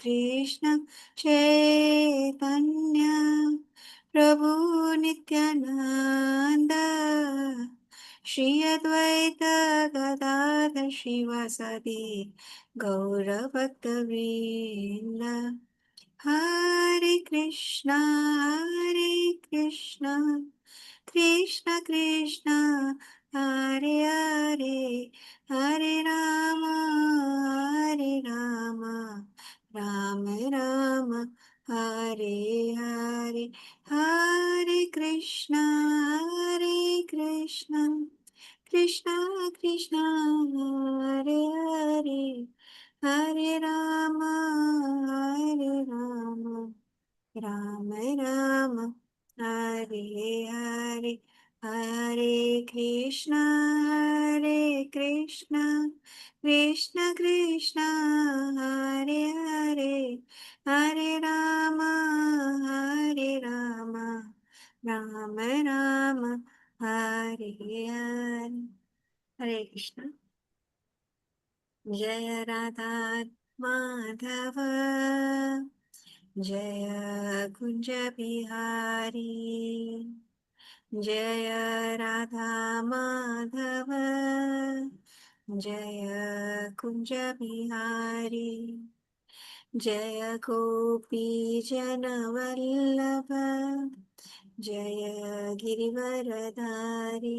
कृष्ण चैतन्य प्रभु नित्यानंद श्री अद्वैत गदाधर शिवासादि गौरभक्तवृंद हरे कृष्णा कृष्ण कृष्ण हरे हरे हरे राम राम राम हरे हरे हरे कृष्ण कृष्ण कृष्ण हरे हरे हरे राम राम राम हरे हरे हरे कृष्ण कृष्ण कृष्ण हरे हरे हरे राम राम राम हरे हरे हरे कृष्ण जय राधा माधव जय कुंज बिहारी जय राधा माधव जय कुंज बिहारी जय गोपी जन वल्लभ जय गिरिवरधारी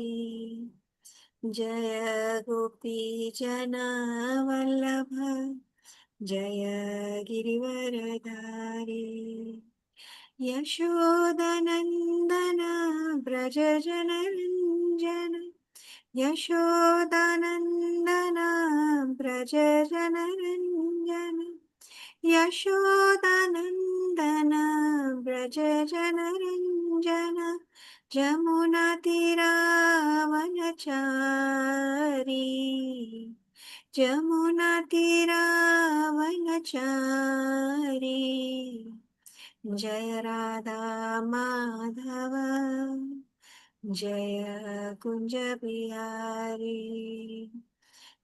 जय गोपी जन वल्लभ जय गिरिवरधारी यशोदनन्दन व्रज जनरञ्जन यशोदनन्दन व्रज जनरञ्जन यशोदनन्दन व्रज जनरञ्जन जमुनातिरावनचारी जमुनातिरावनचारी जय राधा माधव जय कुंज बिहारी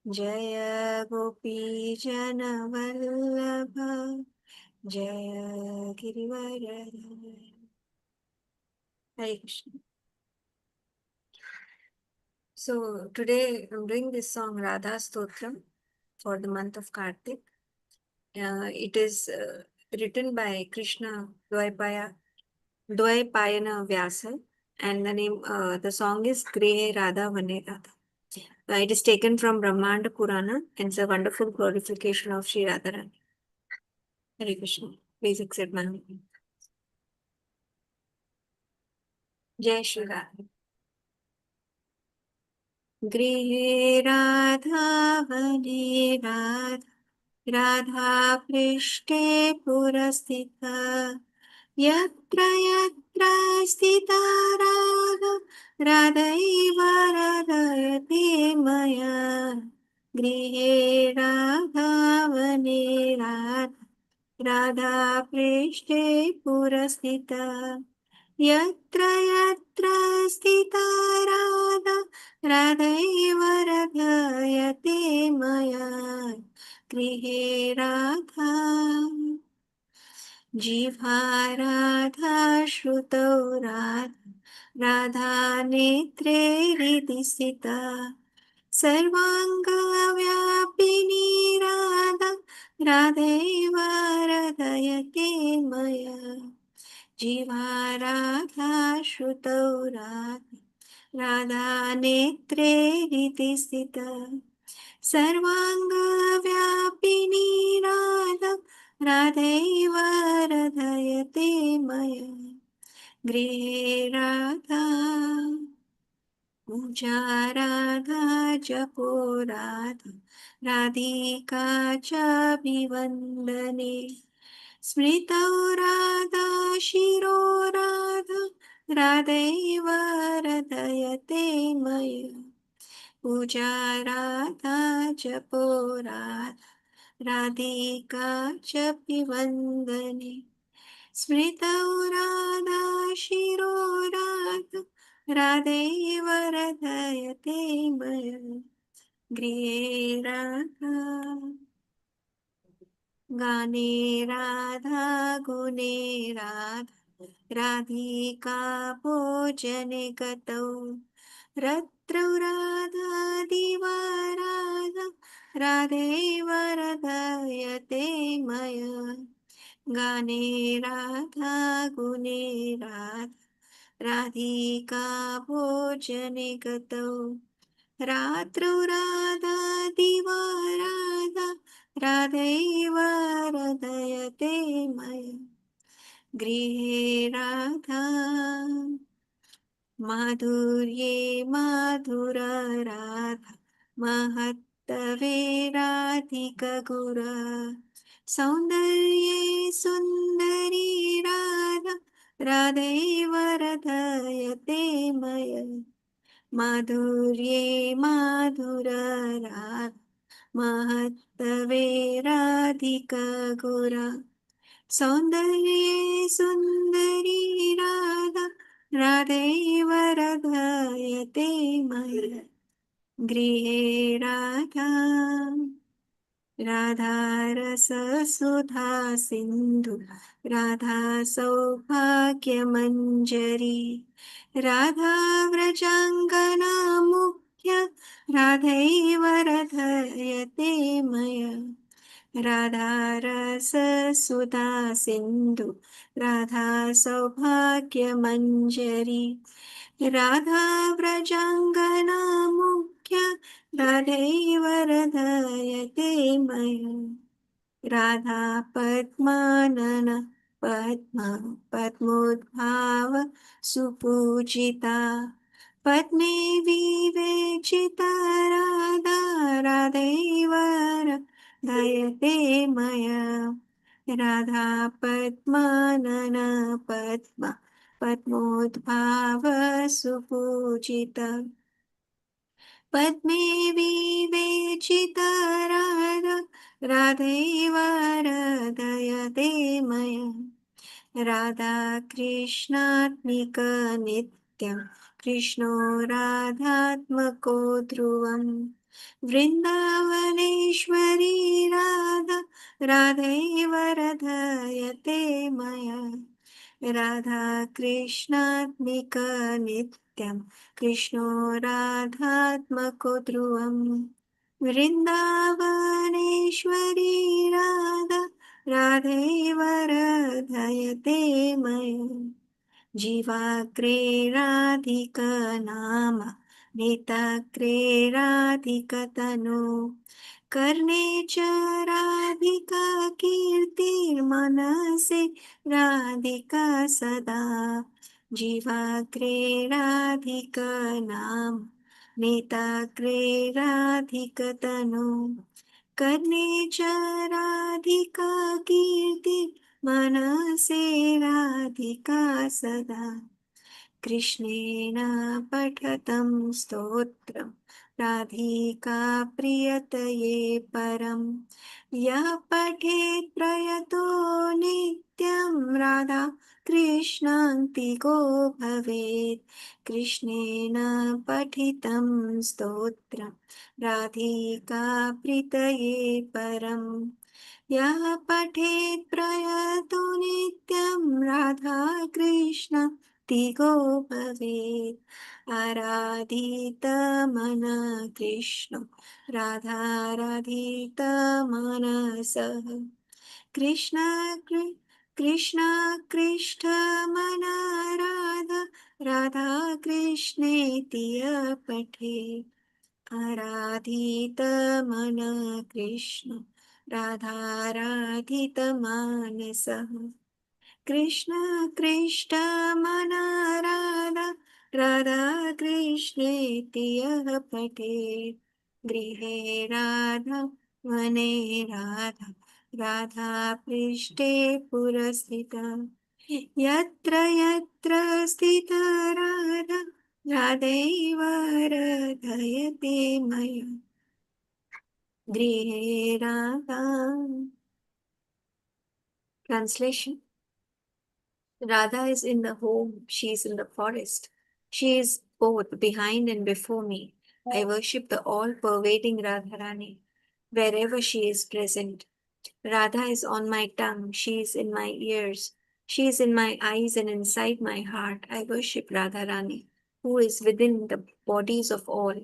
जय गोपी जन वल्लभ जय गिरिवरधारी हरे Krishna. So today I'm doing this song Radha Stotram for the month of Kartik. It is written by Krishna Dvaipayana Vyasa, and the song is Grihe Radha Vane Radha. It is taken from Brahmanda Purana and it's a wonderful glorification of Sri Radharani. Hare Krishna. Please accept my name. Jai Shri Radha. Grihe Radha Vane Radha Radha Prishte Purastita यत्र यत्र स्थिता राधा राधैव राधयते मया गृहे राधा वने राधा राधा पृष्ठे पुरस्थिता यत्र यत्र स्थिता राधा राधैव राधयते मया गृहे राधा जिह्वा राधा श्रुतौ राधा राधा नेत्रे हृदि स्थिता सर्वाङ्गव्यापिनी राधा राधैव राधयते मया जिह्वा राधा श्रुतौ राधा राधा नेत्रे हृदि स्थिता सर्वाङ्गव्यापिनी राधा राधैव राधयते मया गृहे राधा पूजा राधा जपो राधा राधिका चाभिवन्दने स्मृतौ राधा शिरो राधा राधैव राधयते मया पूजा राधा जपो राधा राधिका चाभिवन्दने स्मृतौ राधा शिरो राधा राधैव राधयते मया गृहे राधा गाने राधा गुणे राधा राधिका भोजने गतौ रात्रौ राधा दिवा राधा राधैव रदयते मया गाने राधा गुणे राधा राधिका भोजने गतौ रात्रौ राधा दिवा राधा राधैव रदयते मया गृहे राधा माधुर्ये माधुरा राधा महत्तवे राधिकगुरा सौन्दर्ये सुन्दरी राधा राधैव रदयते मया माधुर्ये माधुरा राधा महत्तवे राधिकगुरा सौन्दर्ये सुन्दरी राधा राधैव रदयते मया गृहे राधा राधारससुधा सिन्धु राधा सौभाग्यमञ्जरी राधा व्रजाङ्गना मुख्य राधैव रदयते मया राधारससुधा सिन्धु राधा सौभाग्यमञ्जरी राधा व्रजाङ्गना मुख्य राधैव रदयते मया राधा पद्मानन पद्मा पद्मोद्भाव सुपूजिता पद्मे विवेचिता राधा राधैव दयते मया राधा पद्मानन पद्मा पद्मोद्भाव सुपूजिता पद्मे विवेचिता राधा राधैव रदयते मया राधा कृष्णात्मिक नित्यं कृष्णो राधात्मको ध्रुवम् वृन्दावनेश्वरी राधा राधैव रदयते मया राधा कृष्णात्मिक नित्यं कृष्णो राधात्मको ध्रुवम् वृन्दावनेश्वरी राधा राधैव रदयते मया जीवाग्रे राधिक नाम नेताग्रे राधिकतनु कर्णे च राधिका कीर्तिर्मनसि राधिका सदा जीवाग्रे राधिक नाम नेताग्रे राधिकतनु कर्णे च राधिका कीर्ति मनसे राधिका सदा कृष्णेन पठतं स्तोत्रं राधिका प्रियतये परं यः पठेत् प्रयतो नित्यं राधा कृष्णान्तिको भवेत् कृष्णेन पठितं स्तोत्रं राधिका प्रीतये परम् यः पठेत् प्रयतो नित्यं राधा कृष्ण तिगो भवेत् आराधितमन कृष्ण राधाराधितमनसः कृष्ण कृष्ण कृष्ण राधा राधा कृष्णेति यः पठेत् आराधितमन कृष्ण राधाराधितमानसः कृष्ण कृष्ण मन राधा राधा कृष्णेति यः पठेत् गृहे राधा वने राधा राधा पृष्ठे पुरस्थिता यत्र यत्र स्थिता राधा राधैव रदयते मया गृहे Radha Translation. Radha is in the home, she is in the forest. She is both behind and before me. I worship the all pervading Radharani wherever she is present. Radha is on my tongue, she is in my ears, she is in my eyes and inside my heart. I worship Radha Rani, who is within the bodies of all.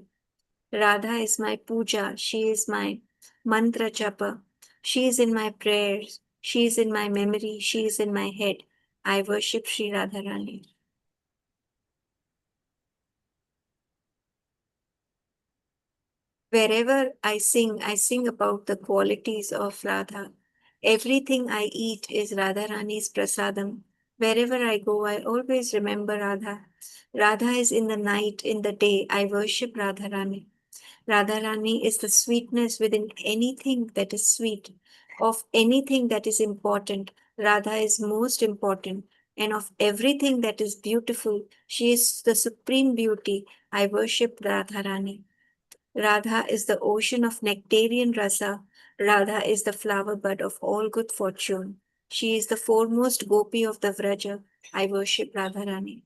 Radha is my puja, she is my mantra japa, she is in my prayers, she is in my memory, she is in my head. I worship Sri Radha Rani. Wherever I sing about the qualities of Radha. Everything I eat is Radha Rani's prasadam. Wherever I go, I always remember Radha. Radha is in the night, in the day. I worship Radha Rani. Radha Rani is the sweetness within anything that is sweet. Of anything that is important, Radha is most important. And of everything that is beautiful, she is the supreme beauty. I worship Radha Rani. Radha is the ocean of nectarian rasa. Radha is the flower bud of all good fortune. She is the foremost gopi of the Vraja. I worship Radharani.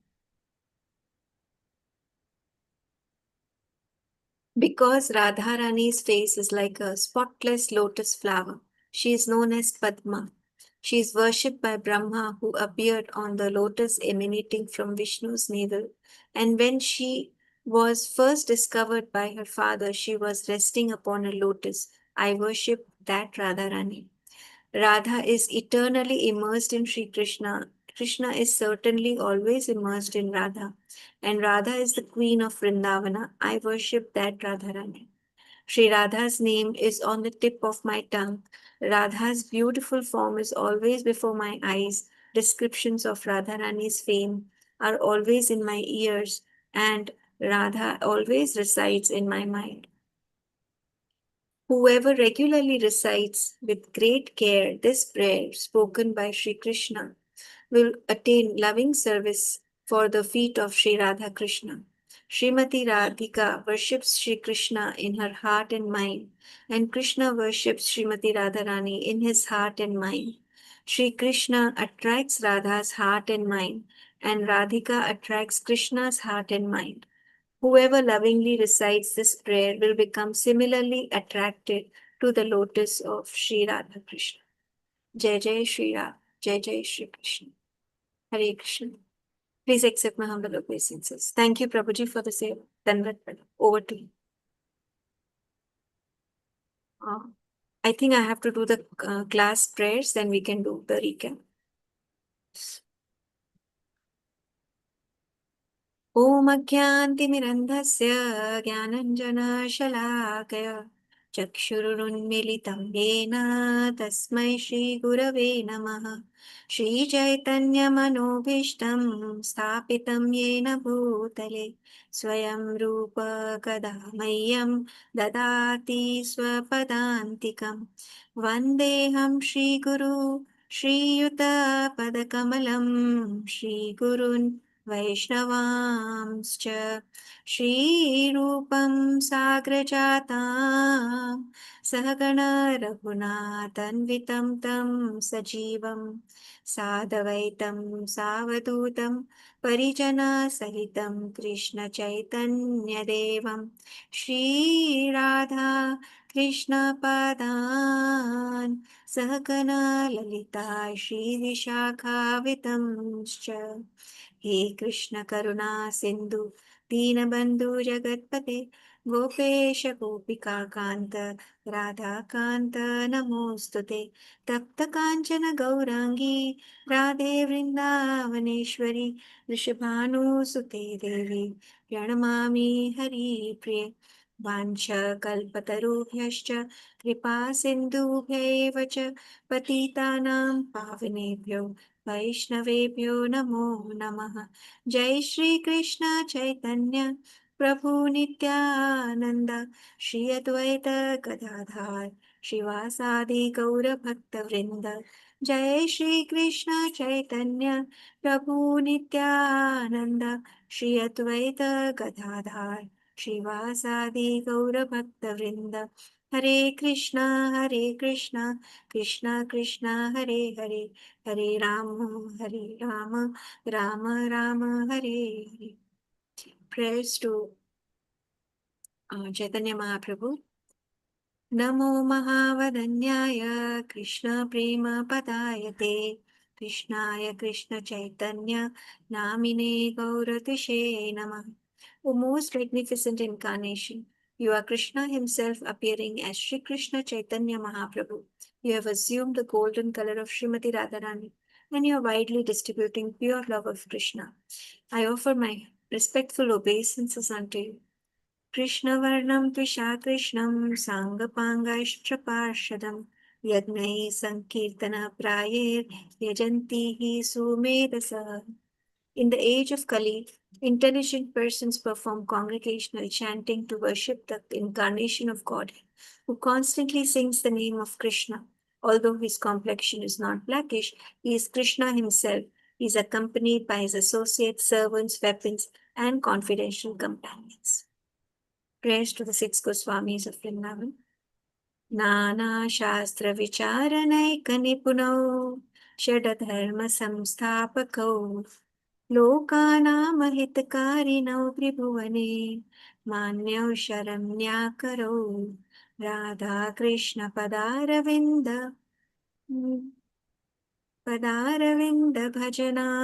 Because Radharani's face is like a spotless lotus flower, she is known as Padma. She is worshipped by Brahma, who appeared on the lotus emanating from Vishnu's navel. And when she was first discovered by her father, she was resting upon a lotus. I worship that Radharani. Radha is eternally immersed in Sri Krishna. Krishna is certainly always immersed in Radha. And Radha is the queen of Vrindavana. I worship that Radharani. Sri Radha's name is on the tip of my tongue. Radha's beautiful form is always before my eyes. Descriptions of Radharani's fame are always in my ears, and Radha always resides in my mind. Whoever regularly recites with great care this prayer spoken by Sri Krishna will attain loving service for the feet of Sri Radha Krishna. Srimati Radhika worships Sri Krishna in her heart and mind, and Krishna worships Srimati Radharani in his heart and mind. Sri Krishna attracts Radha's heart and mind, and Radhika attracts Krishna's heart and mind. Whoever lovingly recites this prayer will become similarly attracted to the lotus of Sri Radha Krishna. Jai Jai Shri Radha, Jai Jai Shri Krishna. Hare Krishna. Please accept my humble obeisances. Thank you, Prabhuji, for the same. Danvat Pradam. Over to you. Uh, I think I have to do the class prayers, then we can do the recap. ॐ अज्ञान्तिमिरन्धस्य ज्ञानञ्जनशलाकया चक्षुरुन्मिलितं येन तस्मै श्रीगुरवे नमः श्रीचैतन्यमनोभीष्टं स्थापितं येन भूतले स्वयं रूप कदा मह्यं ददाति स्वपदान्तिकं वन्देऽहं श्रीगुरु श्रीयुतपदकमलं श्रीगुरुन् वैष्णवांश्च श्रीरूपं साग्रजातां सहगण रघुनाथन्वितं तं सजीवं साधवैतं सावधूतं परिजनसहितं कृष्णचैतन्यदेवं श्रीराधा कृष्णपदान् सहगण ललिता श्रीविशाखावितंश्च हे कृष्ण करुणा सिंधु दीनबंधु जगतपते गोपेश गोपिका कांत राधा कांत नमोस्तुते तप्त कांचन गौरांगी राधे वृंदावनेश्वरी वृषभानुसुते देवी प्रणमामि हरिप्रिये वाञ्छकल्पतरुभ्यश्च कृपा सिन्धुभ्यैव च पतितानां पावनेभ्यो वैष्णवेभ्यो नमो नमः जय श्री कृष्ण चैतन्य प्रभु नित्यानंद श्री अद्वैत गदाधार श्रीवासादि गौर भक्त वृंद जय श्री कृष्ण चैतन्य प्रभु नित्यानंद श्री अद्वैत गदाधार श्रीवासादि गौर भक्त वृंद हरे Krishna Krishna Krishna Hare Hare Hare Ram Ram Ram Hare Hare prayers to Chaitanya Mahaprabhu. नमो महावदन्याय कृष्णप्रेमपदायते कृष्णाय कृष्णचैतन्य नामिने गौरतिशे नमः. O most magnificent incarnation, you are Krishna himself appearing as Sri Krishna Chaitanya Mahaprabhu. You have assumed the golden color of Srimati Radharani and you are widely distributing pure love of Krishna. I offer my respectful obeisances unto you. कृष्णवर्णं त्विषा कृष्णं साङ्गपाङ्गैश्च पार्षदं यज्ञैः सङ्कीर्तनप्रायैर्यजन्ति हि सुमेधसः. In the age of Kali, intelligent persons perform congregational chanting to worship the incarnation of God, who constantly sings the name of Krishna. Although his complexion is not blackish, he is Krishna himself. He is accompanied by his associates, servants, weapons, and confidential companions. Prayers to the six Goswamis of Vrindavan. नानाशास्त्रविचारनैकनिपुणौ षडधर्मसंस्थापकौ लोकानामहितकारिणौ त्रिभुवने मान्यौ शरण्याकरौ राधाकृष्णपदारविन्द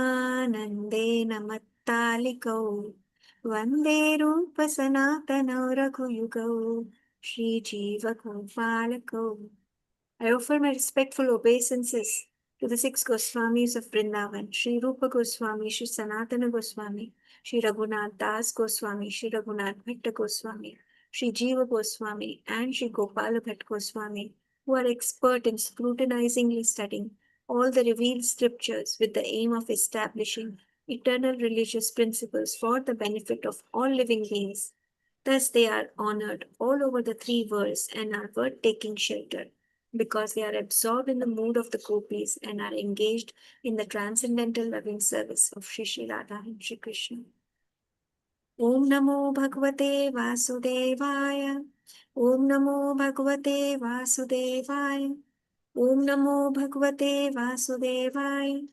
पदारविन्दभजनानन्देन मत्तालिकौ वन्दे रूपसनातनौ रघुयुगौ श्रीजीवगोपालकौ. I offer my respectful obeisances to the six Goswamis of Vrindavan, Sri Rupa Goswami, Sri Sanatana Goswami, Sri Raghunath Das Goswami, Sri Raghunath Bhatta Goswami, Sri Jiva Goswami, and Sri Gopala Bhatt Goswami, who are expert in scrutinizingly studying all the revealed scriptures with the aim of establishing eternal religious principles for the benefit of all living beings. Thus, they are honored all over the three worlds and are worth taking shelter because they are absorbed in the mood of the gopis and are engaged in the transcendental loving service of Shri Shri Radha and Shri Krishna. Om Namo Bhagavate Vasudevaya. Om Namo Bhagavate Vasudevaya. Om Namo Bhagavate Vasudevaya.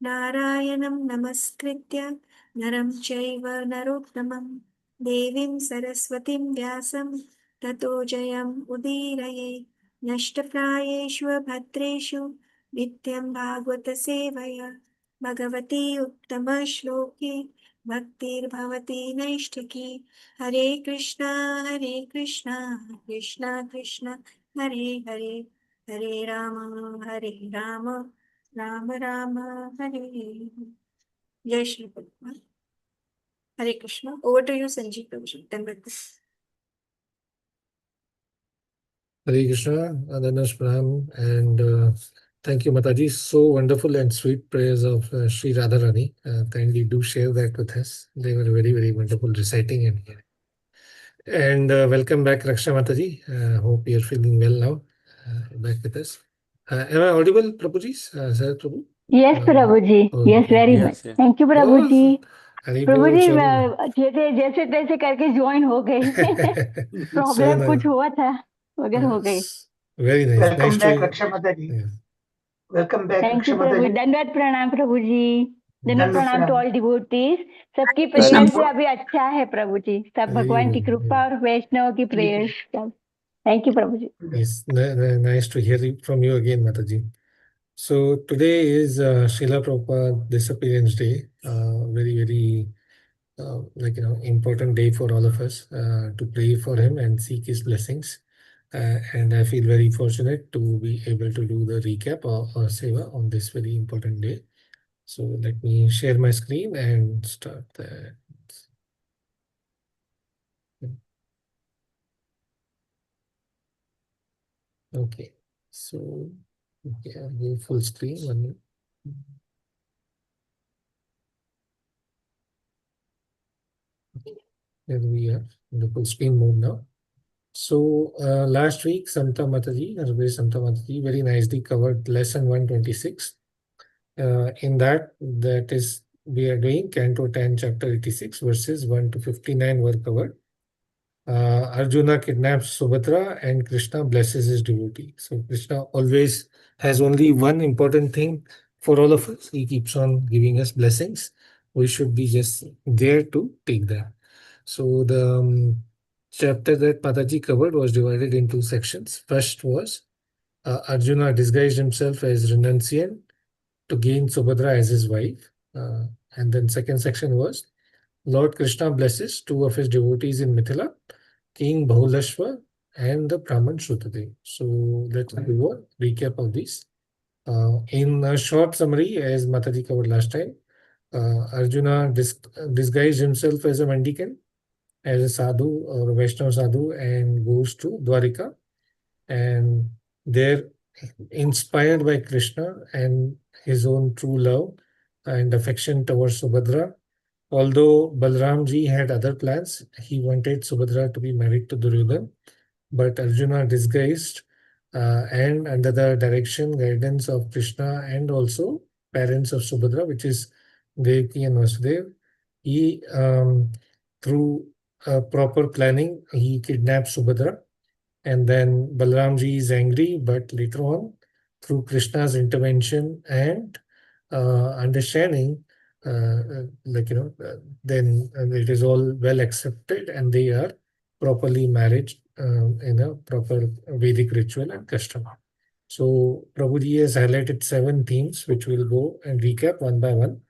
Narayanam Namaskritya Naram Chaiva Narottamam Devim Saraswatim Vyasam Tato Jayam Udiraye Nashtaprayeshu Bhatreshu Nityam Bhagavata Sevaya Bhagavati Uttama Shloki Bhaktir Bhavati Naishtaki Hare Krishna Krishna Krishna Hare Hare Hare Rama Rama Rama Hare Hare. Jai Shri Krishna. Hare Krishna. Over to you, Sanjeev Prabhu. Then with this. Hare Krishna, Adanas Pranam, and thank you, Mataji. So wonderful and sweet prayers of Sri Radharani. Kindly do share that with us. They were very, very wonderful reciting and hearing. And welcome back, Raksha Mataji. Hope you're feeling well now. Back with us. Am I audible, Prabhuji? Sir Prabhu? Yes, Prabhuji. Oh, Yes, okay. very Yes, much. yes. Thank you, Oh, Prabhuji. Hari Prabhu Bol, ji sorry. जैसे जैसे तैसे करके join हो गई So problem nice. कुछ हुआ था मगर हो गई Yes. Very nice. Welcome Nice back, to Raksha Mataji. yeah. Welcome back, thank you Raksha Prabhu Mataji. धन्यवाद प्रणाम प्रभु जी धन्यवाद Dhanwad प्रणाम टू pranam. ऑल डिवोटीज सबकी Krishna प्रेयर से Bo- अभी अच्छा है प्रभु जी सब Very भगवान की good. कृपा और वैष्णव की prayer thank you Prabhu ji Yes, nice to hear it from you again, Mataji. So today is Srila Prabhupada Disappearance Day. Very, very important day for all of us to pray for him and seek his blessings. And I feel very fortunate to be able to do the recap or seva on this very important day. So let me share my screen and start that. Okay, so okay, I'll go full screen. One minute. Here we are in the full screen mode now. So last week, Santa Mataji, Santa Mataji, very nicely covered lesson 126. In that is, we are doing Canto 10, Chapter 86, verses 1 to 59 were covered. Arjuna kidnaps Subhadra and Krishna blesses his devotee. So Krishna always has only one important thing for all of us. He keeps on giving us blessings. We should be just there to take that. So chapter that Mataji covered was divided in two sections. First was Arjuna disguised himself as renunciant to gain Subhadra as his wife. And then second section was Lord Krishna blesses two of his devotees in Mithila, King Bahulashva and the Brahman Shrutadev. So let's do a recap of these. In a short summary, as Mataji covered last time, Arjuna disguised himself as a mendicant, as a sadhu or a Vaishnava sadhu, and goes to Dwarika. And there, inspired by Krishna and his own true love and affection towards Subhadra, although Balramji had other plans, he wanted Subhadra to be married to Duryodhan, but Arjuna disguised and under the direction, guidance of Krishna and also parents of Subhadra, which is Devaki and Vasudev, he through proper planning, he kidnapped Subhadra, and then Balramji is angry, but later on, through Krishna's intervention and understanding, then it is all well accepted, and they are properly married in a proper Vedic ritual and custom. So Prabhuji has highlighted 7 themes, which we'll go and recap one by one.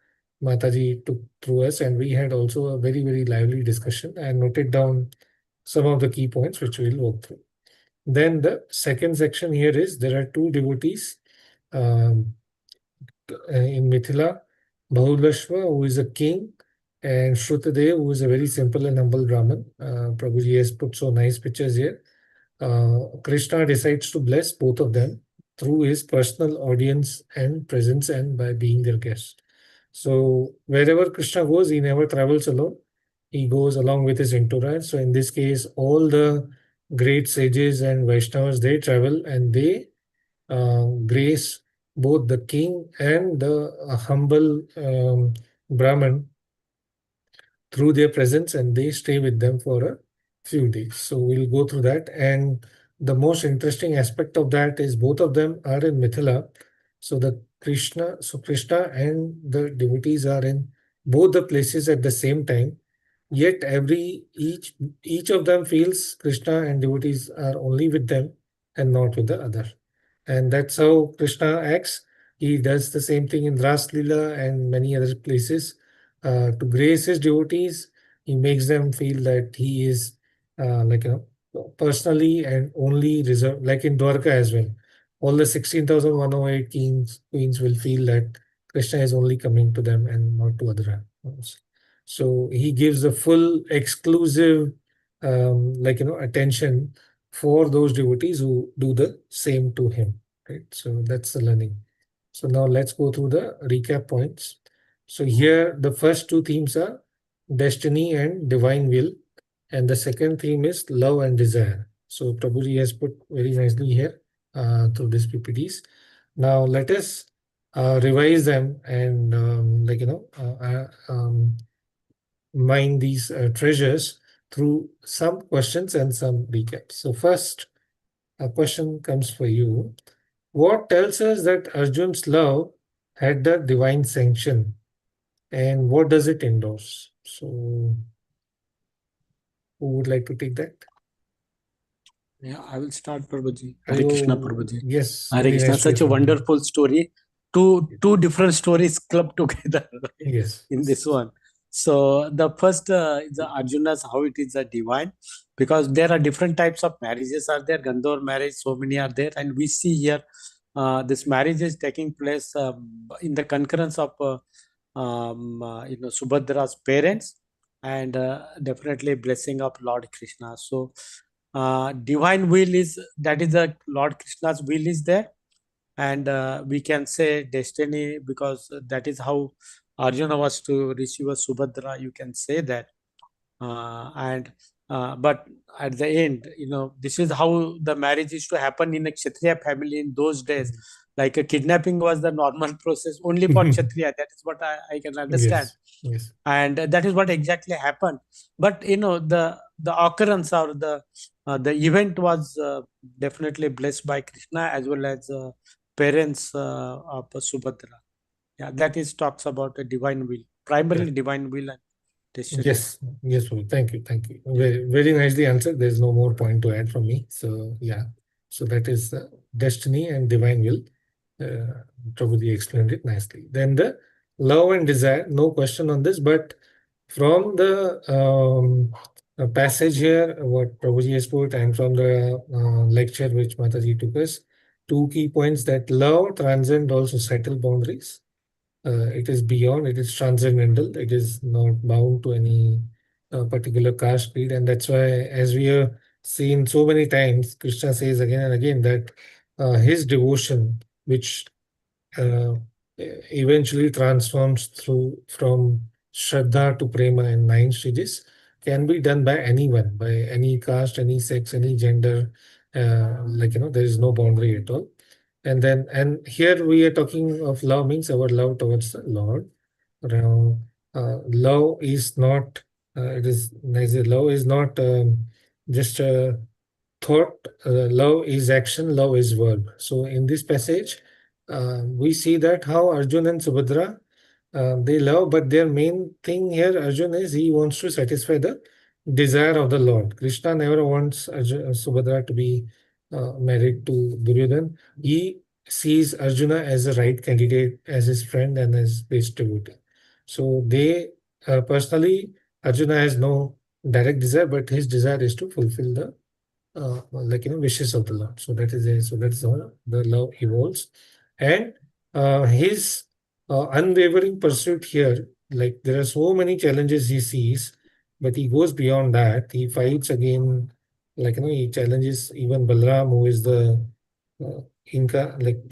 Mataji took through us, and we had also a very, very lively discussion and noted down some of the key points which we'll walk through. Then the second section here is there are 2 devotees in Mithila, Bahulashva, who is a king, and Shrutadev, who is a very simple and humble Brahmin. Prabhuji has put so nice pictures here. Krishna decides to bless both of them through his personal audience and presence and by being their guest. So wherever Krishna goes, he never travels alone. He goes along with his entourage. So in this case, all the great sages and Vaishnavas, they travel and they grace both the king and the humble Brahmin through their presence, and they stay with them for a few days. So we'll go through that. And the most interesting aspect of that is both of them are in Mithila. So Krishna and the devotees are in both the places at the same time. Yet each of them feels Krishna and devotees are only with them and not with the other. And that's how Krishna acts. He does the same thing in Ras Leela and many other places. To grace his devotees, he makes them feel that he is personally and only reserved, like in Dwarka as well. All the 16,108 queens will feel that Krishna is only coming to them and not to other animals. So he gives a full exclusive attention for those devotees who do the same to him. Right. So that's the learning. So now let's go through the recap points. So here the first 2 themes are destiny and divine will, and the second theme is love and desire. So Prabhuji has put very nicely here through these PPTs. Now let us revise them and mine these treasures through some questions and some recaps. So first, a question comes for you. What tells us that Arjun's love had the divine sanction, and what does it endorse? So, who would like to take that? Yeah, I will start, Prabhuji. Hare Krishna, Prabhuji. Yes. Hare Krishna. Nice Such a wonderful story. Two different stories clubbed together. Yes. In this one. So the first is the Arjuna's, how it is a divine, because there are different types of marriages are there. Gandhar marriage, so many are there, and we see here this marriage is taking place in the concurrence of Subhadra's parents, and definitely blessing of Lord Krishna. So divine will is the Lord Krishna's will is there, and we can say destiny, because that is how Arjuna was to receive a Subhadra, you can say that. But at the end, this is how the marriage is to happen in a Kshatriya family in those days. Like a kidnapping was the normal process only for Kshatriya. That is what I can understand. Yes. And that is what exactly happened. But the occurrence or the event was definitely blessed by Krishna as well as parents of Subhadra. Yeah, that is talks about a divine will, primarily divine will. Yes, yes, Prabhu. Thank you, thank you. Very nicely answered. There's no more point to add from me. So yeah, so that is destiny and divine will. Prabhuji explained it nicely. Then the love and desire, no question on this, but from the passage here, what Prabhuji has put, and from the lecture which Mataji took us, two key points that love transcends all societal boundaries. It is beyond, it is transcendental, it is not bound to any particular caste creed. And that's why, as we have seen so many times, Krishna says again and again that his devotion, which uh, eventually transforms through from Shraddha to Prema in 9 stages, can be done by anyone, by any caste, any sex, any gender. There is no boundary at all. And here we are talking of love, means our love towards the Lord. Now, love is not, it is nice. Love is not just a thought. Love is action, love is verb. So in this passage, we see that how Arjun and Subhadra, they love, but their main thing here, Arjun, is he wants to satisfy the desire of the Lord. Krishna never wants Subhadra to be married to Duryodhan. He sees Arjuna as a right candidate, as his friend and as his devotee. So they personally, Arjuna has no direct desire, but his desire is to fulfill the wishes of the Lord. So that's how the love evolves, and his unwavering pursuit here. Like there are so many challenges he sees, but he goes beyond that. He fights again, he challenges even Balram, who is the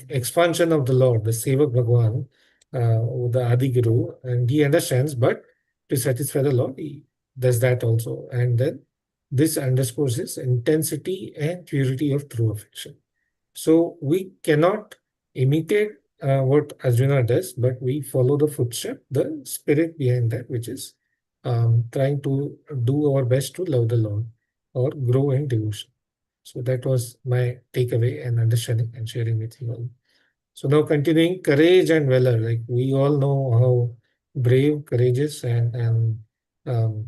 expansion of the Lord, the Sevak Bhagwan, the Adi Guru, and he understands, but to satisfy the Lord, he does that also, and then this underscores his intensity and purity of true affection. So we cannot imitate what Arjuna does, but we follow the footstep, the spirit behind that, which is trying to do our best to love the Lord or grow in devotion. So that was my takeaway and understanding and sharing with you all. So now continuing, courage and valor. Like we all know how brave, courageous, and um,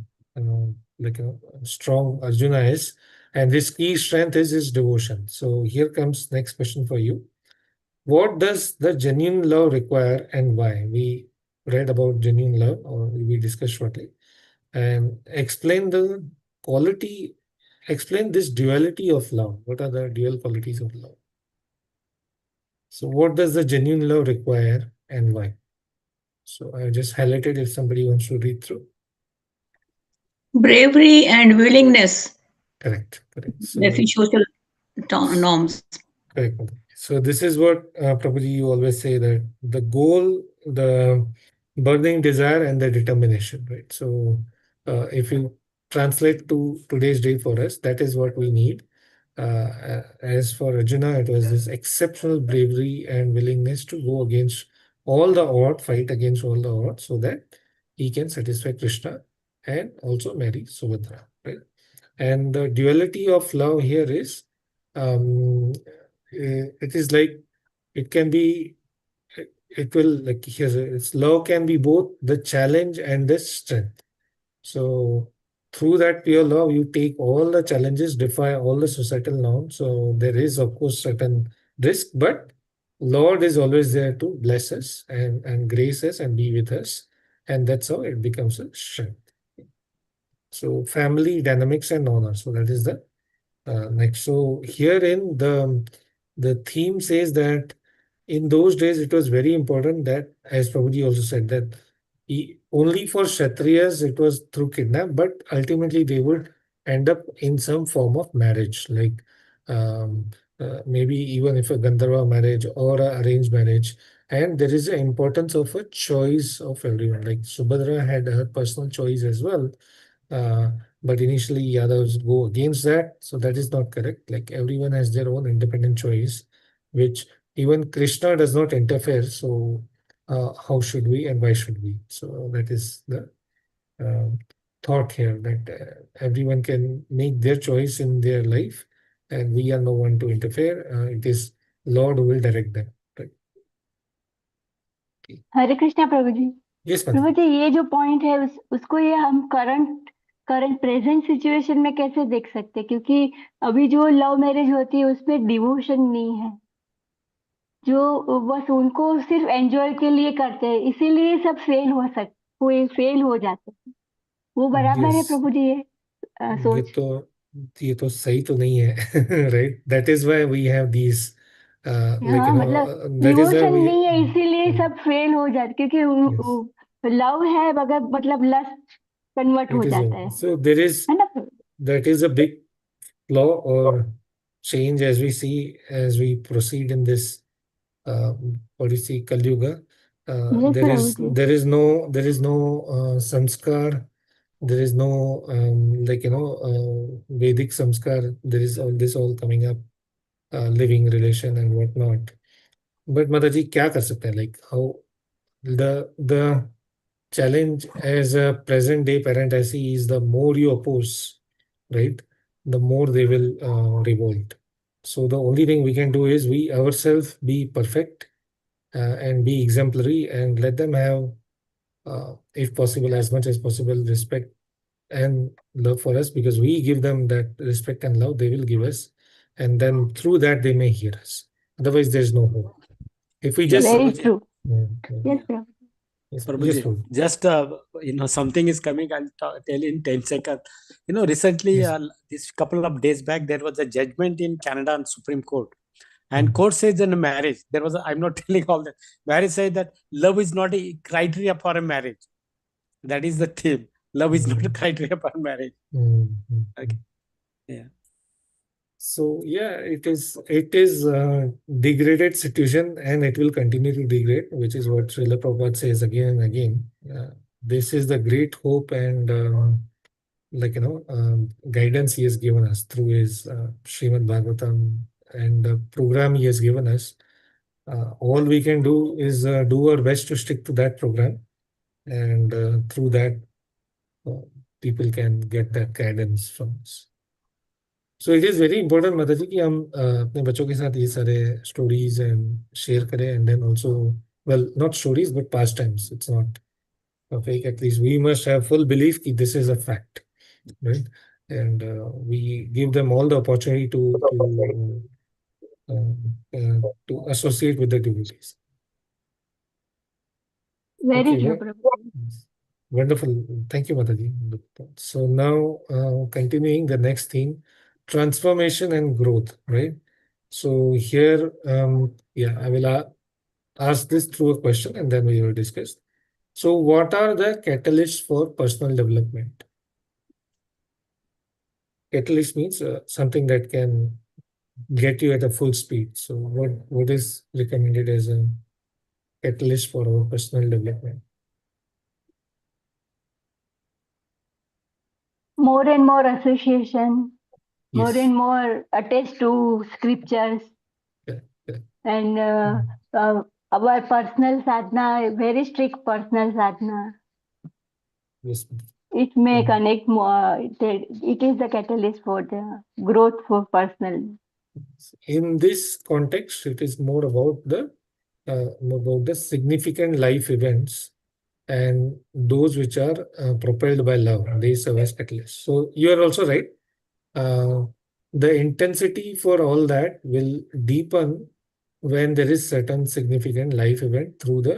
strong Arjuna is, and his key strength is his devotion. So here comes next question for you. What does the genuine love require and why? We read about genuine love, or we discussed shortly, and explain the quality. Explain this duality of love. What are the dual qualities of love? So what does the genuine love require and why? So I just highlighted if somebody wants to read through. Bravery and willingness, Correct. So, the social norms. correct. So this is what Prabhuji, you always say that the goal, the burning desire and the determination, right? So if you translate to today's day for us, that is what we need. As for Arjuna, it was this exceptional bravery and willingness to go against all the odds, fight against all the odds, so that he can satisfy Krishna and also marry Subhadra, right? And the duality of love here is, it is like it can be, it will like here's its love can be both the challenge and the strength. So through that pure love, you take all the challenges, defy all the societal norms. So there is, of course, certain risk, but Lord is always there to bless us and grace us and be with us. And that's how it becomes a strength. So family dynamics and honor. So that is the next. So herein the theme says that in those days it was very important that, as Prabhuji also said, that only for Kshatriyas it was through kidnap, but ultimately they would end up in some form of marriage, like maybe even if a Gandharva marriage or a arranged marriage. And there is an importance of a choice of everyone. Like Subhadra had her personal choice as well. Uh, but initially Yadavs go against that. So that is not correct. Like everyone has their own independent choice, which even Krishna does not interfere. So how should we and why should we? So that is the um, thought here, that everyone can make their choice in their life and we are no one to interfere. It is Lord who will direct them. Right? Hare Krishna, Prabhuji. Yes, Prabhu Mataji. जी, ये जो point है उसको ये हम current present situation में कैसे देख सकते हैं? क्योंकि अभी जो लव मैरिज होती है उसमें डिवोशन नहीं है, जो बस उनको सिर्फ एंजॉय के लिए करते हैं, इसीलिए सब फेल हो जाते हैं। वो बराबर है Yes. प्रभु जी ये ये सोच? तो सही तो नहीं है, right? That is why we have these, like, हाँ, मतलब that is why devotion we. नहीं है, इसीलिए Mm, सब फेल हो जाते, yes. क्योंकि लव है मगर मतलब लस्ट कन्वर्ट हो It is जाता over. So there is, है ना? that is a big flaw or change as we see as we proceed in this, what do you see, Kali Yuga. Yes Prabhu ji. There is no samskar. There is no, like, Vedic samskar. There is all this all coming up, living relation and whatnot. But Mataji, क्या कर सकते हैं? Like, how the challenge as a present day parent I see is, the more you oppose, right, the more they will revolt. So the only thing we can do is we ourselves be perfect, and be exemplary, and let them have, if possible, as much as possible, respect and love for us, because we give them that respect and love, they will give us, and then through that they may hear us. Otherwise, there's no hope. If we Yes, just. Very Prabhuji. True. Yeah, yeah. Yes Prabhu. Yes, yes, Prabhuji, Prabhu. just something is coming. I'll tell in 10 seconds. Recently, Yes. this couple of days back, there was a judgment in Canada on Supreme Court, and Mm. court says in a marriage there was. I'm not telling all that. Marriage says that love is not a criteria for a marriage. That is the theme. Love is not a criteria for marriage. Okay. Yeah. So yeah, it is a degraded situation, and it will continue to degrade, which is what Srila Prabhupada says again and again. This is the great hope and, like, guidance he has given us through his Srimad Bhagavatam and the program he has given us. All we can do is do our best to stick to that program, and through that, uh, people can get that guidance from us. So it is very important माता जी कि हम अपने बच्चों के साथ ये सारे stories and share करें, and then also, well, not stories but past times, it's not fake, at least we must have full belief कि this is a fact, right, and we give them all the opportunity to associate with the devotees. Very Okay, true well, Prabhu ji. wonderful. Thank you, Mataji. So now, continuing the next theme, transformation and growth, right? So here, yeah, I will ask this through a question, and then we will discuss. So what are the catalysts for personal development? Catalyst means something that can get you at a full speed. So what is recommended as a catalyst for our personal development? More and more association, more Yes. and more attached to scriptures, Yeah, yeah. and our personal sadhana, very strict personal sadhana. Yes. It may Mm. connect more. It is the catalyst for the growth for personal. In this context, it is more about the significant life events and those which are propelled by love. They serve as catalysts. So you are also right. The intensity for all that will deepen when there is certain significant life event through the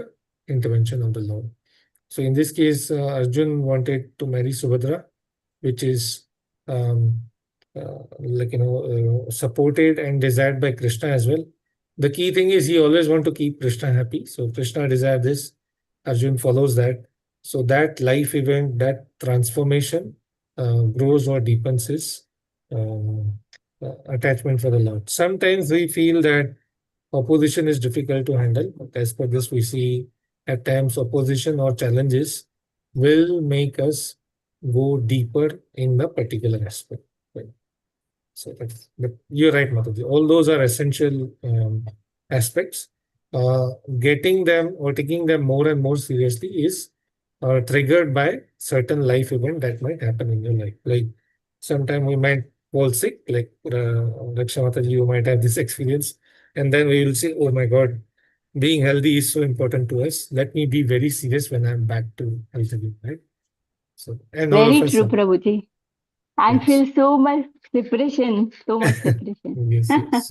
intervention of the Lord. So in this case, Arjun wanted to marry Subhadra, which is, um, like, supported and desired by Krishna as well. The key thing is he always want to keep Krishna happy. So Krishna desire this, Arjun follows that. So that life event, that transformation, grows or deepens his um, attachment for the Lord. Sometimes we feel that opposition is difficult to handle, but as per this, we see at times opposition or challenges will make us go deeper in the particular aspect. Right? So but you're right, Mataji. All those are essential aspects. Getting them or taking them more and more seriously is triggered by certain life event that might happen in your life. Like sometime we might fall sick, like Raksha Mataji, you might have this experience, and then we will say, "Oh my God, being healthy is so important to us. Let me be very serious when I'm back to health again, right? So, and all of Very us true, are. Prabhuji. And Yes. feel so much separation, so much separation. Yes, yes.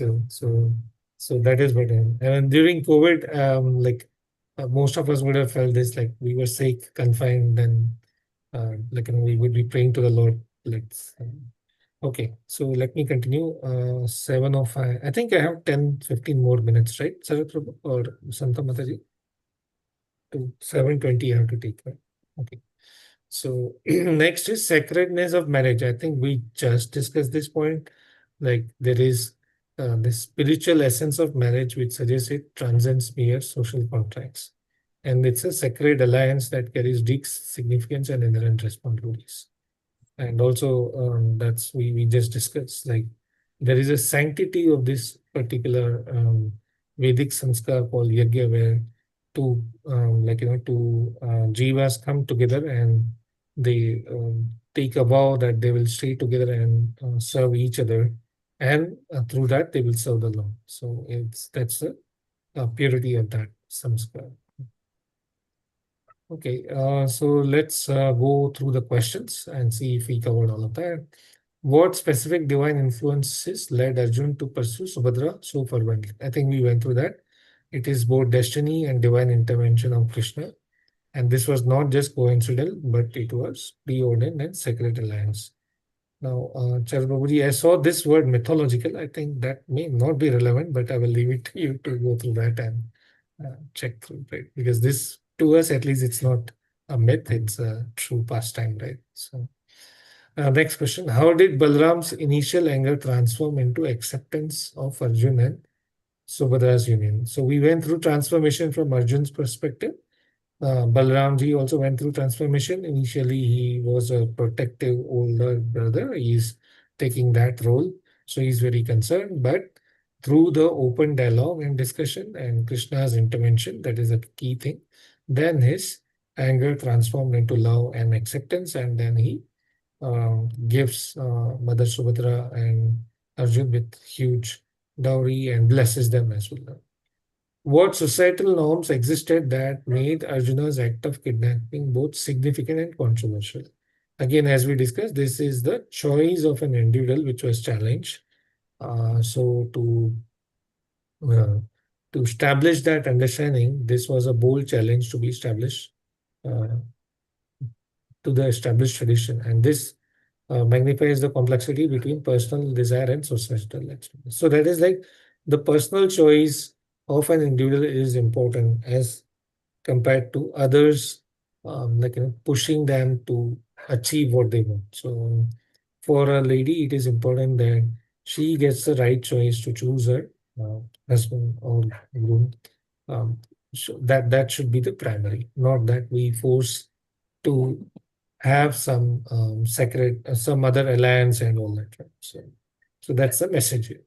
So that is what I. And during COVID, like most of us would have felt this, like we were sick, confined, and like we would be praying to the Lord. Let's. Okay, so let me continue. 7:05. I think I have 10, 15 more minutes, right, Sarat Prabhu or Santa Mataji? To 7:20, I have to take, right? Okay. So next is sacredness of marriage. I think we just discussed this point. Like there is the spiritual essence of marriage, which suggests it transcends mere social contracts. And it's a sacred alliance that carries deep significance and inherent responsibilities. And also, that's we just discussed, like there is a sanctity of this particular Vedic sanskar called yajna, where two two jivas come together and they take a vow that they will stay together and serve each other, and through that they will serve the Lord. So that's the purity of that samskar. Okay, so let's go through the questions and see if we covered all of that. What specific divine influences led Arjun to pursue Subhadra so fervently? I think we went through that. It is both destiny and divine intervention of Krishna. And this was not just coincidental, but it was preordained and sacred alliance. Now, Charbabuji, I saw this word mythological. I think that may not be relevant, but I will leave it to you to go through that and check through, right? Because this, to us at least, it's not a myth, it's a true pastime, right? So, next question. How did Balram's initial anger transform into acceptance of Arjun and Subhadra's union? So, we went through transformation from Arjun's perspective. Balramji also went through transformation. Initially, he was a protective older brother. He's taking that role. So he's very concerned. But through the open dialogue and discussion and Krishna's intervention, that is a key thing, then his anger transformed into love and acceptance. And then he gives Mother Subhadra and Arjun with huge dowry and blesses them as well. What societal norms existed that made Arjuna's act of kidnapping both significant and controversial? Again, as we discussed, this is the choice of an individual which was challenged. So uh, to establish that understanding, this was a bold challenge to be established uh, to the established tradition, and this magnifies the complexity between personal desire and societal experience. So that is like the personal choice of an individual is important as compared to others, pushing them to achieve what they want. So for a lady, it is important that she gets the right choice to choose her uh, husband or groom. Um, so that should be the primary, not that we force to have some sacred, some other alliance and all that. Right? So that's the message here.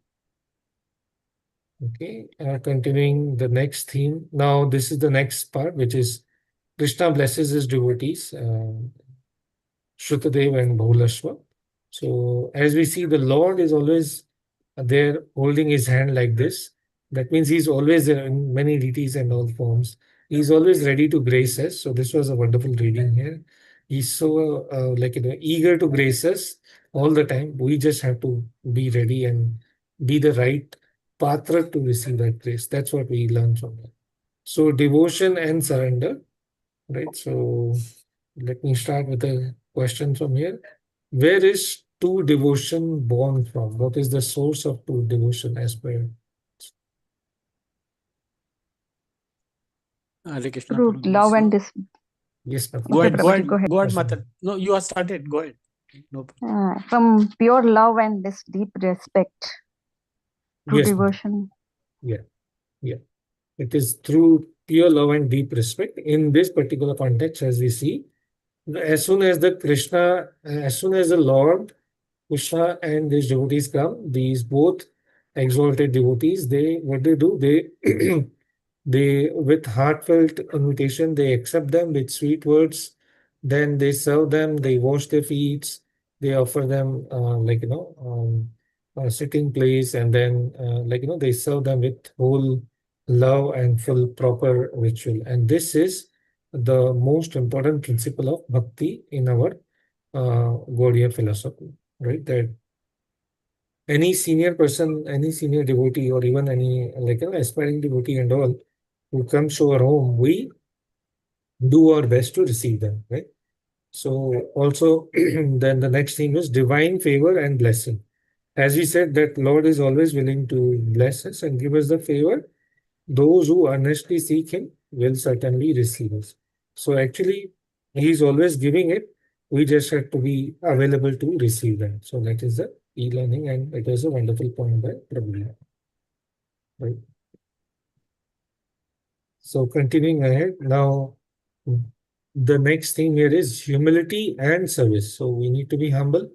Okay, continuing the next theme. Now, this is the next part, which is Krishna blesses his devotees, Shrutadev and Bahulashva. So, as we see, the Lord is always there holding his hand like this. That means he's always there in many deities and all forms. He's always ready to grace us. So, this was a wonderful reading here. He's so eager to grace us all the time. We just have to be ready and be the right patra to receive that grace. That's what we learn from him. So, devotion and surrender, right? So, let me start with a question from here. Where is true devotion born from? What is the source of true devotion as per? Hare Krishna, Through Prabhuji. love and So, dis. Yes, ma'am. go Okay, ahead, go Prabhuji, ahead, go ahead. go ahead, Yes, Mata. ma'am. No, you have started. Go ahead. No problem. From pure love and this deep respect, true Yes, ma'am. devotion. Yeah, yeah. It is through pure love and deep respect. In this particular context, as we see, as soon as as soon as the Lord, Krishna and his devotees come, these both exalted devotees, they what they do, they they with heartfelt invitation, they accept them with sweet words, then they serve them, they wash their feet, they offer them a sitting place, and then they serve them with whole love and full proper ritual. And this is the most important principle of bhakti in our Gaudiya philosophy, right? That any senior person, any senior devotee, or even any like an aspiring devotee and all who comes to our home, we do our best to receive them, right? So also then the next thing is divine favor and blessing. As we said, that Lord is always willing to bless us and give us the favor. Those who earnestly seek Him will certainly receive us. So actually, He is always giving it. We just have to be available to receive that. So that is the e-learning, and it was a wonderful point by Prabhu. Right. So continuing ahead, now the next thing here is humility and service. So we need to be humble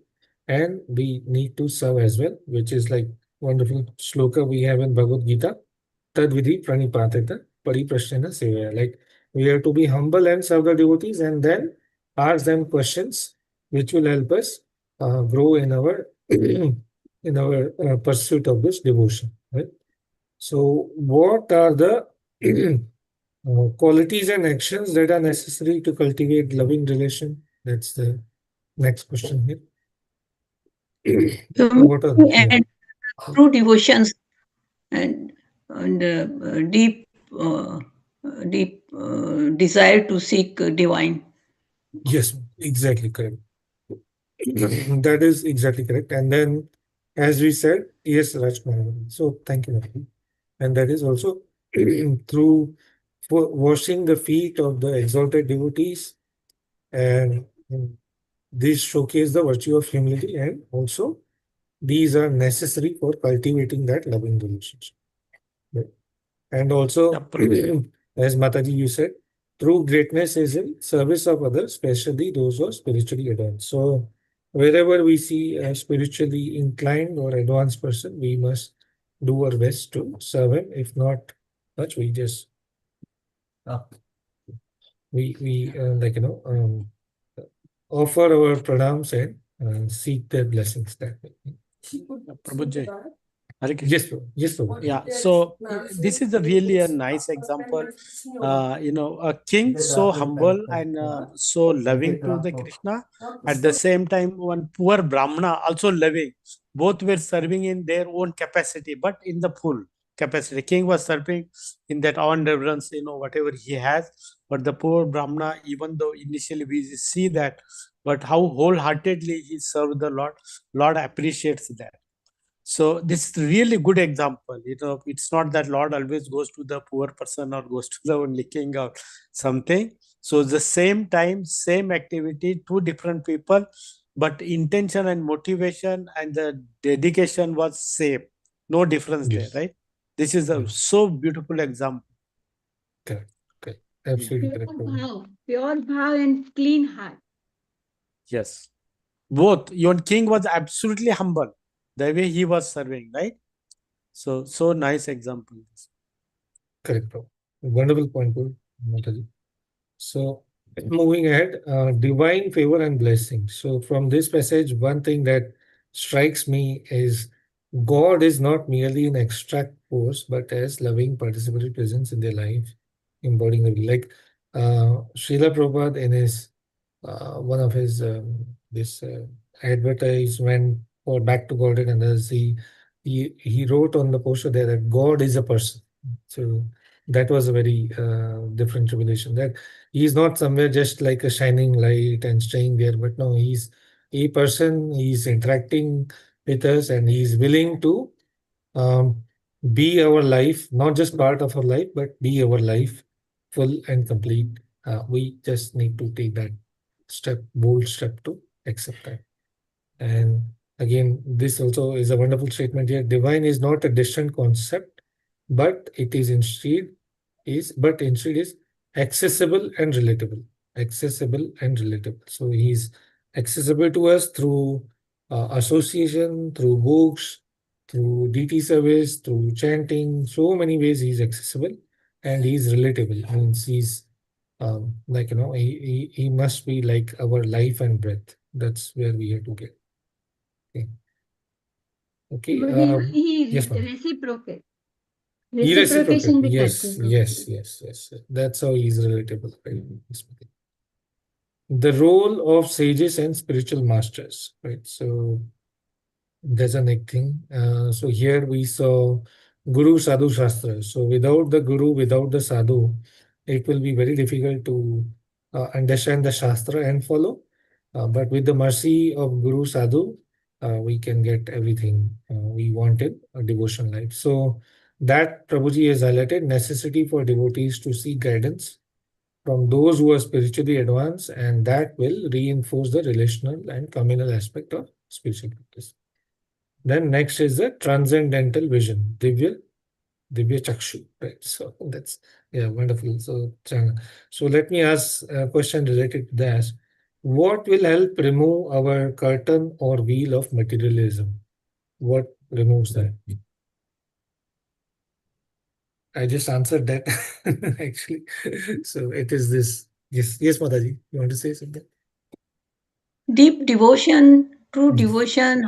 and we need to serve as well, which is like wonderful shloka we have in Bhagavad Gita. Tad vidhi pranipatita pariprasthana sevaya. Like we have to be humble and serve the devotees and then ask them questions which will help us grow in our in our pursuit of this devotion. Right. So what are the qualities and actions that are necessary to cultivate loving relation? That's the next question here. What are Humility yeah. and true devotions and deep desire to seek divine. Yes, exactly correct. That is exactly correct. And then, as we said, yes, Rajkumar. So thank you, Natalie. And that is also through washing the feet of the exalted devotees, and this showcase the virtue of humility, and also these are necessary for cultivating that loving relationship. Right? And also, as Mataji, you said, true greatness is in service of others, especially those who are spiritually advanced. So, wherever we see a spiritually inclined or advanced person, we must do our best to serve him. If not much, we just we like offer our pranams and seek their blessings that way. Prabhuji, Hare Krishna. Yes, bro. Yes, bro. Yeah, so this is a really a nice example. A king so humble and so loving to the Krishna. At the same time, one poor Brahmana also loving. Both were serving in their own capacity, but in the full capacity. King was serving in that own reverence, whatever he has. But the poor Brahmana, even though initially we see that, but how wholeheartedly he served the Lord, Lord appreciates that. So this is really good example. It's not that Lord always goes to the poor person or goes to the only king or something. So the same time, same activity, two different people, but intention and motivation and the dedication was same. No difference there, Yes. right? This is a Yes. so beautiful example. Correct. Correct. Absolutely correct. Pure bhav and clean heart. Yes. Both. Your king was absolutely humble. The way he was serving, right? So nice example. Correct, bro. Wonderful point, bro. Mataji. So, moving ahead, divine favor and blessing. So, from this passage, one thing that strikes me is God is not merely an abstract force, but as loving participatory presence in their life, embodying the like Srila Prabhupada in his one of his this advertisement for Back to God and others, he wrote on the poster there that God is a person. So that was a very different revelation. That he's not somewhere just like a shining light and staying there, but no, he's a person. He's interacting with us, and he's willing to um, be our life, not just part of our life, but be our life, full and complete. We just need to take that step, bold step to accept that. And again, this also is a wonderful statement here. Divine is not a distant concept, but it is instead is accessible and relatable. Accessible and relatable. So he's accessible to us through association, through books, through DT service, through chanting. So many ways he's accessible, and he's relatable. Means he's he must be like our life and breath. That's where we have to get. Okay. Okay. But he Yes, ma'am. reciprocate. Reciprocation भी Yes, करते हैं। yes. That's how he's relatable, right? The role of sages and spiritual masters, right? So there's a next thing. So here we saw Guru Sadhu Shastra. So without the Guru, without the Sadhu, it will be very difficult to understand the Shastra and follow. But with the mercy of Guru Sadhu, we can get everything we wanted, a devotion life. So that Prabhuji has highlighted necessity for devotees to seek guidance from those who are spiritually advanced, and that will reinforce the relational and communal aspect of spiritual practice. Then next is the transcendental vision, Divya Chakshu, right? So that's wonderful. So let me ask a question related to that. What will help remove our curtain or veil of materialism? What removes that? I just answered that actually. So it is this. Yes, Mataji, you want to say something? Deep devotion, true Yes, devotion,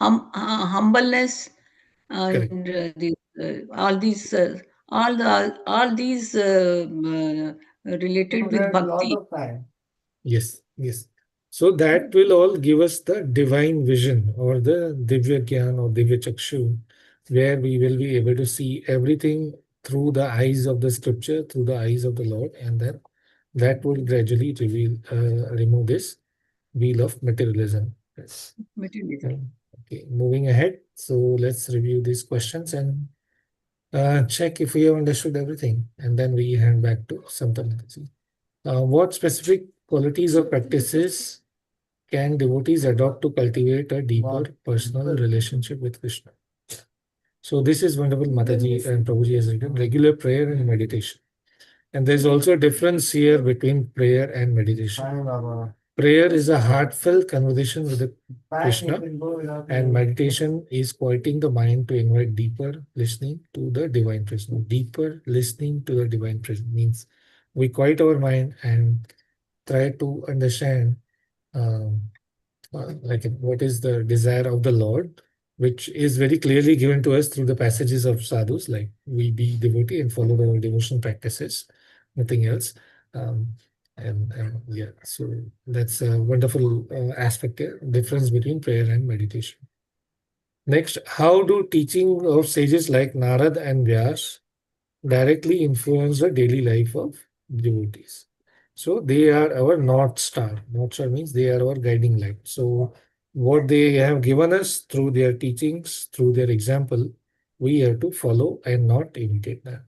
humbleness, correct. and all these related with bhakti. Yes. So that will all give us the divine vision or the Divya Gyan or Divya Chakshu, where we will be able to see everything through the eyes of the scripture, through the eyes of the Lord, and then that will gradually remove this wheel of materialism. Yes. Materialism. Okay, moving ahead. So let's review these questions and check if we have understood everything, and then we hand back to Samta Mataji. What specific qualities or practices can devotees adopt to cultivate a deeper personal relationship with Krishna? So this is wonderful, Mataji and Prabhuji has written, regular prayer and meditation. And there's also a difference here between prayer and meditation. Prayer is a heartfelt conversation with the Krishna, and meditation is quieting the mind to invite deeper listening to the divine presence. Deeper listening to the divine presence means we quiet our mind and try to understand um, like what is the desire of the Lord, which is very clearly given to us through the passages of sadhus, like we be devotee and follow the devotional practices, nothing else. Um, and yeah, so that's a wonderful aspect here, difference between prayer and meditation. Next, how do teaching of sages like Narad and Vyas directly influence the daily life of devotees? So they are our North Star. North Star means they are our guiding light. So what they have given us through their teachings, through their example, we have to follow and not imitate that.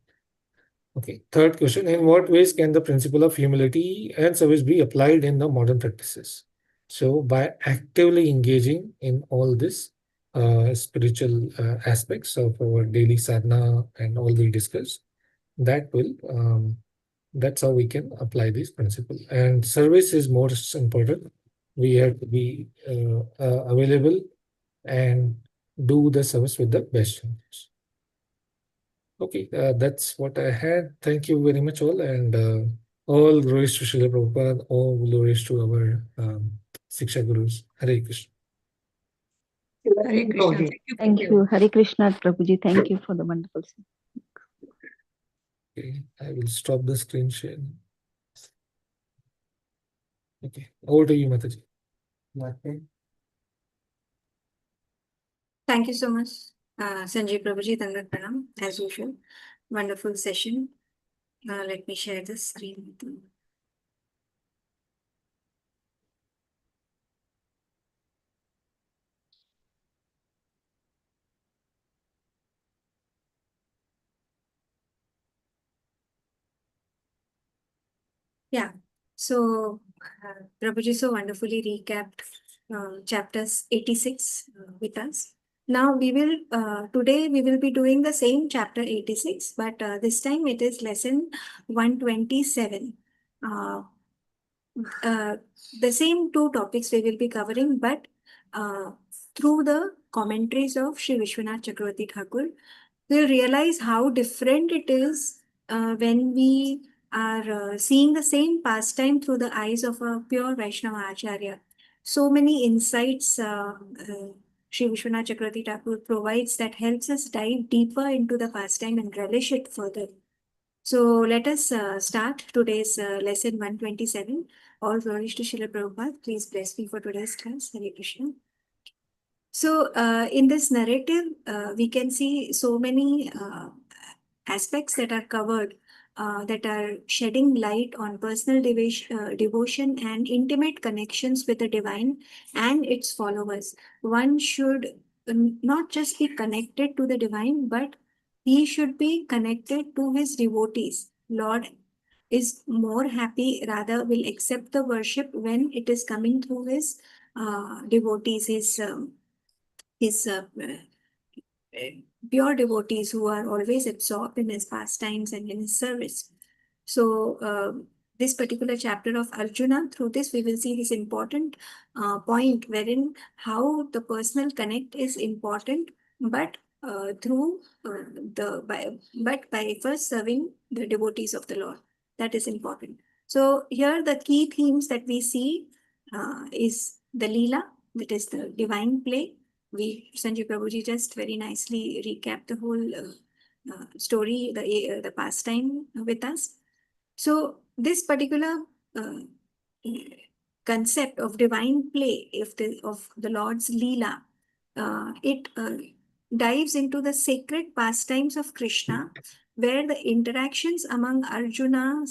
Okay. Third question, in what ways can the principle of humility and service be applied in the modern practices? So by actively engaging in all this spiritual aspects of our daily sadhana and all we discussed, that will that's how we can apply this principle. And service is most important. We have to be available and do the service with the best interest. Okay, that's what I had. Thank you very much, all, and all glories to Srila Prabhupada, all glories to our Siksha Gurus. Hare Krishna. Hare Krishna. Thank you. Thank you. Hare Krishna, Prabhuji. Thank you for the wonderful. Okay, I will stop the screen share. Okay, over to you, Mataji. Thank you so much, Sanjay Prabhuji, Dandat Pranam, as usual. Wonderful session. Let me share the screen with you. Yeah, so Prabhuji so wonderfully recapped chapters 86 with us. Now today we will be doing the same chapter 86, but this time it is lesson 127. The same two topics we will be covering, but through the commentaries of Sri Vishwanath Chakravarti Thakur, we'll realize how different it is when we are seeing the same pastime through the eyes of a pure Vaishnava Acharya. So many insights Sri Vishwanath Chakravarti Thakur provides that helps us dive deeper into the pastime and relish it further. So let us start today's lesson 127. All glories to Srila Prabhupada. Please bless me for today's class. Hare Krishna. So in this narrative, we can see so many aspects that are covered that are shedding light on personal devotion and intimate connections with the divine and its followers. One should not just be connected to the divine, but he should be connected to his devotees. Lord is more happy, rather will accept the worship when it is coming through his devotees, his pure devotees who are always absorbed in his pastimes and in his service. So, this particular chapter of Arjuna, through this, we will see this important point wherein how the personal connect is important, but through but by first serving the devotees of the Lord. That is important. So, here the key themes that we see is the Leela, that is the divine play. Sanjay Prabhuji just very nicely recapped the whole story, the pastime with us. So this particular concept of divine play, of the Lord's Leela, it dives into the sacred pastimes of Krishna, where the interactions among Arjuna,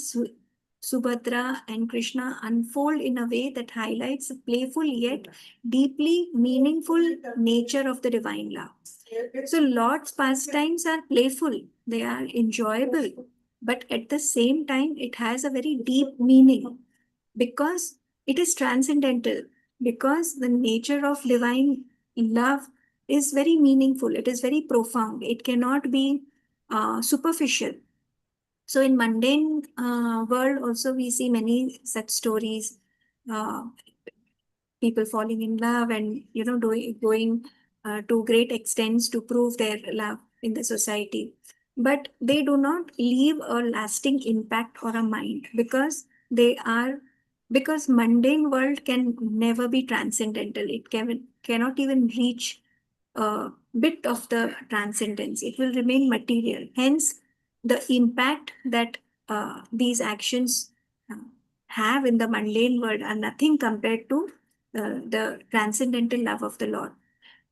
Subhadra, and Krishna unfold in a way that highlights the playful yet deeply meaningful nature of the divine love. So Lord's pastimes are playful, they are enjoyable, but at the same time, it has a very deep meaning because it is transcendental, because the nature of divine love is very meaningful, it is very profound, it cannot be superficial. So in mundane world also we see many such stories, uh, people falling in love and going to great extents to prove their love in the society, but they do not leave a lasting impact or a mind because mundane world can never be transcendental. It cannot even reach a bit of the transcendence. It will remain material. Hence, the impact that these actions uh, have in the mundane world are nothing compared to the transcendental love of the Lord.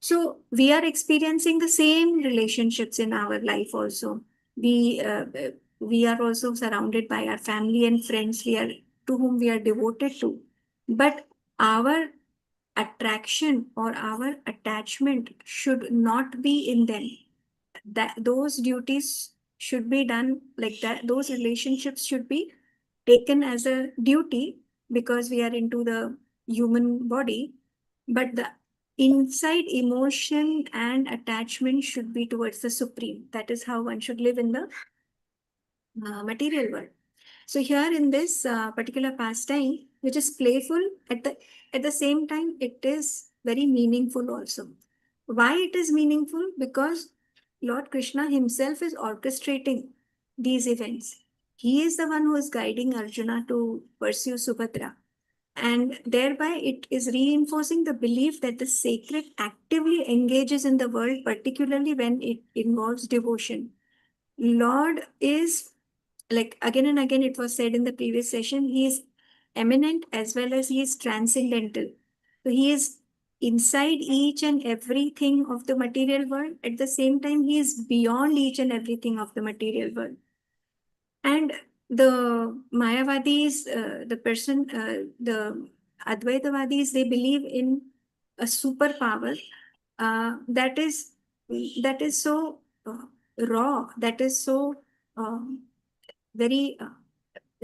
So we are experiencing the same relationships in our life also. We are also surrounded by our family and friends to whom we are devoted to. But our attraction or our attachment should not be in them. That those duties should be done like that. Those relationships should be taken as a duty because we are into the human body, but the inside emotion and attachment should be towards the supreme. That is how one should live in the material world. So here in this particular pastime, which is playful at the same time, it is very meaningful also. Why it is meaningful? Because Lord Krishna himself is orchestrating these events. He is the one who is guiding Arjuna to pursue Subhadra. And thereby it is reinforcing the belief that the sacred actively engages in the world, particularly when it involves devotion. Lord is, like again and again it was said in the previous session, he is eminent as well as he is transcendental. So he is inside each and everything of the material world. At the same time, he is beyond each and everything of the material world. And the Mayavadis, the Advaitavadis, they believe in a superpower that is so raw, that is so very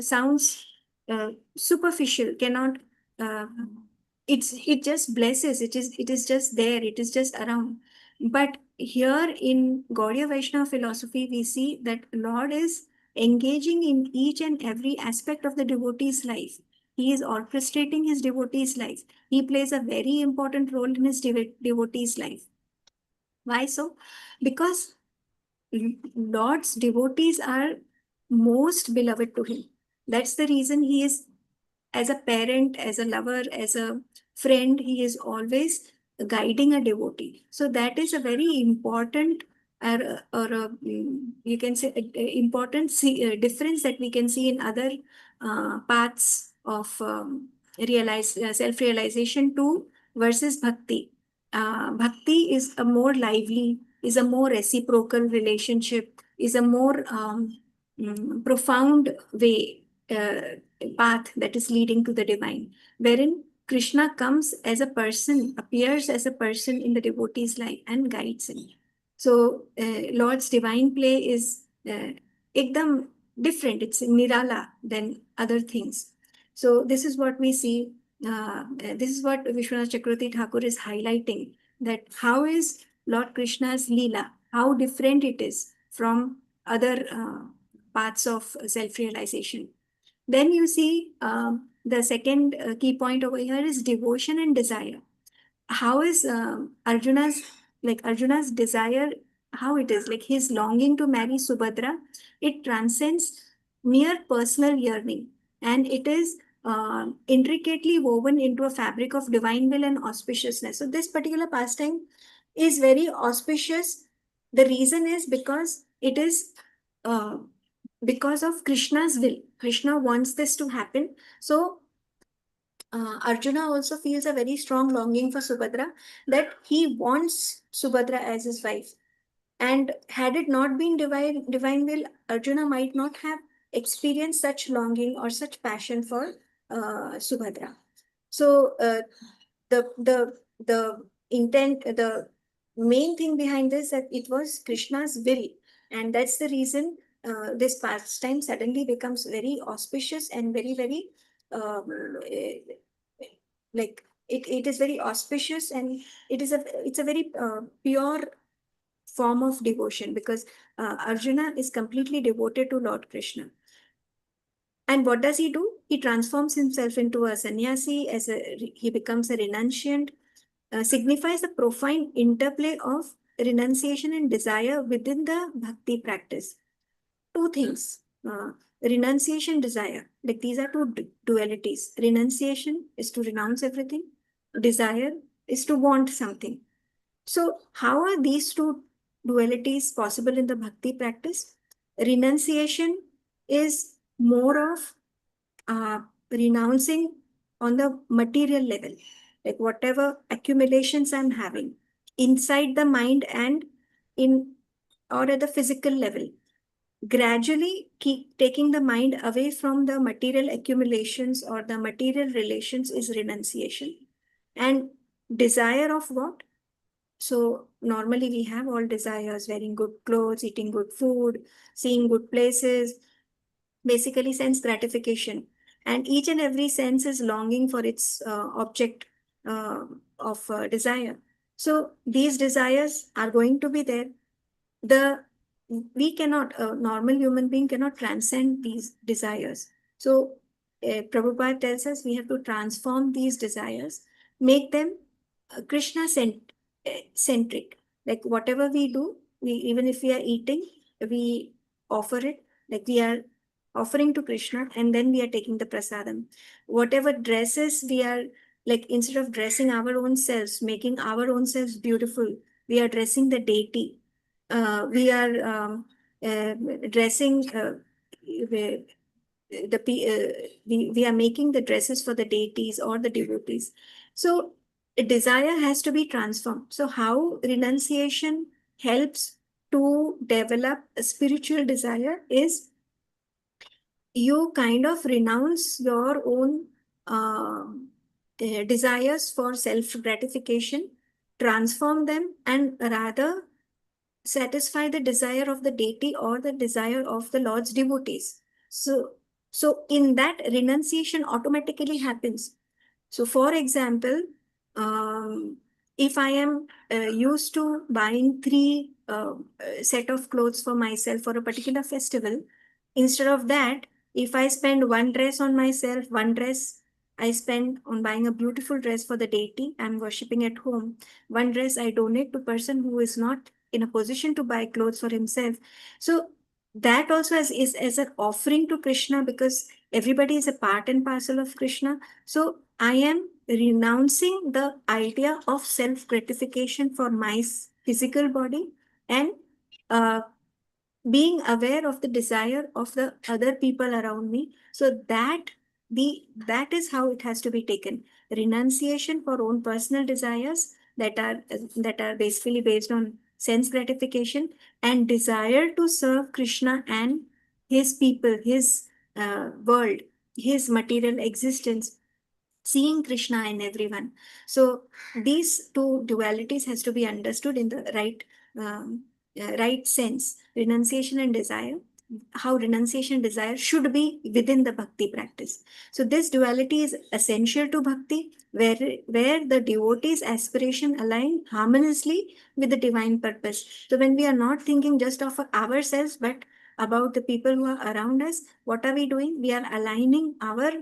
sounds superficial, cannot uh, it just blesses, it is just there, it is just around. But here in Gaudiya Vaishnava philosophy, we see that Lord is engaging in each and every aspect of the devotee's life. He is orchestrating his devotee's life. He plays a very important role in his devotee's life. Why so? Because Lord's devotees are most beloved to him. That's the reason he is, as a parent, as a lover, as a friend, he is always guiding a devotee. So that is a very important you can say important difference that we can see in other paths of self-realization too versus bhakti. Bhakti is a more lively, is a more reciprocal relationship, is a more profound way, path that is leading to the divine, wherein Krishna comes as a person, appears as a person in the devotee's life and guides him. So Lord's divine play is ekdam different. It's nirala than other things. So this is what we see. This is what Vishwanath Chakravarti Thakur is highlighting, that how is Lord Krishna's Leela, how different it is from other paths of self-realization. Then you see the second key point over here is devotion and desire. How is Arjuna's desire, how it is, like his longing to marry Subhadra, it transcends mere personal yearning, and it is intricately woven into a fabric of divine will and auspiciousness. So this particular pastime is very auspicious. The reason is because it is because of Krishna's will. Krishna wants this to happen. So Arjuna also feels a very strong longing for Subhadra, that he wants Subhadra as his wife. And had it not been divine will, Arjuna might not have experienced such longing or such passion for Subhadra. So the intent, the main thing behind this, that it was Krishna's will, and that's the reason this pastime suddenly becomes very auspicious and very like it is very auspicious, and it's a very pure form of devotion, because Arjuna is completely devoted to Lord Krishna. And what does he do? He transforms himself into a sannyasi, he becomes a renunciant, signifies the profound interplay of renunciation and desire within the bhakti practice. Two things, renunciation, desire, like these are two dualities. Renunciation is to renounce everything, desire is to want something. So how are these two dualities possible in the bhakti practice? Renunciation is more of renouncing on the material level, like whatever accumulations I'm having inside the mind and in or at the physical level. Gradually keep taking the mind away from the material accumulations or the material relations is renunciation. And desire of what? So normally we have all desires, wearing good clothes, eating good food, seeing good places, basically sense gratification. And each and every sense is longing for its object of desire. So these desires are going to be there. We cannot, a normal human being cannot transcend these desires. So Prabhupada tells us we have to transform these desires, make them Krishna centric. Like whatever we do, even if we are eating, we offer it, like we are offering to Krishna, and then we are taking the prasadam. Whatever dresses we are, like instead of dressing our own selves, making our own selves beautiful, we are dressing the deity. We are dressing we are making the dresses for the deities or the devotees. So desire has to be transformed. So how renunciation helps to develop a spiritual desire is you kind of renounce your own desires for self-gratification, transform them, and rather satisfy the desire of the deity or the desire of the Lord's devotees. So in that, renunciation automatically happens. So for example, if I am used to buying three set of clothes for myself for a particular festival, instead of that, if I spend one dress on myself, one dress I spend on buying a beautiful dress for the deity I'm worshipping at home, one dress I donate to person who is not in a position to buy clothes for himself. So that also is as an offering to Krishna, because everybody is a part and parcel of Krishna. So I am renouncing the idea of self-gratification for my physical body and uh, being aware of the desire of the other people around me. So that is how it has to be taken. Renunciation for own personal desires that are basically based on sense gratification, and desire to serve Krishna and his people, his world, his material existence, seeing Krishna in everyone. So these two dualities has to be understood in the right sense. Renunciation and desire, how renunciation and desire should be within the bhakti practice. So this duality is essential to bhakti, where the devotee's aspiration align harmoniously with the divine purpose. So when we are not thinking just of ourselves, but about the people who are around us, what are we doing? We are aligning our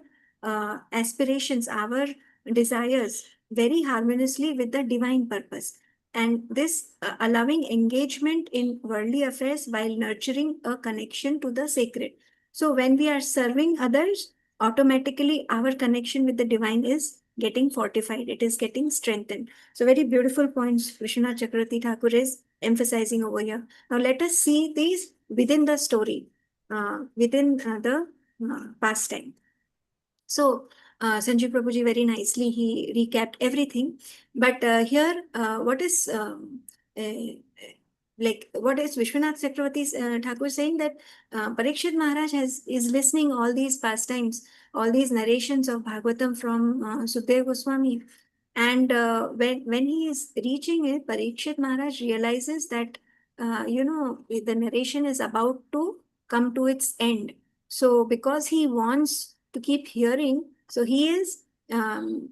aspirations, our desires very harmoniously with the divine purpose. And this allowing engagement in worldly affairs while nurturing a connection to the sacred. So when we are serving others, automatically our connection with the divine is getting fortified, it is getting strengthened. So very beautiful points Vishwanath Chakravarti Thakur is emphasizing over here. Now let us see these within the story, within the pastime. So, Sanjeev Prabhuji very nicely, he recapped everything. But here, what is what is Vishwanath Chakravarti Thakur saying, that Parikshit Maharaj is listening all these pastimes, all these narrations of Bhagavatam from Sukadeva Goswami. And when he is reaching it, Parikshit Maharaj realizes that, the narration is about to come to its end. So because he wants to keep hearing, so he is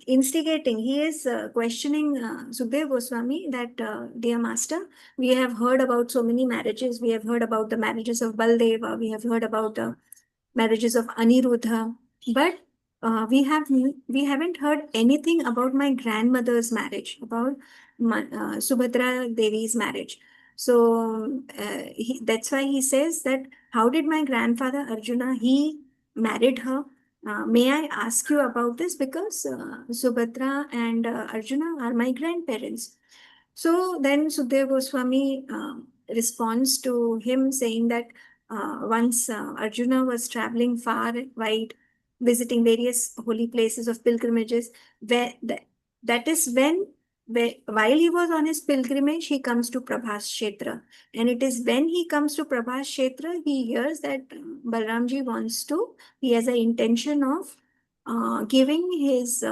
instigating, he is questioning Sukadeva Goswami that, dear master, we have heard about so many marriages. We have heard about the marriages of Baldeva. We have heard about the marriages of Aniruddha. But we haven't heard anything about my grandmother's marriage, about Subhadra Devi's marriage. So that's why he says that, how did my grandfather Arjuna, he married her? May I ask you about this? Because Subhadra and Arjuna are my grandparents. So then Sukadeva Goswami responds to him saying that once Arjuna was traveling far wide, visiting various holy places of pilgrimages, where that is when, while he was on his pilgrimage, he comes to Prabhas Kshetra. And it is when he comes to Prabhas Kshetra, he hears that Balramji he has an intention of giving his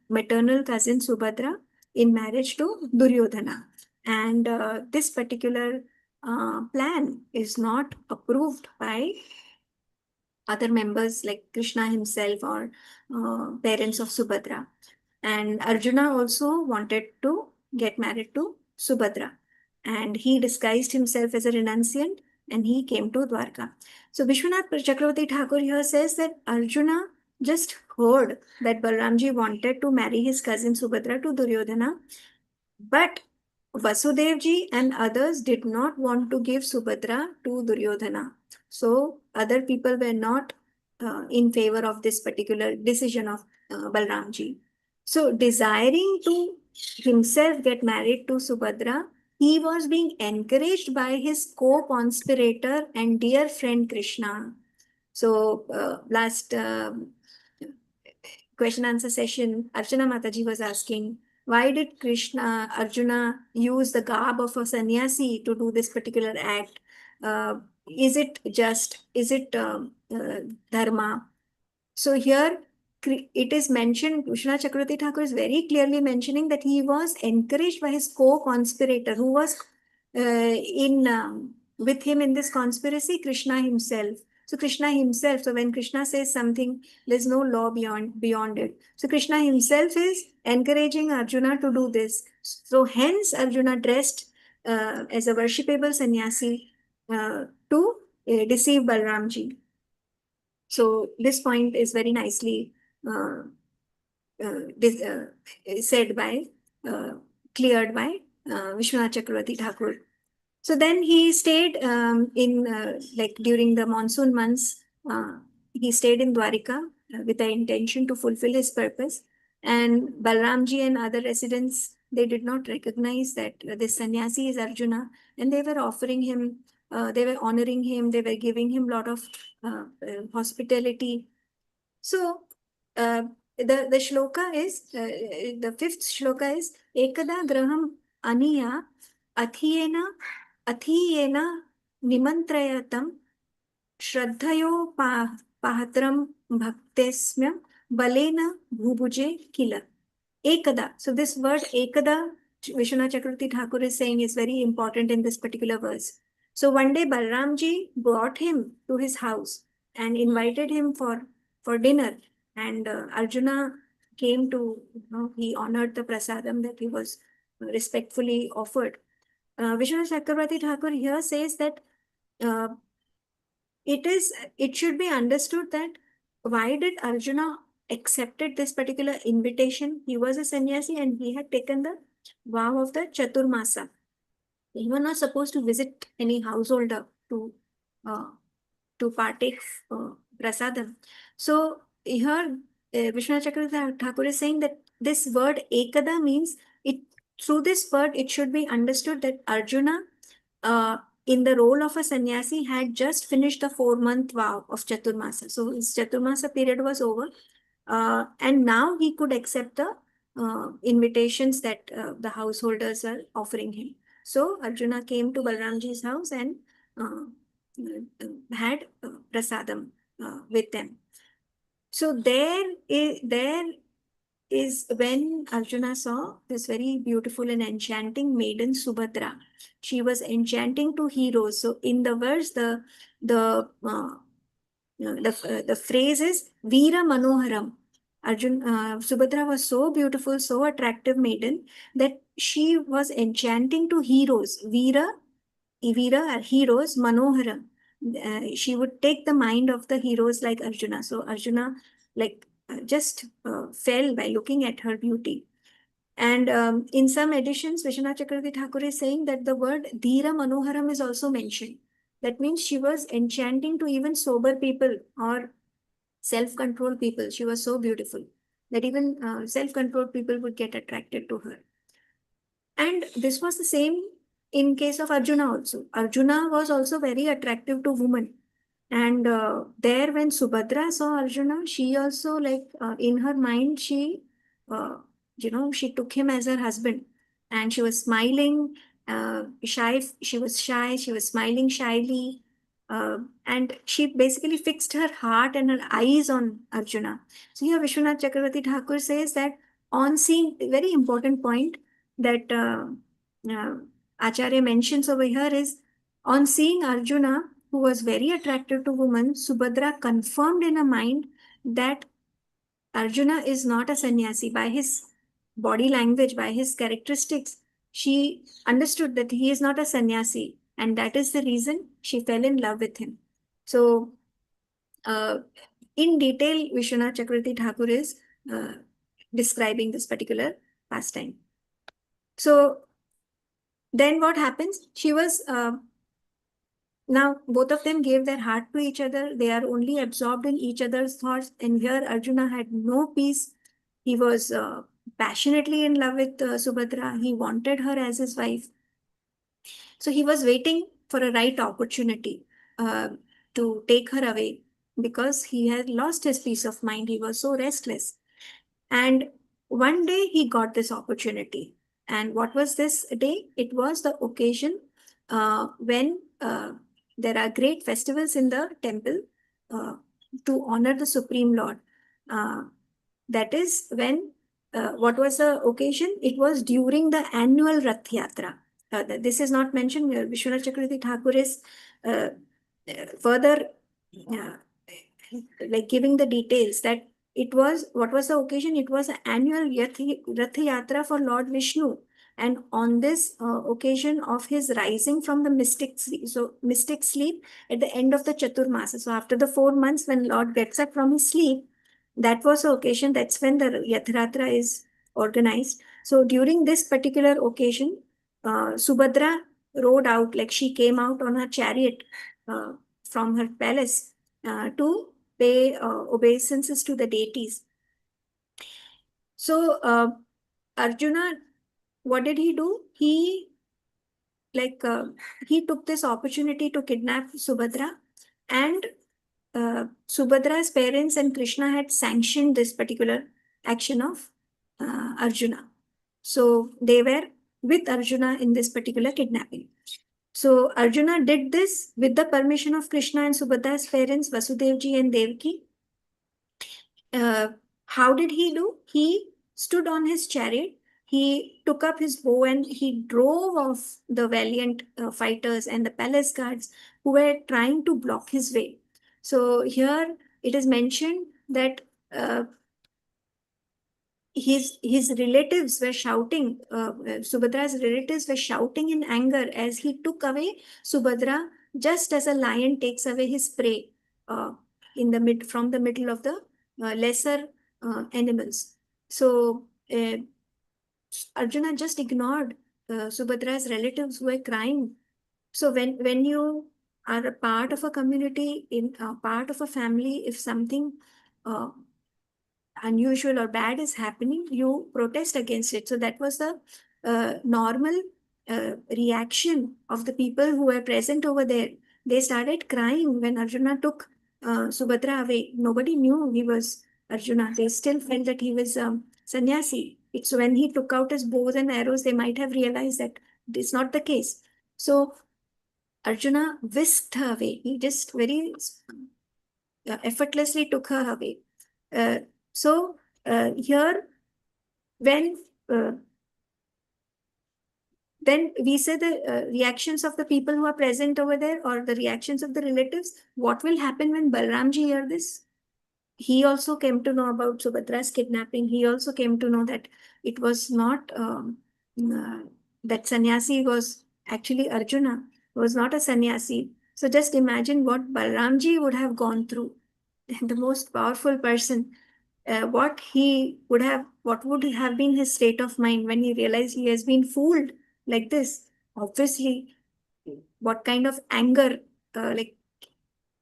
maternal cousin Subhadra in marriage to Duryodhana. And this particular plan is not approved by other members like Krishna himself or parents of Subhadra. And Arjuna also wanted to get married to Subhadra. And he disguised himself as a renunciant and he came to Dwarka. So Vishwanath Chakravarti Thakur here says that Arjuna just heard that Balramji wanted to marry his cousin Subhadra to Duryodhana, but Vasudevji and others did not want to give Subhadra to Duryodhana. So other people were not in favor of this particular decision of Balramji. So desiring to himself get married to Subhadra, he was being encouraged by his co-conspirator and dear friend Krishna. So last question answer session, Archana Mataji was asking, why did Arjuna use the garb of a sannyasi to do this particular act? Is it just, is it dharma? So here it is mentioned, Vishwanath Chakravarti Thakur is very clearly mentioning that he was encouraged by his co-conspirator who was with him in this conspiracy, Krishna himself. So Krishna himself, so when Krishna says something, there's no law beyond it. So Krishna himself is encouraging Arjuna to do this. So hence Arjuna dressed as a worshipable sannyasi to deceive Balramji. So this point is very nicely said by, cleared by Vishwanath Chakravarti Thakur. So then he stayed in like during the monsoon months. he stayed in Dwarika with the intention to fulfill his purpose. And Balramji and other residents, they did not recognize that this sannyasi is Arjuna, and they were offering him, they were honoring him, they were giving him a lot of hospitality. So the shloka is, the fifth shloka is, Ekada graham aniya athiyena nimantrayatam Shraddhayo pahatram bhaktesmyam balena bhubuje kila. Ekada. So this word Ekada, Vishwanath Chakravarti Thakur is saying, is very important in this particular verse. So one day Balramji brought him to his house and invited him for dinner. And Arjuna came to, he honored the prasadam that he was respectfully offered. Vishwanath Chakravarti Thakur here says that uh, it should be understood that why did Arjuna accepted this particular invitation? He was a sannyasi and he had taken the vow of the Chaturmasa. He was not supposed to visit any householder uh, to partake prasadam. So here Vishwanath Chakravarti Thakur is saying that this word ekada means it. Through this word, it should be understood that Arjuna, in the role of a sannyasi, had just finished the 4-month vow of Chaturmasa. So his Chaturmasa period was over, and now he could accept the invitations that the householders are offering him. So Arjuna came to Balramji's house and had prasadam with them. So there is when Arjuna saw this very beautiful and enchanting maiden Subhadra. She was enchanting to heroes. So in the verse, the phrase is Veera Manoharam. Subhadra was so beautiful, so attractive maiden that she was enchanting to heroes. Veera are heroes, Manoharam. She would take the mind of the heroes like Arjuna. So Arjuna just fell by looking at her beauty. And in some editions, Vishwanath Chakravarti Thakur is saying that the word Dhira Manoharam is also mentioned. That means she was enchanting to even sober people or self-controlled people. She was so beautiful that even self-controlled people would get attracted to her. And this was the same in case of Arjuna also. Arjuna was also very attractive to women. And there when Subhadra saw Arjuna, she also in her mind, she took him as her husband. And she was smiling, shy. She was shy. She was smiling shyly. And she basically fixed her heart and her eyes on Arjuna. So here Vishwanath Chakravarti Thakur says that on seeing, very important point that Acharya mentions over here is, on seeing Arjuna, who was very attractive to women, Subhadra confirmed in her mind that Arjuna is not a sannyasi. By his body language, by his characteristics, she understood that he is not a sannyasi, and that is the reason she fell in love with him. So, in detail, Vishwanath Chakravarti Thakur is describing this particular pastime. So, then what happens? She was now both of them gave their heart to each other. They are only absorbed in each other's thoughts. And here Arjuna had no peace. He was passionately in love with Subhadra. He wanted her as his wife. So he was waiting for a right opportunity to take her away because he had lost his peace of mind. He was so restless. And one day he got this opportunity. And what was this day? It was the occasion when there are great festivals in the temple to honor the Supreme Lord. That is when, what was the occasion? It was during the annual Rath Yatra. This is not mentioned here. Vishwanath Chakravarti Thakur is further giving the details that it was, what was the occasion? It was an annual Rath Yatra for Lord Vishnu. And on this occasion of his rising from the mystic sleep, so mystic sleep at the end of the Chaturmasa. So after the 4 months when Lord gets up from his sleep, that was the occasion. That's when the Yatratra is organized. So during this particular occasion, Subhadra rode out, like she came out on her chariot from her palace to pay obeisances to the deities. So Arjuna, what did he do? He took this opportunity to kidnap Subhadra, and Subhadra's parents and Krishna had sanctioned this particular action of Arjuna. So they were with Arjuna in this particular kidnapping. So Arjuna did this with the permission of Krishna and Subhadra's parents, Vasudevji and Devaki. How did he do? He stood on his chariot, he took up his bow, and he drove off the valiant fighters and the palace guards who were trying to block his way. So here it is mentioned that his relatives were shouting, Subhadra's relatives were shouting in anger as he took away Subhadra, just as a lion takes away his prey from the middle of the lesser animals. So Arjuna just ignored Subhadra's relatives who were crying. So when you are a part of a community, in a part of a family, if something unusual or bad is happening, you protest against it. So that was the normal reaction of the people who were present over there. They started crying when Arjuna took Subhadra away. Nobody knew he was Arjuna. They still felt that he was sannyasi. It's when he took out his bows and arrows, they might have realized that it's not the case. So Arjuna whisked her away. He just very effortlessly took her away. So here, when we say the reactions of the people who are present over there, or the reactions of the relatives, what will happen when Balramji hear this? He also came to know about Subhadra's kidnapping. He also came to know that it was not that sannyasi was actually Arjuna, was not a sannyasi. So just imagine what Balramji would have gone through. The most powerful person, what would have been his state of mind when he realized he has been fooled like this? Obviously, what kind of anger, like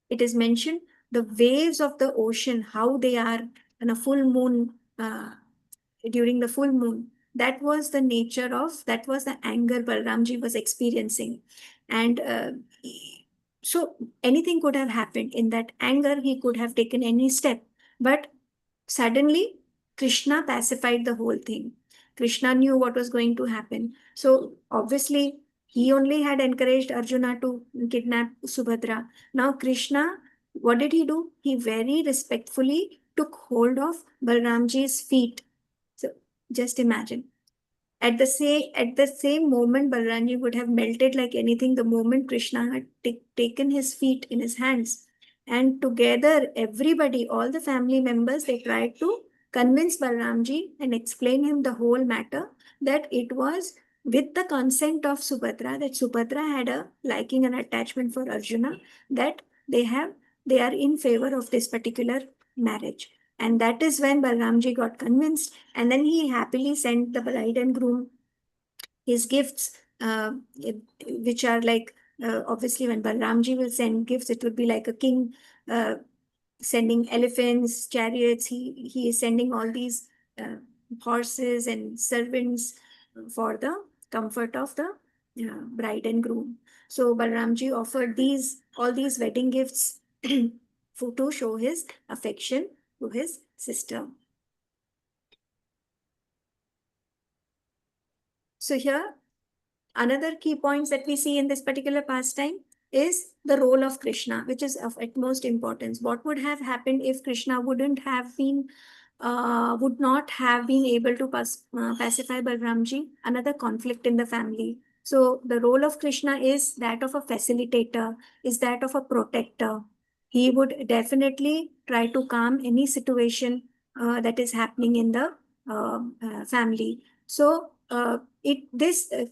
it is mentioned, the waves of the ocean, how they are on a full moon, during the full moon. That was the anger Balramji was experiencing. And so anything could have happened. In that anger, he could have taken any step. But suddenly, Krishna pacified the whole thing. Krishna knew what was going to happen. So obviously, he only had encouraged Arjuna to kidnap Subhadra. Now Krishna, what did he do? He very respectfully took hold of Balramji's feet. So just imagine. At the same moment, Balramji would have melted like anything the moment Krishna had taken his feet in his hands. And together, everybody, all the family members, they tried to convince Balramji and explain him the whole matter, that it was with the consent of Subhadra, that Subhadra had a liking and attachment for Arjuna, that they are in favor of this particular marriage. And that is when Balramji got convinced, and then he happily sent the bride and groom his gifts, which are like, obviously when Balramji will send gifts, it would be like a king sending elephants, chariots. He is sending all these horses and servants for the comfort of the bride and groom. So Balramji offered all these wedding gifts to show his affection to his sister. So here, another key points that we see in this particular pastime is the role of Krishna, which is of utmost importance. What would have happened if Krishna would not have been able to pacify Balramji? Another conflict in the family. So the role of Krishna is that of a facilitator, is that of a protector. He would definitely try to calm any situation that is happening in the family. So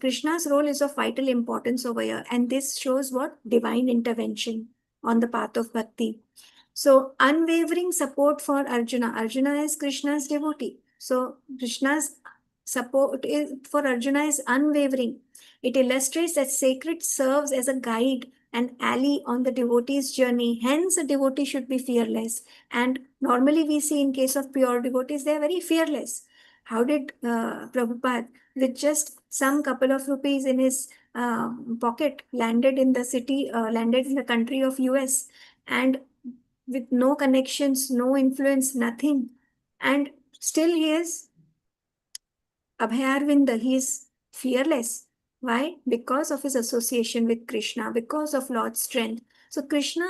Krishna's role is of vital importance over here, and this shows what divine intervention on the path of bhakti. So unwavering support for Arjuna. Arjuna is Krishna's devotee. So Krishna's support for Arjuna is unwavering. It illustrates that sacred serves as a guide an ally on the devotee's journey. Hence, a devotee should be fearless. And normally we see in case of pure devotees, they are very fearless. How did Prabhupada, with just some couple of rupees in his pocket, landed in the country of US, and with no connections, no influence, nothing, and still he is Abhayarvinda, he is fearless. Why? Because of his association with Krishna, because of Lord's strength. So Krishna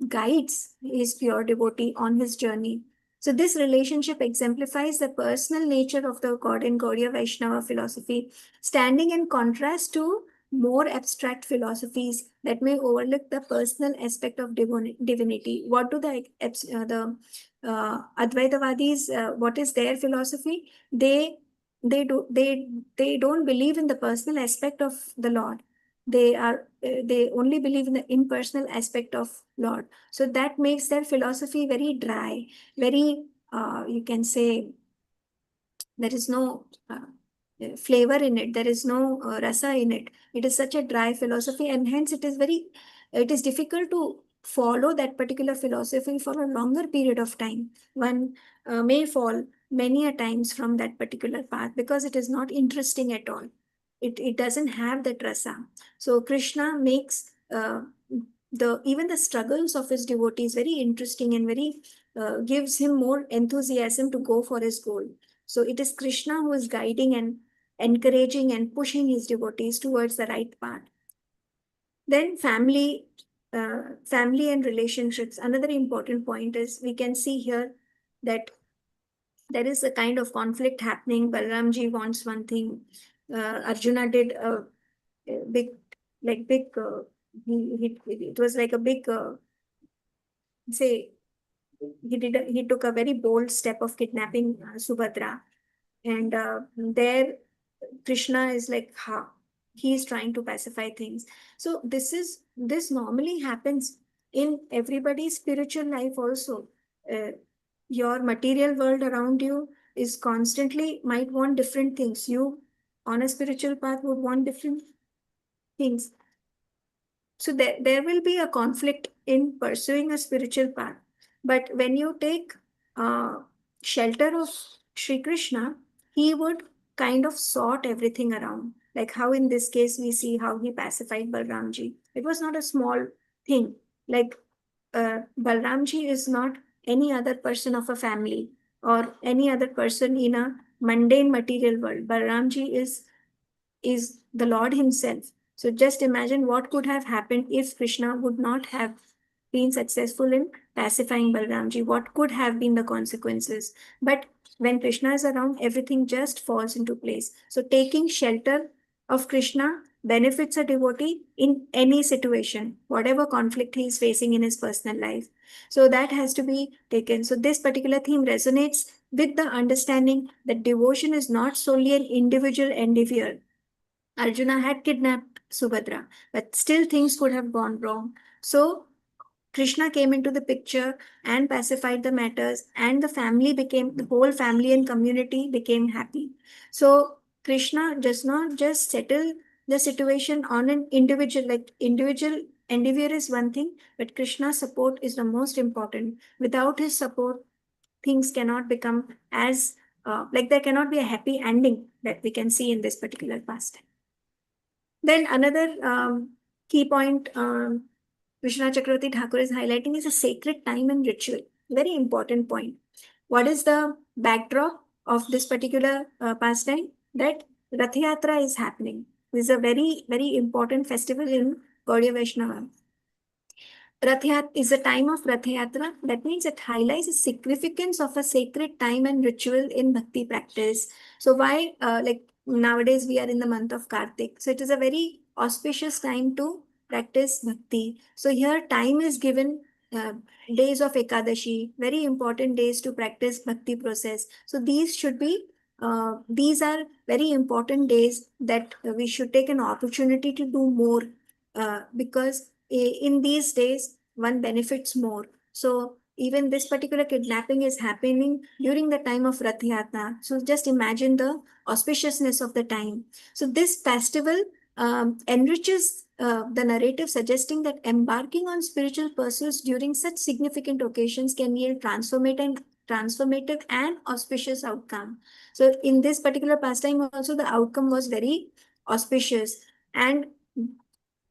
guides his pure devotee on his journey. So this relationship exemplifies the personal nature of the God in Gaudiya Vaishnava philosophy, standing in contrast to more abstract philosophies that may overlook the personal aspect of divinity. What do the Advaitavadis, what is their philosophy? They don't believe in the personal aspect of the Lord. They only believe in the impersonal aspect of Lord. So that makes their philosophy very dry, very you can say there is no flavor in it, there is no rasa in it. It is such a dry philosophy, and hence it is difficult to follow that particular philosophy for a longer period of time. One may fall many a times from that particular path because it is not interesting at all. It doesn't have that rasa. So Krishna makes even the struggles of his devotees very interesting and very gives him more enthusiasm to go for his goal. So it is Krishna who is guiding and encouraging and pushing his devotees towards the right path. Then family and relationships. Another important point is we can see here that there is a kind of conflict happening. Balramji wants one thing. Arjuna did a big, like big. It was like a big. Say he took a very bold step of kidnapping Subhadra, and there Krishna is like, ha, he is trying to pacify things. So this normally happens in everybody's spiritual life also. Your material world around you is constantly might want different things. You on a spiritual path would want different things. So there will be a conflict in pursuing a spiritual path. But when you take shelter of Sri Krishna, he would kind of sort everything around. Like how in this case we see how he pacified Balramji. It was not a small thing. Like Balramji is not any other person of a family or any other person in a mundane material world. Balramji is the Lord himself. So just imagine what could have happened if Krishna would not have been successful in pacifying Balramji. What could have been the consequences? But when Krishna is around, everything just falls into place. So taking shelter of Krishna benefits a devotee in any situation, whatever conflict he is facing in his personal life. So that has to be taken. So this particular theme resonates with the understanding that devotion is not solely an individual endeavor. Arjuna had kidnapped Subhadra, but still things could have gone wrong. So Krishna came into the picture and pacified the matters, and the whole family and community became happy. So Krishna does not just settle the situation on an individual, like individual endeavor is one thing, but Krishna's support is the most important. Without his support, things cannot become as like there cannot be a happy ending that we can see in this particular pastime. Then another key point Vishwanath Chakravarti Thakur is highlighting is a sacred time and ritual. Very important point. What is the backdrop of this particular pastime? That Rath Yatra is happening. This is a very, very important festival in Gaudiya Vaishnava. Rath Yatra is a time of Rath Yatra. That means it highlights the significance of a sacred time and ritual in bhakti practice. So why, like nowadays we are in the month of Kartik. So it is a very auspicious time to practice bhakti. So here time is given days of Ekadashi, very important days to practice bhakti process. So these are very important days that we should take an opportunity to do more because in these days one benefits more. So even this particular kidnapping is happening during the time of Rath Yatra. So just imagine the auspiciousness of the time. So this festival enriches the narrative, suggesting that embarking on spiritual pursuits during such significant occasions can yield transformative and auspicious outcome. So in this particular pastime also, the outcome was very auspicious, and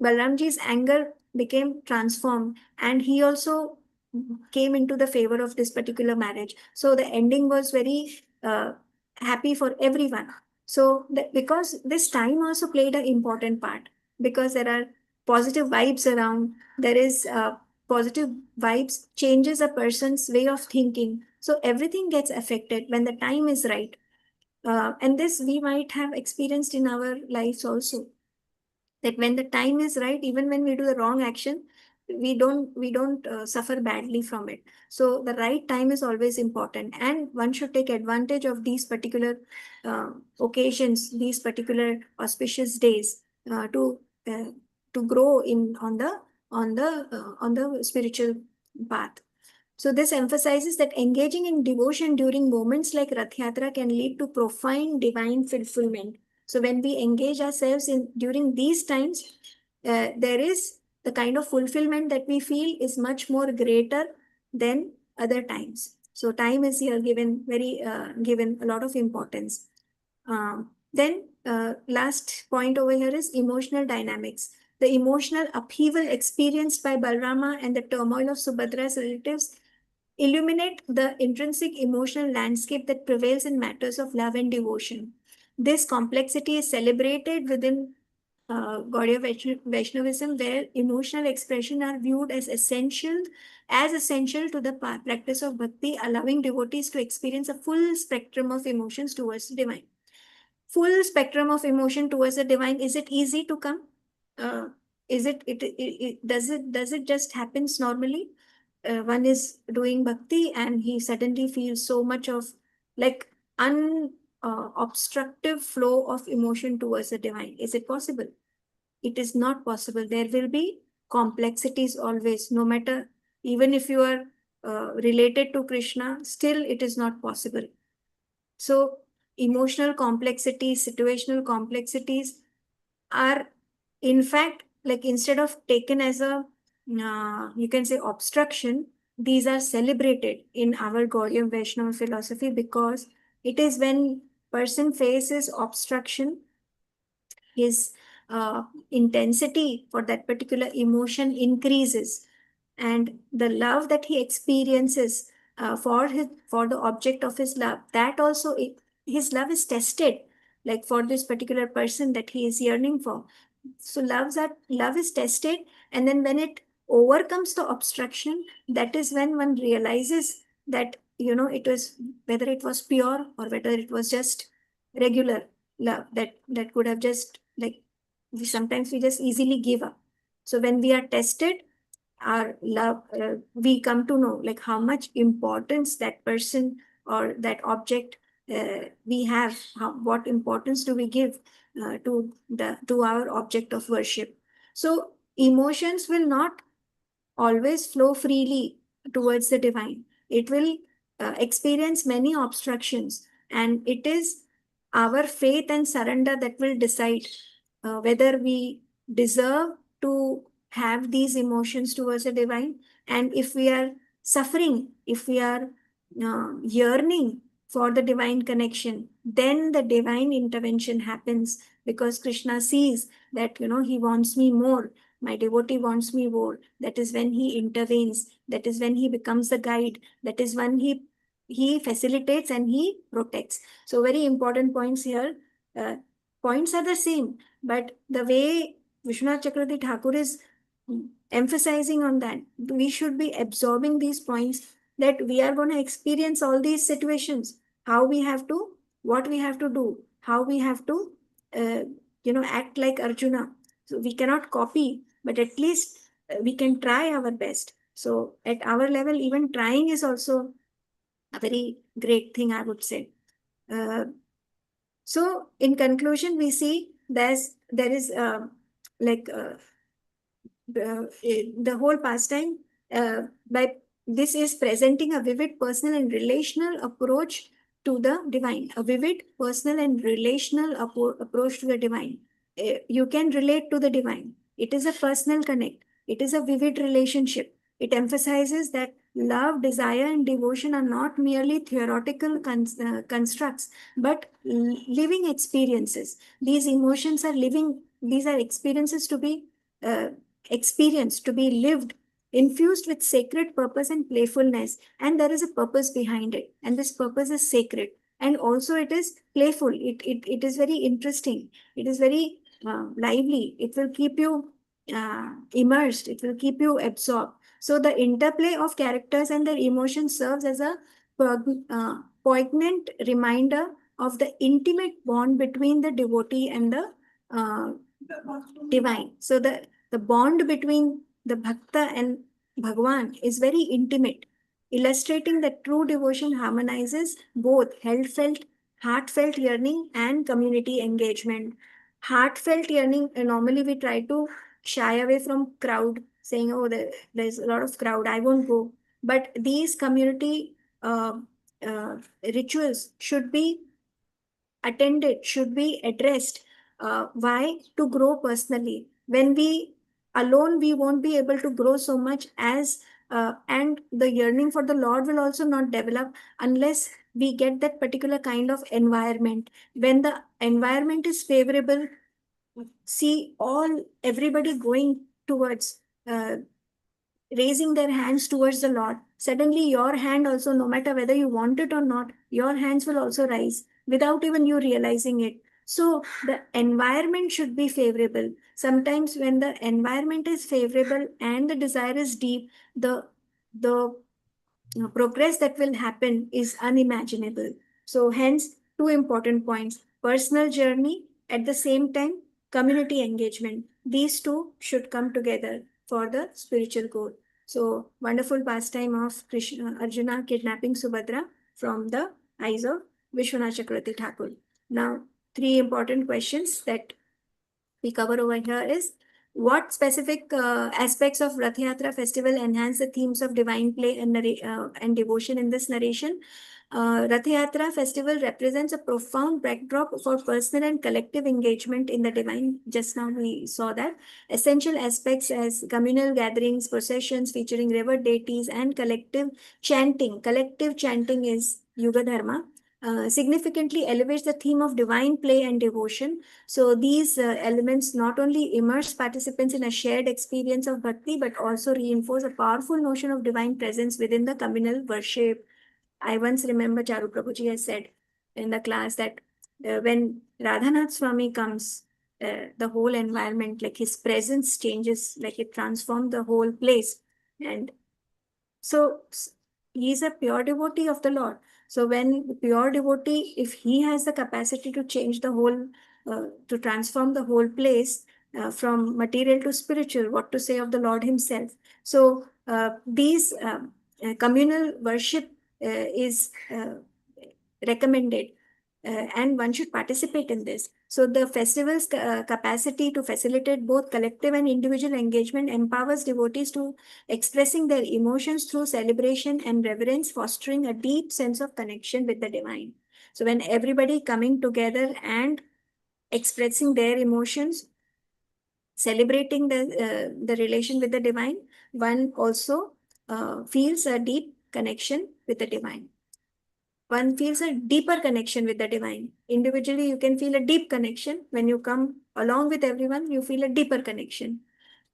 Balramji's anger became transformed, and he also came into the favor of this particular marriage. So the ending was very happy for everyone. So because this time also played an important part, because there are positive vibes around, there is positive vibes changes a person's way of thinking. So everything gets affected when the time is right. And this we might have experienced in our lives also, that when the time is right, even when we do the wrong action, we don't suffer badly from it. So the right time is always important, and one should take advantage of these particular occasions, these particular auspicious days, uh, to grow in on the spiritual path. So this emphasizes that engaging in devotion during moments like Rath Yatra can lead to profound divine fulfillment. So when we engage ourselves in during these times, there is the kind of fulfillment that we feel is much more greater than other times. So time is here given a lot of importance. Then last point over here is emotional dynamics. The emotional upheaval experienced by Balrama and the turmoil of Subhadra's relatives illuminate the intrinsic emotional landscape that prevails in matters of love and devotion. This complexity is celebrated within Gaudiya Vaishnavism, where emotional expression are viewed as essential to the practice of bhakti, allowing devotees to experience a full spectrum of emotions towards the divine. Full spectrum of emotion towards the divine. Is it easy to come? Is does it just happens normally? One is doing bhakti and he suddenly feels so much of like obstructive flow of emotion towards the divine. Is it possible? It is not possible. There will be complexities always, no matter, even if you are related to Krishna, still it is not possible. So emotional complexities, situational complexities are in fact, like, instead of taken as a you can say obstruction, these are celebrated in our Gaudiya Vaishnava philosophy, because it is when person faces obstruction, his intensity for that particular emotion increases, and the love that he experiences for the object of his love, that also his love is tested, like for this particular person that he is yearning for. So love is tested, and then when it overcomes the obstruction, that is when one realizes that it was, whether it was pure or whether it was just regular love, that could have just, like, sometimes we just easily give up. So when we are tested, our love, we come to know like how much importance that person or that object we have, what importance do we give to our object of worship. So emotions will not always flow freely towards the divine. It will experience many obstructions, and it is our faith and surrender that will decide whether we deserve to have these emotions towards the divine. And if we are suffering, if we are yearning for the divine connection, then the divine intervention happens, because Krishna sees that he wants me more, my devotee wants me more. That is when he intervenes, that is when he becomes the guide, that is when he facilitates and he protects. So very important points here. Points are the same, but the way Vishwanath Chakravarti Thakur is emphasizing on that, we should be absorbing these points, that we are going to experience all these situations, how we have to, what we have to do, how we have to act like Arjuna. So we cannot copy, but at least we can try our best. So at our level, even trying is also a very great thing, I would say. So in conclusion, we see there is the whole pastime by this is presenting a vivid personal and relational approach to the divine, a vivid personal and relational approach to the divine. you can relate to the divine. It is a personal connect. It is a vivid relationship. It emphasizes that love, desire, and devotion are not merely theoretical constructs, but living experiences. These emotions are living, these are experiences to be experienced, to be lived, infused with sacred purpose and playfulness. And there is a purpose behind it. And this purpose is sacred. And also it is playful. It is very interesting. It is very lively. It will keep you immersed. It will keep you absorbed. So the interplay of characters and their emotions serves as a poignant reminder of the intimate bond between the devotee and the uh, divine. So the bond between the bhakta and Bhagwan is very intimate, illustrating that true devotion harmonizes both heartfelt yearning and community engagement. Heartfelt yearning, normally we try to shy away from crowd, saying, oh, there's a lot of crowd, I won't go. But these community uh, uh, rituals should be attended, should be addressed. Why? To grow personally. When we alone, we won't be able to grow so much as, and the yearning for the Lord will also not develop unless we get that particular kind of environment. When the environment is favorable, see everybody going towards raising their hands towards the Lord. Suddenly, your hand also, no matter whether you want it or not, your hands will also rise without even you realizing it. So, the environment should be favorable. Sometimes, when the environment is favorable and the desire is deep, the progress that will happen is unimaginable. So, hence, two important points: personal journey, at the same time, community engagement. These two should come together for the spiritual goal. So, wonderful pastime of Krishna, Arjuna kidnapping Subhadra from the eyes of Vishwanath Chakravarti Thakur. Now, three important questions that we cover over here is: what specific aspects of Rath Yatra festival enhance the themes of divine play and devotion in this narration? Rath Yatra festival represents a profound backdrop for personal and collective engagement in the divine. Just now we saw that. Essential aspects as communal gatherings, processions featuring revered deities, and collective chanting. Collective chanting is Yuga Dharma. Significantly elevates the theme of divine play and devotion. So these elements not only immerse participants in a shared experience of bhakti, but also reinforce a powerful notion of divine presence within the communal worship. I once remember Charu Prabhuji has said in the class that when Radhanath Swami comes, the whole environment, like his presence changes, like it transformed the whole place. And so he is a pure devotee of the Lord. So when the pure devotee, if he has the capacity to change the whole, to transform the whole place from material to spiritual, what to say of the Lord himself? So these communal worship is recommended, and one should participate in this. So the festival's capacity to facilitate both collective and individual engagement empowers devotees to expressing their emotions through celebration and reverence, fostering a deep sense of connection with the divine. So when everybody coming together and expressing their emotions, celebrating the relation with the divine, one also feels a deep connection with the divine. One feels a deeper connection with the divine. Individually, you can feel a deep connection. When you come along with everyone, you feel a deeper connection.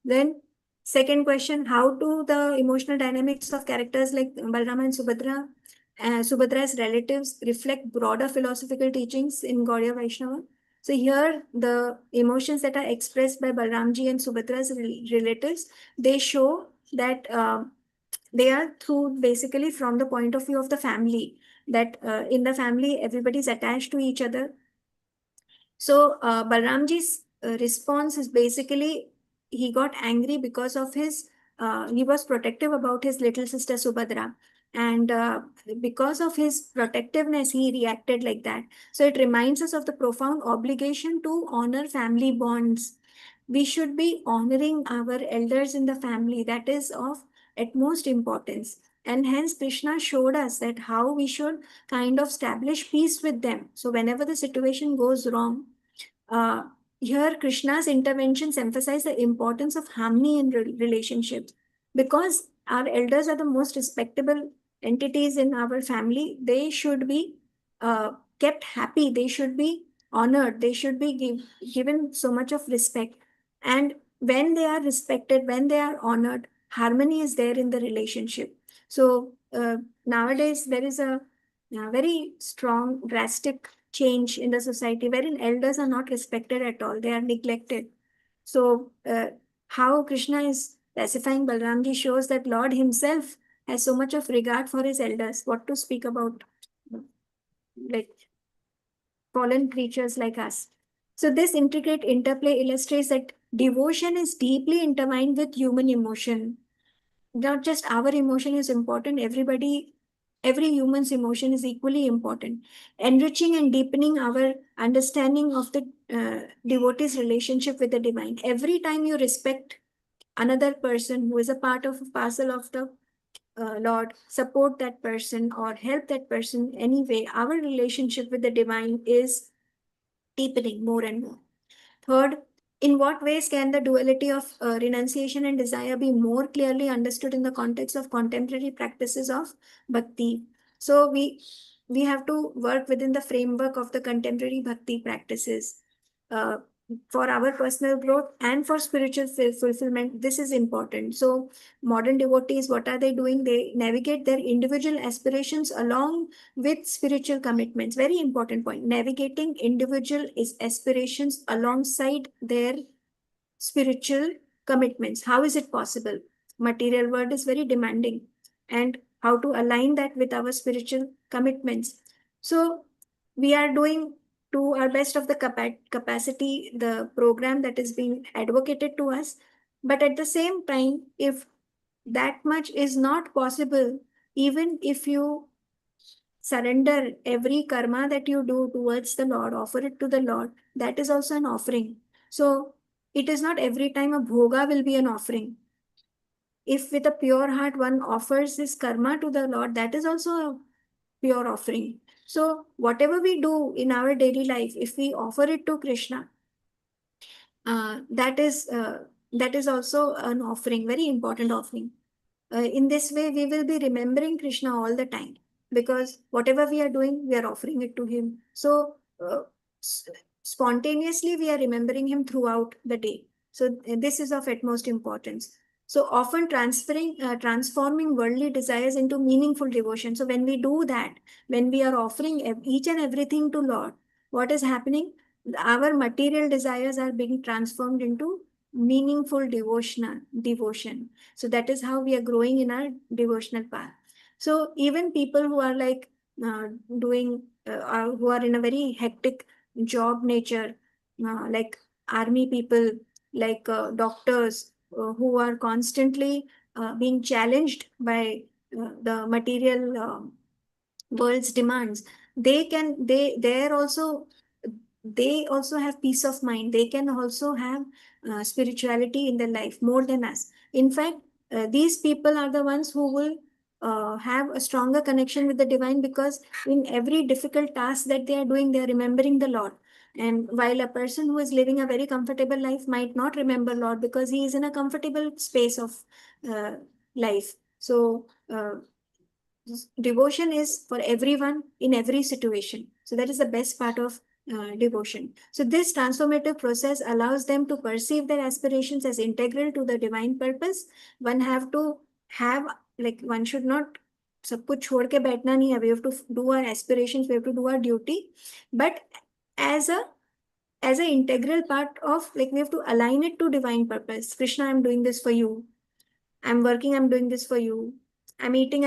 Then, second question: how do the emotional dynamics of characters like Balrama and Subhadra, Subhadra's relatives, reflect broader philosophical teachings in Gaudiya Vaishnava? So here, the emotions that are expressed by Balramji and Subhadra's relatives, they show that they are through basically from the point of view of the family, that in the family everybody is attached to each other. So Balramji's response is basically he got angry because of his he was protective about his little sister Subhadra, and because of his protectiveness he reacted like that. So it reminds us of the profound obligation to honor family bonds. We should be honoring our elders in the family. That is of utmost importance. And hence Krishna showed us that how we should kind of establish peace with them. So whenever the situation goes wrong, uh, here Krishna's interventions emphasize the importance of harmony in relationships, because our elders are the most respectable entities in our family. They should be kept happy. They should be honored. They should be given so much of respect. And when they are respected, when they are honored, harmony is there in the relationship. So nowadays there is a very strong, drastic change in the society wherein elders are not respected at all. They are neglected. So how Krishna is pacifying Balramji shows that Lord himself has so much of regard for his elders. What to speak about like fallen creatures like us. So this intricate interplay illustrates that devotion is deeply intertwined with human emotion. Not just our emotion is important, every human's emotion is equally important. Enriching and deepening our understanding of the devotee's relationship with the divine. Every time you respect another person who is a part of a parcel of the Lord, support that person or help that person anyway, our relationship with the divine is deepening more and more. Third, in what ways can the duality of renunciation and desire be more clearly understood in the context of contemporary practices of bhakti? So we have to work within the framework of the contemporary bhakti practices. Uh, for our personal growth and for spiritual fulfillment, this is important. So modern devotees, what are they doing? They navigate their individual aspirations along with spiritual commitments. Very important point. Navigating individual aspirations alongside their spiritual commitments. How is it possible? Material world is very demanding, and how to align that with our spiritual commitments. So we are doing to our best of the capacity the program that is being advocated to us. But at the same time, if that much is not possible, even if you surrender every karma that you do towards the Lord, offer it to the Lord, that is also an offering. So it is not every time a bhoga will be an offering. If with a pure heart one offers this karma to the Lord, that is also a pure offering. So whatever we do in our daily life, if we offer it to Krishna, that is also an offering, very important offering. In this way, we will be remembering Krishna all the time, because whatever we are doing, we are offering it to him. So spontaneously, we are remembering him throughout the day. So this is of utmost importance. So often transforming worldly desires into meaningful devotion. So when we do that, when we are offering each and everything to Lord, what is happening? Our material desires are being transformed into meaningful devotion. So that is how we are growing in our devotional path. So even people who are like who are in a very hectic job nature, like army people, like doctors who are constantly being challenged by the material world's demands, they also have peace of mind. They can also have spirituality in their life more than us. In fact, these people are the ones who will have a stronger connection with the divine, because in every difficult task that they are doing, they are remembering the Lord. And while a person who is living a very comfortable life might not remember Lord, because he is in a comfortable space of uh, life. So devotion is for everyone in every situation. So that is the best part of devotion. So this transformative process allows them to perceive their aspirations as integral to the divine purpose. One have to have, like, one should not सब कुछ छोड़ के बैठना नहीं है. We have to do our aspirations, we have to do our duty, but as an integral part of, like, we have to align it to divine purpose. Krishna, I'm doing this for you. I'm working, I'm doing this for you. I'm eating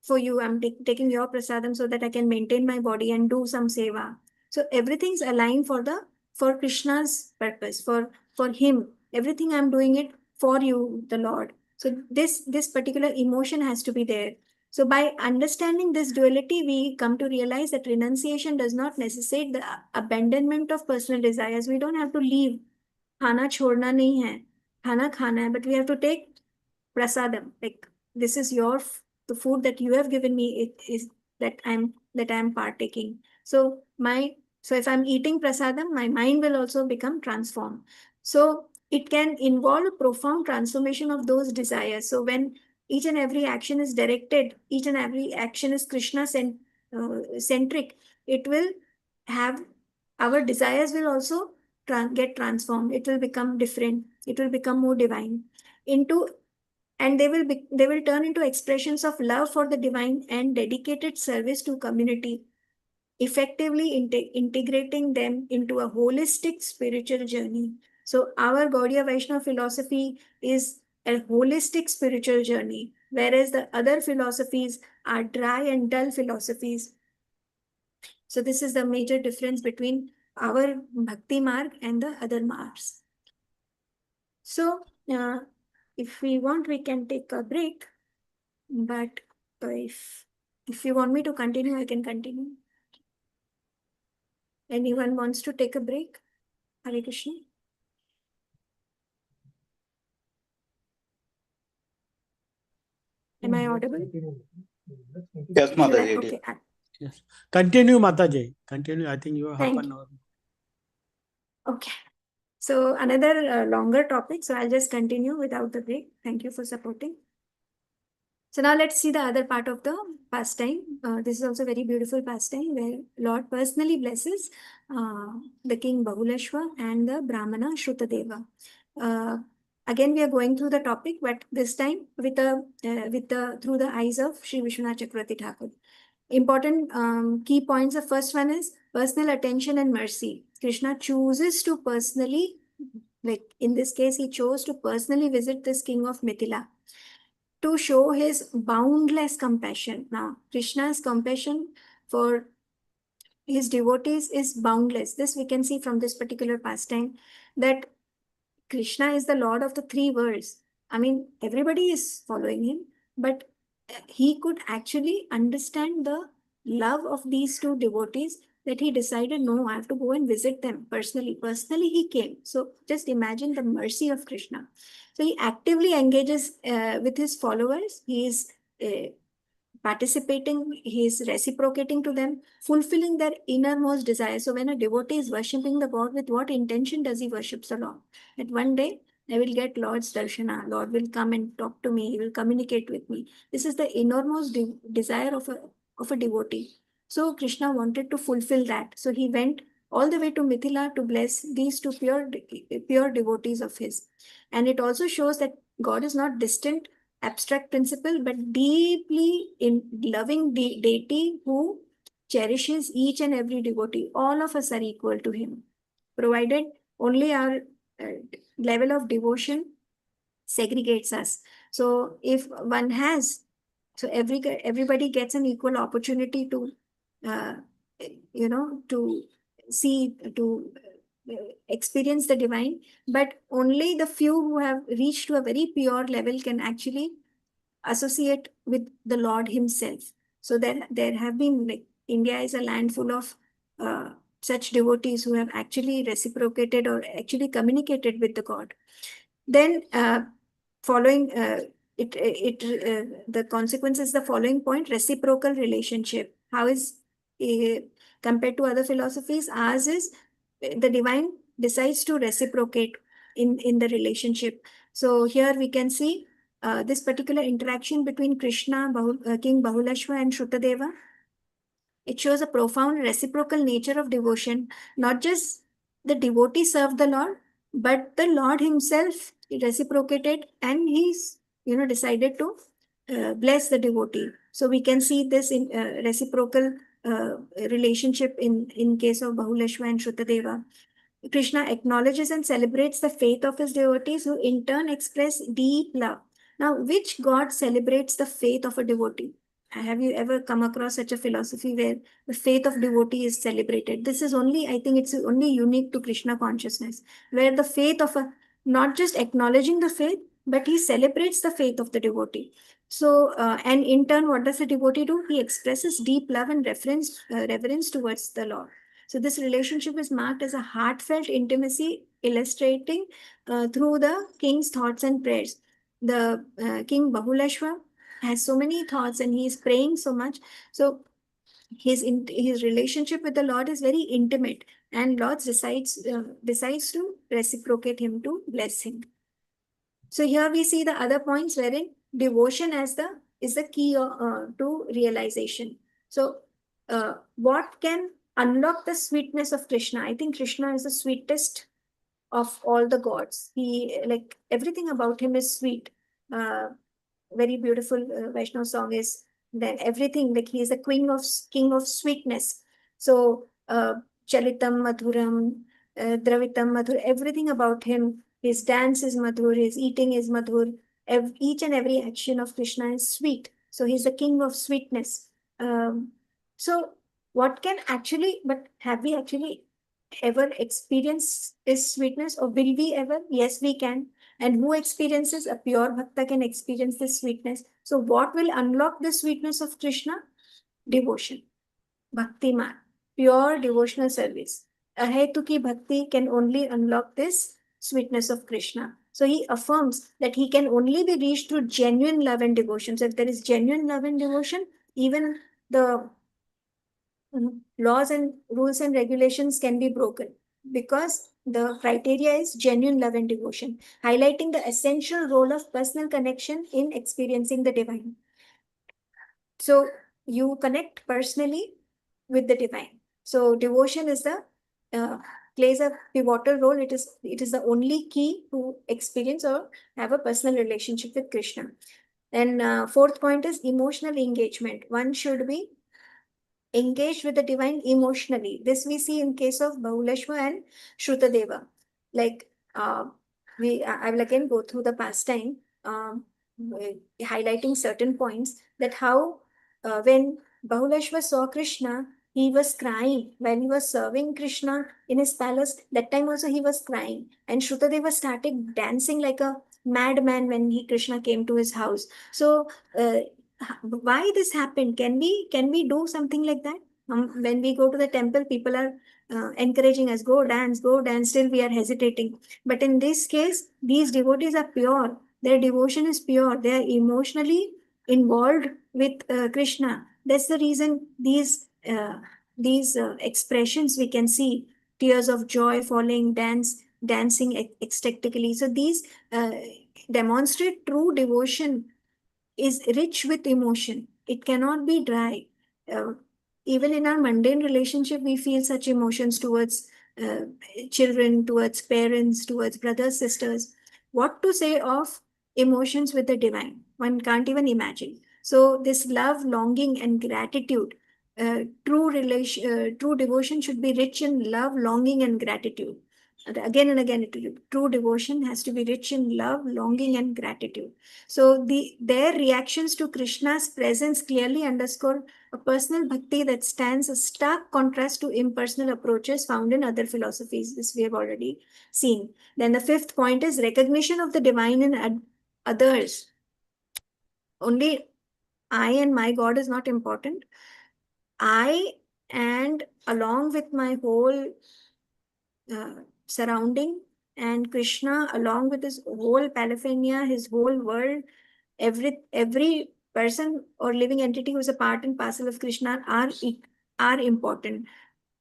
for you. I'm taking your prasadam so that I can maintain my body and do some seva. So everything's aligned for Krishna's purpose, for him. Everything I'm doing it for you, the Lord. So this particular emotion has to be there. So by understanding this duality, we come to realize that renunciation does not necessitate the abandonment of personal desires. We don't have to leave. खाना छोड़ना नहीं है, खाना खाना है, but we have to take prasadam. Like, this is the food that you have given me. It is that I'm partaking. So my So if I'm eating prasadam, my mind will also become transformed. So it can involve a profound transformation of those desires. So when each and every action is directed, each and every action is Krishna centric, it will have, our desires will also get transformed. It will become different. It will become more divine into, and they will turn into expressions of love for the divine and dedicated service to community, effectively integrating them into a holistic spiritual journey. So our Gaudiya Vaishnava philosophy is a holistic spiritual journey, whereas the other philosophies are dry and dull philosophies. So this is the major difference between our Bhakti Marg and the other margs. So if we want, we can take a break, but if you want me to continue, I can continue. Anyone wants to take a break? Hare Krishna. Am I audible? Yes, Mataji. Okay. Yes. Continue, Mataji. Continue. I think you have half Thank an you. hour. Okay. So another longer topic. So I'll just continue without the break. Thank you for supporting. So now let's see the other part of the pastime. This is also a very beautiful pastime where Lord personally blesses the king Bahulashva and the Brahmana Shrutadeva. Again, we are going through the topic, but this time with the through the eyes of Sri Vishwanath Chakravarti Thakur. Important key points. The first one is personal attention and mercy. Krishna chooses to personally, like in this case, he chose to personally visit this king of Mithila to show his boundless compassion. Now, Krishna's compassion for his devotees is boundless. This we can see from this particular pastime, that Krishna is the Lord of the three worlds. I mean, everybody is following him, but he could actually understand the love of these two devotees, that he decided, no, I have to go and visit them personally. Personally, he came. So just imagine the mercy of Krishna. So he actively engages with his followers. He is participating, he is reciprocating to them, fulfilling their innermost desire. So when a devotee is worshipping the God, with what intention does he worship the Lord? That one day I will get Lord's darshana, Lord will come and talk to me, he will communicate with me. This is the innermost desire of a devotee. So Krishna wanted to fulfill that. So he went all the way to Mithila to bless these two pure devotees of his. And it also shows that God is not distant, abstract principle, but deeply in loving deity who cherishes each and every devotee. All of us are equal to him, provided only our level of devotion segregates us. So if one has, so everybody gets an equal opportunity to, uh, to see, to experience the divine, but only the few who have reached to a very pure level can actually associate with the Lord himself. So there have been, like, India is a land full of such devotees who have actually reciprocated or actually communicated with the God. Then following the consequence is the following point: reciprocal relationship. How is compared to other philosophies? Ours is the divine decides to reciprocate in the relationship. So here we can see this particular interaction between Krishna, King Bahulashva and Shrutadeva. It shows a profound reciprocal nature of devotion. Not just the devotee served the Lord, but the Lord himself reciprocated, and he's decided to bless the devotee. So we can see this in reciprocal relationship in case of Bahulashva and Shrutadeva. Krishna acknowledges and celebrates the faith of his devotees, who in turn express deep love. Now, which God celebrates the faith of a devotee? Have you ever come across such a philosophy where the faith of devotee is celebrated? This is only, I think it's only unique to Krishna consciousness, where the faith of not just acknowledging the faith, but he celebrates the faith of the devotee. So, and in turn, what does the devotee do? He expresses deep love and reverence towards the Lord. So this relationship is marked as a heartfelt intimacy, illustrating through the king's thoughts and prayers. The King Bahulashva has so many thoughts and he is praying so much. So his relationship with the Lord is very intimate, and Lord decides to reciprocate him, to bless him. So here we see the other points wherein devotion is the key to realization. So what can unlock the sweetness of Krishna? I think Krishna is the sweetest of all the gods. He, like, everything about him is sweet. Very beautiful Vaishnav song is then everything, like he is the king of sweetness. So Chalitam Madhuram, Dravitam Madhur, everything about him, his dance is madhur, his eating is madhur, each and every action of Krishna is sweet. So he's the king of sweetness. So what can actually, but have we actually ever experienced is sweetness, or will we ever? Yes, we can. And who experiences? A pure bhakta can experience this sweetness. So what will unlock the sweetness of Krishna? Devotion, bhakti man, pure devotional service. Ahetuki bhakti can only unlock this sweetness of Krishna. So he affirms that he can only be reached through genuine love and devotion. So if there is genuine love and devotion, even the laws and rules and regulations can be broken, because the criteria is genuine love and devotion, highlighting the essential role of personal connection in experiencing the divine. So you connect personally with the divine. So devotion is the plays a pivotal role. It is the only key to experience or have a personal relationship with Krishna. And fourth point is emotional engagement. One should be engaged with the divine emotionally. This we see in case of Bahuleshwa and Shrutadeva. Like I will again go through the pastime, highlighting certain points, that how when Bahuleshwa saw Krishna, he was crying when he was serving Krishna in his palace. That time also he was crying, and Shrutadeva started dancing like a madman when Krishna came to his house. So why this happened? Can we do something like that? When we go to the temple, people are encouraging us, go dance, go dance. Still we are hesitating. But in this case, these devotees are pure. Their devotion is pure. They are emotionally involved with Krishna. That's the reason these expressions we can see, tears of joy falling, dancing ecstatically. So these demonstrate true devotion is rich with emotion. It cannot be dry. Uh, Even in our mundane relationship, we feel such emotions towards uh, children, towards parents, towards brothers, sisters. What to say of emotions with the divine? One can't even imagine. So this love, longing, and gratitude, true devotion should be rich in love, longing, and gratitude. And again and again, true devotion has to be rich in love, longing, and gratitude. So their reactions to Krishna's presence clearly underscore a personal bhakti that stands a stark contrast to impersonal approaches found in other philosophies. This we have already seen. Then the fifth point is recognition of the divine in others. Only I and my God is not important. I, and along with my whole surrounding, and Krishna along with his whole paraphernalia, his whole world, every person or living entity who's a part and parcel of Krishna are important.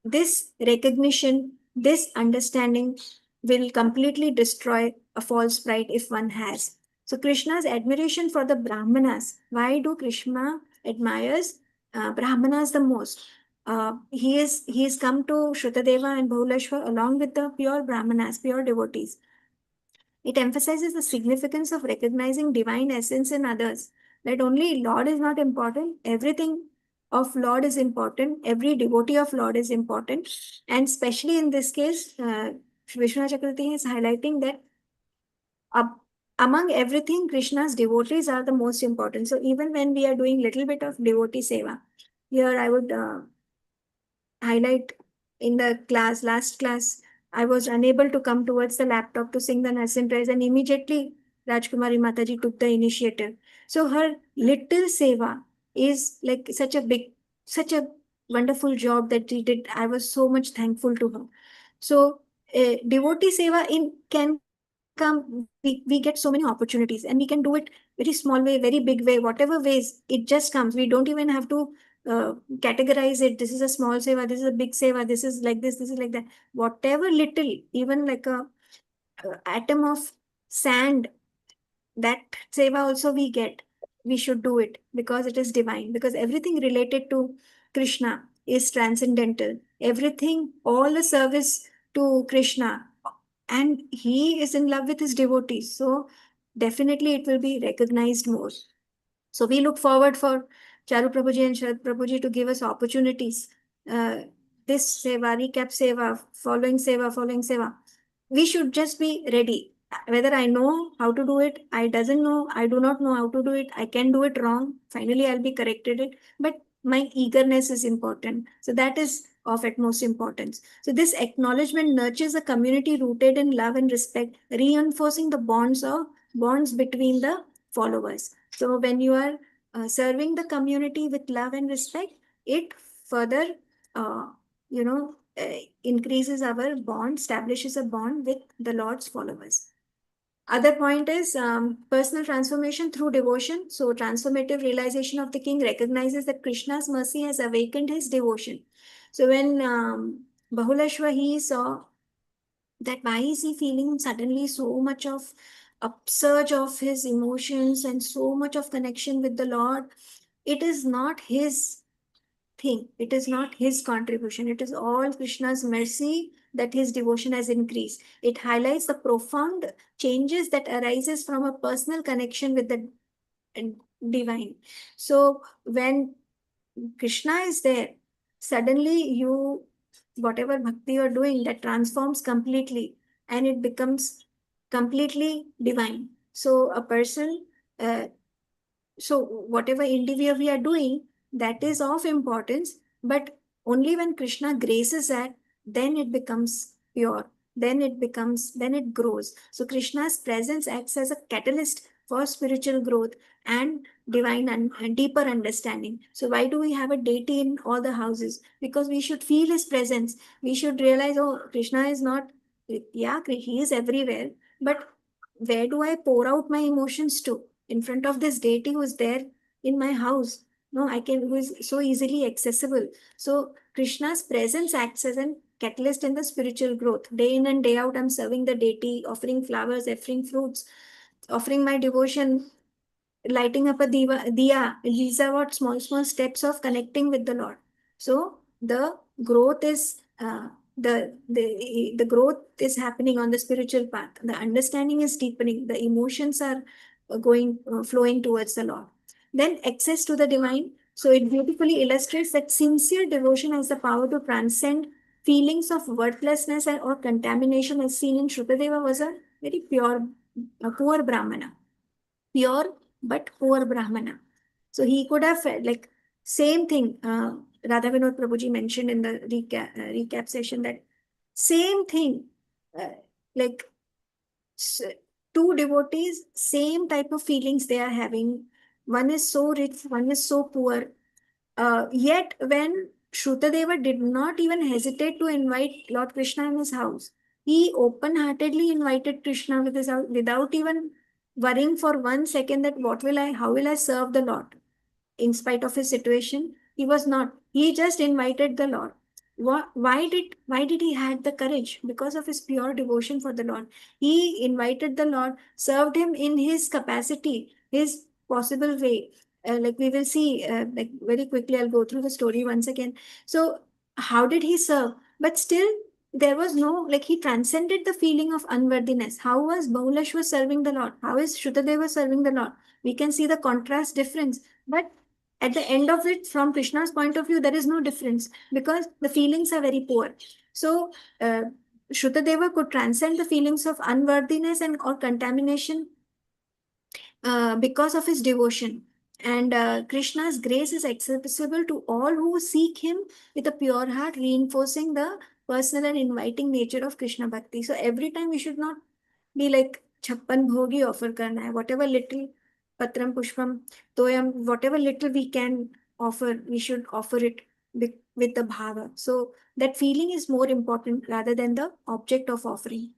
This recognition, this understanding will completely destroy a false pride if one has. So Krishna's admiration for the Brahmanas. Why do Krishna admires Brahmanas the most? He is come to Shrutadeva and Bahuleshwar along with the pure Brahmanas, pure devotees. It emphasizes the significance of recognizing divine essence in others. That only Lord is not important, everything of Lord is important, every devotee of Lord is important. And especially in this case, Vishwanath Chakravarti is highlighting that among everything, Krishna's devotees are the most important. So even when we are doing little bit of devotee seva, here I would highlight in the last class, I was unable to come towards the laptop to sing the Narsim praise, and immediately Rajkumari Mataji took the initiative. So her little seva is like such a wonderful job that she did. I was so much thankful to her. So devotee seva can come, we get so many opportunities, and we can do it very small way, very big way, whatever ways it just comes. We don't even have to categorize it. This is a small seva, this is a big seva, this is like this is like that. Whatever little, even like a atom of sand, that seva also we get. We should do it because it is divine. Because everything related to Krishna is transcendental. Everything, all the service to Krishna, and he is in love with his devotees. So definitely it will be recognized more. So we look forward for Charu Prabhuji and Sharad Prabhuji to give us opportunities. This seva, recap seva, following seva, following seva. We should just be ready. Whether I know how to do it, I doesn't know, I do not know how to do it, I can do it wrong. Finally, I'll be corrected it. But my eagerness is important. So that is of utmost importance. So this acknowledgement nurtures a community rooted in love and respect, reinforcing the bonds between the followers. So when you are serving the community with love and respect, it further, increases our bond, establishes a bond with the Lord's followers. Other point is personal transformation through devotion. So transformative realization of the king recognizes that Krishna's mercy has awakened his devotion. So when Bahulashva, he saw that why is he feeling suddenly so much of upsurge of his emotions and so much of connection with the Lord. It is not his thing. It is not his contribution. It is all Krishna's mercy that his devotion has increased. It highlights the profound changes that arises from a personal connection with the divine. So when Krishna is there, suddenly you, whatever bhakti you're doing, that transforms completely and it becomes completely divine. So a person, so whatever endeavor we are doing, that is of importance, but only when Krishna graces that, then it becomes pure, then it grows. So Krishna's presence acts as a catalyst for spiritual growth and divine and deeper understanding. So why do we have a deity in all the houses? Because we should feel his presence. We should realize, oh, Krishna is not, yeah, he is everywhere, but where do I pour out my emotions to? In front of this deity who is there in my house. No, who is so easily accessible. So Krishna's presence acts as a catalyst in the spiritual growth. Day in and day out, I'm serving the deity, offering flowers, offering fruits, offering my devotion, lighting up a diya. These are what small steps of connecting with the Lord. So the growth is the growth is happening on the spiritual path. The understanding is deepening. The emotions are flowing towards the Lord. Then access to the divine. So it beautifully illustrates that sincere devotion has the power to transcend feelings of worthlessness or contamination, as seen in Shrutadeva was a very poor Brahmana. Pure but poor Brahmana. So he could have felt like same thing. Radha Vinod Prabhuji mentioned in the recap session that same thing, like two devotees, same type of feelings they are having. One is so rich, one is so poor. Yet when Shrutadeva did not even hesitate to invite Lord Krishna in his house, he open-heartedly invited Krishna with his house without even worrying for 1 second that how will I serve the Lord? In spite of his situation, he was not. He just invited the Lord. Why did he had the courage? Because of his pure devotion for the Lord. He invited the Lord, served him in his capacity, his possible way. Like we will see, like very quickly, I'll go through the story once again. So how did he serve? But still, there was no, like he transcended the feeling of unworthiness. How was Bahulashwa serving the Lord? How is Shrutadeva serving the Lord? We can see the contrast difference. But at the end of it, from Krishna's point of view, there is no difference because the feelings are very poor. So Shrutadeva could transcend the feelings of unworthiness and or contamination because of his devotion. And Krishna's grace is accessible to all who seek him with a pure heart, reinforcing the personal and inviting nature of Krishna Bhakti. So every time we should not be like chappan bhogi offer karna hai. Whatever little patram pushpam toyam, whatever little we can offer, we should offer it with the bhava. So that feeling is more important rather than the object of offering.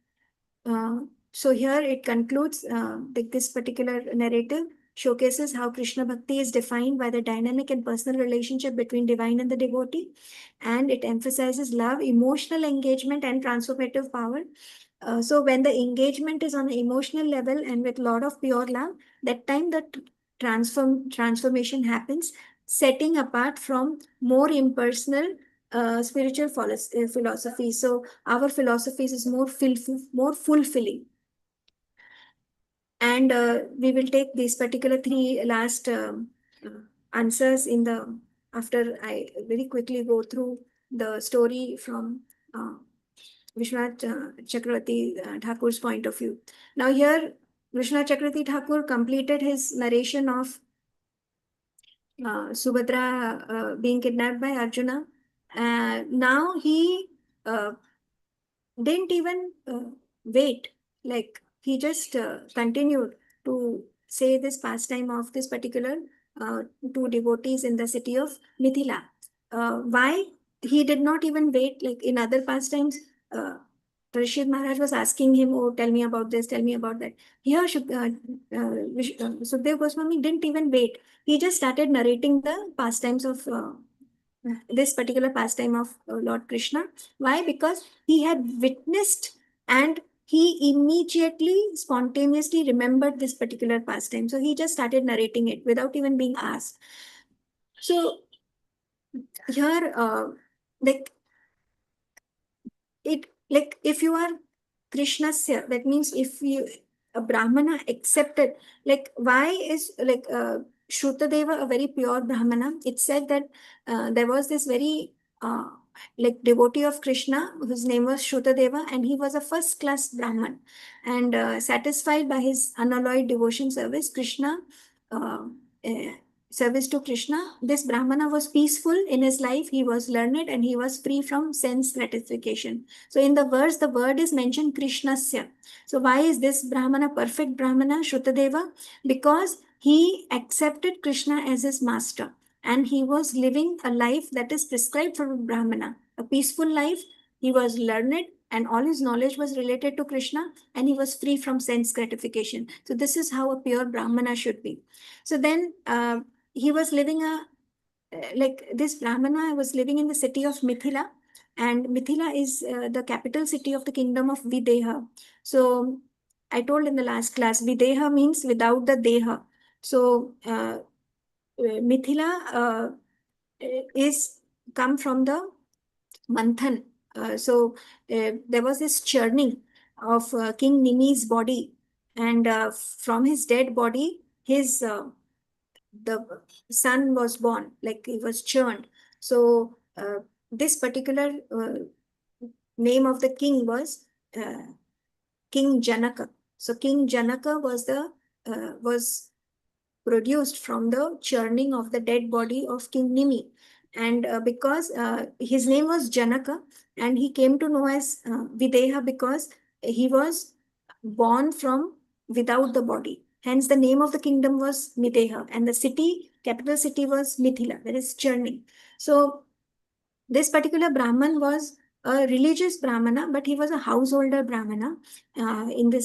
So here it concludes this particular narrative. showcases how Krishna Bhakti is defined by the dynamic and personal relationship between divine and the devotee, and it emphasizes love, emotional engagement, and transformative power. So when the engagement is on an emotional level and with lot of pure love, that time the transformation happens, setting apart from more impersonal spiritual philosophy. So our philosophies is more fulfilling. And we will take these particular three last answers in the after I very quickly go through the story from Vishwanath Chakravarti Thakur's point of view. Now here, Vishwanath Chakravarti Thakur completed his narration of Subhadra being kidnapped by Arjuna. Now he didn't even wait. Like he just continued to say this pastime of this particular two devotees in the city of Mithila. Why he did not even wait? Like in other pastimes, Parishit Maharaj was asking him, "Oh, tell me about this, tell me about that." Here, Sukhdev Goswami didn't even wait. He just started narrating the pastimes of this particular pastime of Lord Krishna. Why? Because he had witnessed and he immediately, spontaneously remembered this particular pastime. So he just started narrating it without even being asked. So here, like it, like if you are Krishnasya, that means if you a Brahmana accepted, like why is like Shrutadeva a very pure Brahmana? It said that there was this very like devotee of Krishna whose name was Shrutadeva, and he was a first class Brahman, and satisfied by his unalloyed devotion service, Krishna. Uh, eh, Service to Krishna, this Brahmana was peaceful in his life, he was learned, and he was free from sense gratification. So in the verse, the word is mentioned Krishnasya. So why is this Brahmana perfect Brahmana, Shrutadeva? Because he accepted Krishna as his master and he was living a life that is prescribed for a Brahmana, a peaceful life. He was learned and all his knowledge was related to Krishna and he was free from sense gratification. So this is how a pure Brahmana should be. So then he was living like this Brahmana was living in the city of Mithila, and Mithila is the capital city of the kingdom of Videha. So I told in the last class, Videha means without the Deha. So Mithila is come from the Manthan. There was this churning of King Nimi's body, and from his dead body, his the son was born, like he was churned. So this particular name of the king was King Janaka. So King Janaka was produced from the churning of the dead body of King Nimi. And because his name was Janaka, and he came to know as Videha because he was born from without the body. Hence, the name of the kingdom was Videha, and the city, capital city was Mithila, that is churning. So this particular Brahman was a religious Brahmana, but he was a householder Brahmana in the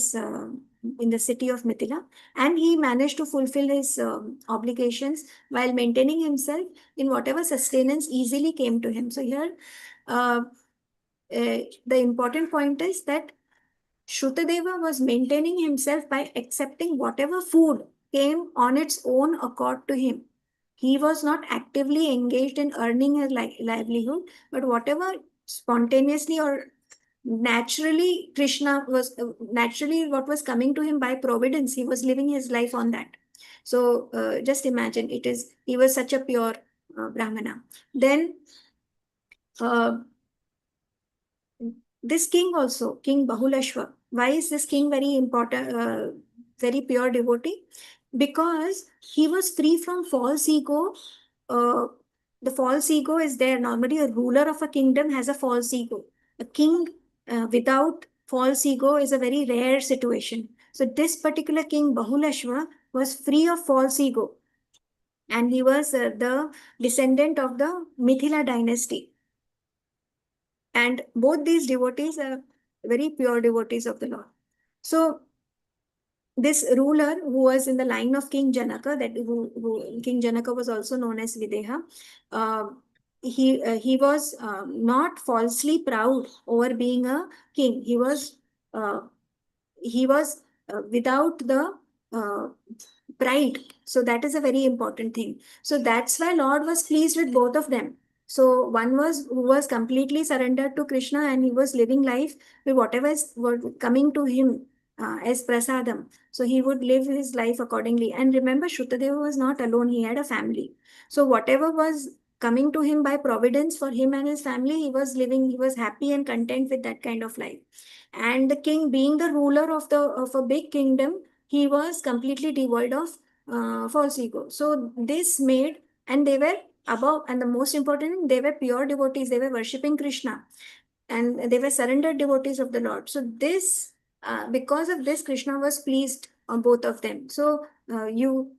city of Mithila, and he managed to fulfill his obligations while maintaining himself in whatever sustenance easily came to him. So here, the important point is that Shrutadeva was maintaining himself by accepting whatever food came on its own accord to him. He was not actively engaged in earning a livelihood, but whatever spontaneously or naturally Krishna was naturally what was coming to him by providence, he was living his life on that. So just imagine, he was such a pure Brahmana. Then this king also, King Bahulashva. Why is this king very important, very pure devotee? Because he was free from false ego. Uh, the false ego is there. Normally, a ruler of a kingdom has a false ego. A king without false ego is a very rare situation. So this particular king, Bahulashva, was free of false ego. And he was the descendant of the Mithila dynasty. And both these devotees are very pure devotees of the Lord. So this ruler who was in the line of King Janaka, that who King Janaka was also known as Videha, he was not falsely proud over being a king. He was without the uh, pride. So that is a very important thing. So that's why Lord was pleased with both of them. So one was who was completely surrendered to Krishna, and he was living life with whatever is coming to him as prasadam. So he would live his life accordingly. And remember, Shrutadeva was not alone, he had a family. So whatever was coming to him by providence for him and his family, he was living, he was happy and content with that kind of life. And the king, being the ruler of a big kingdom, he was completely devoid of false ego. So this made, and they were above, and the most important, they were pure devotees. They were worshipping Krishna, and they were surrendered devotees of the Lord. So this, because of this, Krishna was pleased on both of them. So you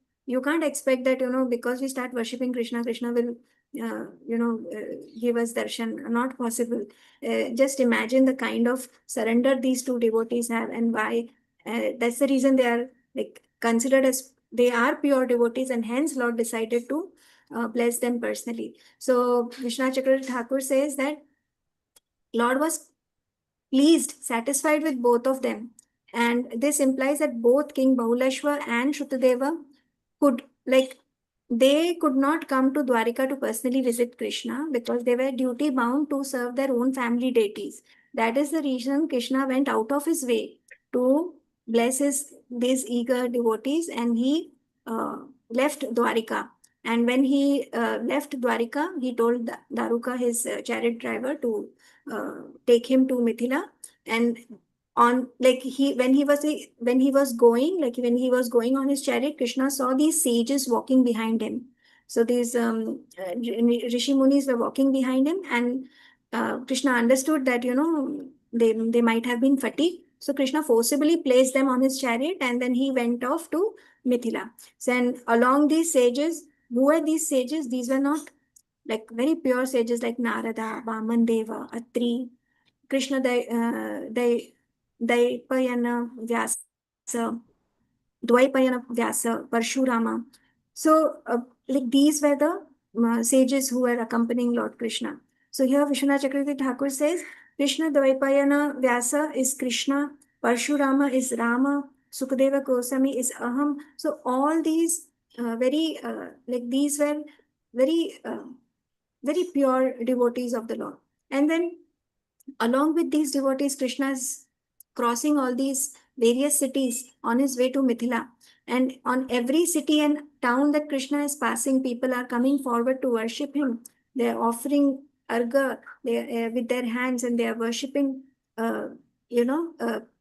can't expect that, because we start worshipping Krishna, Krishna will give us darshan. Not possible. Just imagine the kind of surrender these two devotees have, and why. That's the reason they are like considered as, they are pure devotees, and hence Lord decided to bless them personally. So Vishwanath Chakravarti Thakur says that Lord was pleased, satisfied with both of them. And this implies that both King Bahuleshwar and Shrutadeva could, like, they could not come to Dwarika to personally visit Krishna because they were duty bound to serve their own family deities. That is the reason Krishna went out of his way to bless these eager devotees, and he left Dwarika. And when he left Dwarika, he told Daruka, his chariot driver, to take him to Mithila. And on, like, when he was going on his chariot, Krishna saw these sages walking behind him. So these rishi munis were walking behind him, and Krishna understood that they might have been fatigued. So Krishna forcibly placed them on his chariot, and then he went off to Mithila. So, and along these sages, who were these sages? These were not like very pure sages like Narada, Vaman Deva, Atri, Krishna Dvaipayana Vyasa, Dvaipayana Vyasa, Parshurama. So, like, these were the sages who were accompanying Lord Krishna. So here Vishwanath Chakravarti Thakur says, Krishna Dvaipayana Vyasa is Krishna, Parshurama is Rama, Sukadeva Goswami is Aham. So all these these were very, very pure devotees of the Lord. And then along with these devotees, Krishna is crossing all these various cities on his way to Mithila. And on every city and town that Krishna is passing, people are coming forward to worship him. They are offering arga with their hands, and they are worshipping, you know,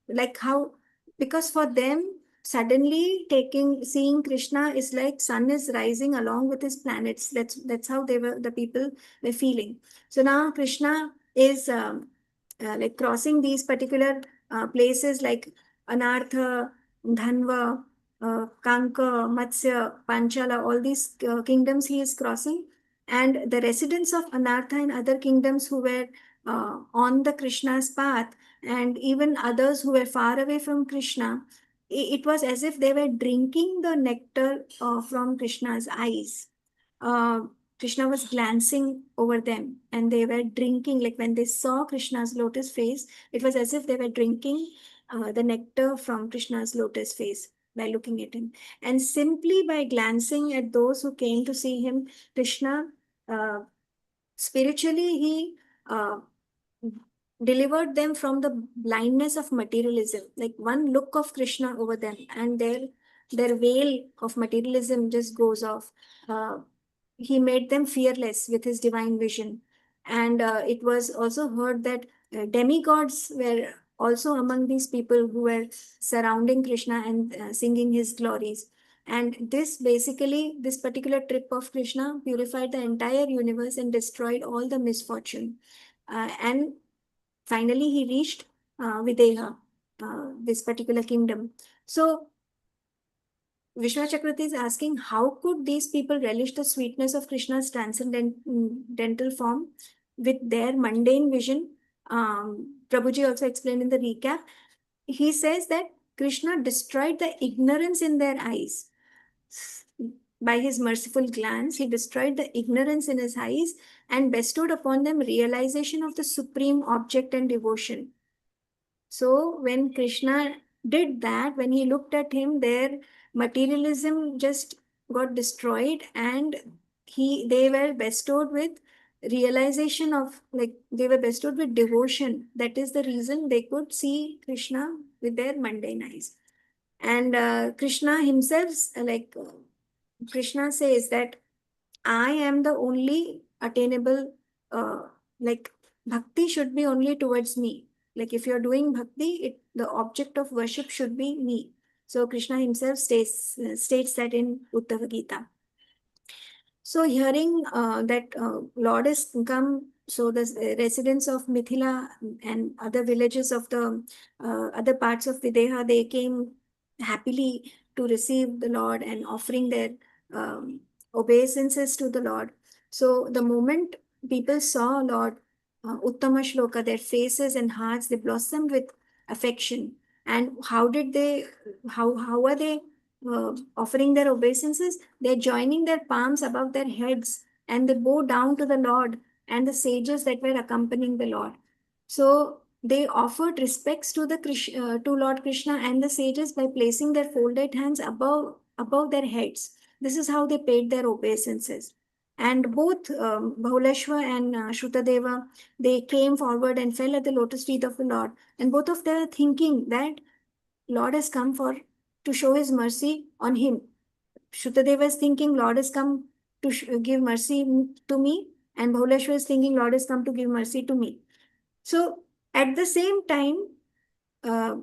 like how, because for them, suddenly seeing Krishna is like sun is rising along with his planets. That's how the people were feeling. So now Krishna is like crossing these particular places like Anartha, Dhanva, Kanka, Matsya, Panchala, all these kingdoms he is crossing. And the residents of Anartha and other kingdoms who were on the Krishna's path, and even others who were far away from Krishna, it was as if they were drinking the nectar from Krishna's eyes. uh, Krishna was glancing over them, and they were drinking. Like when they saw Krishna's lotus face, it was as if they were drinking the nectar from Krishna's lotus face by looking at him. And simply by glancing at those who came to see him, Krishna, uh, spiritually, he delivered them from the blindness of materialism. Like one look of Krishna over them, and their veil of materialism just goes off. He made them fearless with his divine vision. And it was also heard that demigods were also among these people who were surrounding Krishna and singing his glories. And this particular trip of Krishna purified the entire universe and destroyed all the misfortune. And finally, he reached Videha, this particular kingdom. So Vishwanath Chakravarti is asking, how could these people relish the sweetness of Krishna's transcendental form with their mundane vision? Prabhuji also explained in the recap. He says that Krishna destroyed the ignorance in their eyes. By his merciful glance, he destroyed the ignorance in his eyes and bestowed upon them realization of the supreme object and devotion. So when Krishna did that, when he looked at him, their materialism just got destroyed, and they were bestowed with realization of, like, they were bestowed with devotion. That is the reason they could see Krishna with their mundane eyes. And Krishna himself, Krishna says that I am the only attainable, like, bhakti should be only towards me. Like, if you're doing bhakti, the object of worship should be me. So Krishna himself states that in Uddhava Gita. So hearing that Lord has come, so the residents of Mithila and other villages of the other parts of Videha, they came happily to receive the Lord and offering their um, obeisances to the Lord. So the moment people saw Lord Uttama Shloka, their faces and hearts, they blossomed with affection. And how are they offering their obeisances? They're joining their palms above their heads and they bow down to the Lord and the sages that were accompanying the Lord. So they offered respects to to Lord Krishna and the sages by placing their folded hands above their heads. This is how they paid their obeisances. And both Bahuleshwa and Shrutadeva, they came forward and fell at the lotus feet of the Lord. And both of them are thinking that Lord has come to show his mercy on him. Shrutadeva is thinking Lord has come to give mercy to me, and Bahuleshwar is thinking Lord has come to give mercy to me. So at the same time, uh,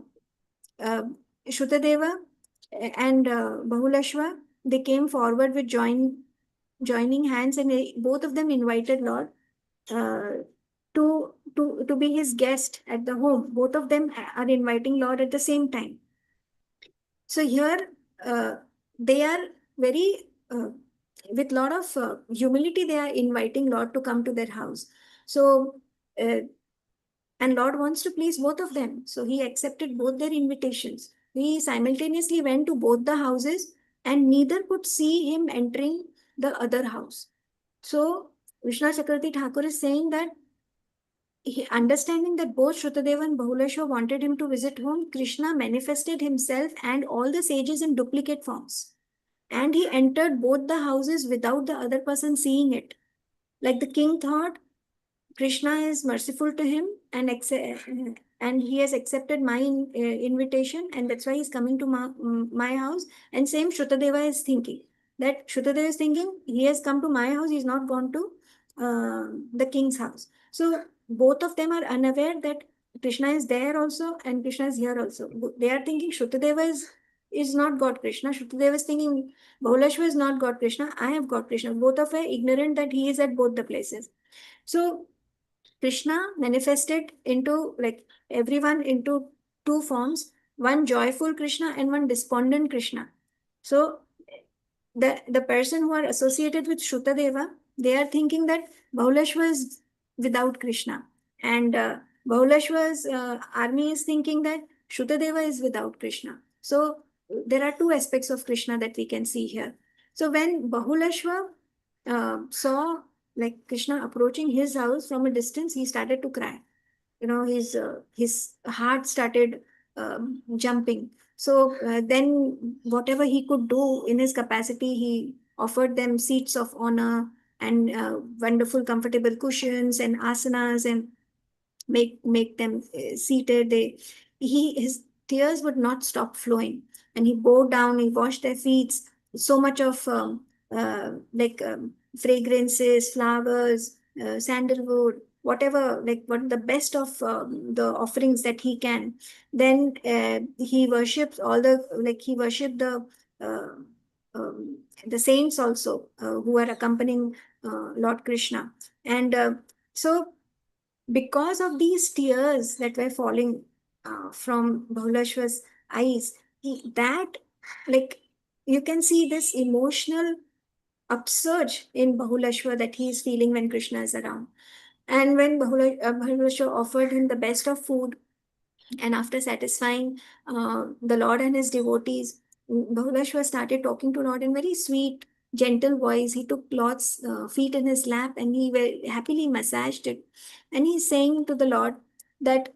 uh, Shrutadeva and Bahuleshwar, they came forward with joining hands, and both of them invited Lord uh, to be his guest at the home. Both of them are inviting Lord at the same time. So here they are very with lot of humility. They are inviting Lord to come to their house. So and Lord wants to please both of them. So he accepted both their invitations. He simultaneously went to both the houses, and neither could see him entering the other house. So Vishnu Chakravarti Thakur is saying that understanding that both Shrutadeva and Bahuleshwar wanted him to visit home, Krishna manifested himself and all the sages in duplicate forms. And he entered both the houses without the other person seeing it. Like the king thought, Krishna is merciful to him and he has accepted my invitation, and that's why he's coming to my house. And same Shrutadeva is thinking. That Shrutadeva is thinking, he has come to my house, he's not gone to the king's house. So both of them are unaware that Krishna is there also and Krishna is here also. They are thinking Shrutadeva is not God Krishna. Shrutadeva is thinking Bahuleshwar is not God Krishna. I have God Krishna. Both of them are ignorant that he is at both the places. So Krishna manifested into, like, everyone into two forms, one joyful Krishna and one despondent Krishna. So the person who are associated with Shrutadeva, they are thinking that Bahuleshwar is without Krishna. And Bahuleshwar's army is thinking that Shrutadeva is without Krishna. So there are two aspects of Krishna that we can see here. So when Bahuleshwar saw, like, Krishna approaching his house from a distance, he started to cry. His heart started jumping. So then whatever he could do in his capacity, he offered them seats of honor and wonderful comfortable cushions and asanas, and make them seated. His tears would not stop flowing, and he bowed down, he washed their feet. So much of fragrances, flowers, sandalwood, whatever, like, what the best of the offerings that he can. Then he worships he worshipped uh, the saints also who are accompanying Lord Krishna. And so because of these tears that were falling from Bahuleshwar's eyes, that, like, you can see this emotional upsurge in Bahuleshwar that he is feeling when Krishna is around. And when Bahuleshwar offered him the best of food, And after satisfying the Lord and his devotees, Bahulashwar started talking to Lord in very sweet, gentle voice. He took Lord's feet in his lap and he very happily massaged it. And he's saying to the Lord that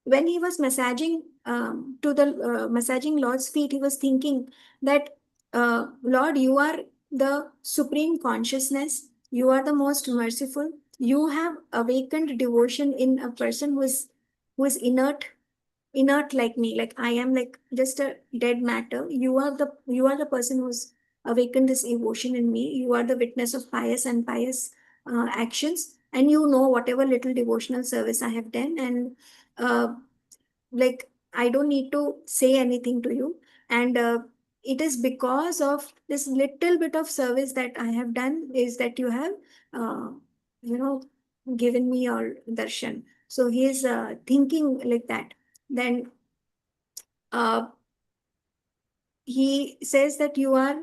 when he was massaging massaging Lord's feet, he was thinking that Lord, you are the supreme consciousness. You are the most merciful. You have awakened devotion in a person who is inert like me, like I am like just a dead matter. You are the person who's awakened this devotion in me. You are the witness of pious and pious actions, and you know whatever little devotional service I have done. And uh, like I don't need to say anything to you. And it is because of this little bit of service that I have done is that you have uh, you know given me your darshan. So he is thinking like that. Then uh, he says that you are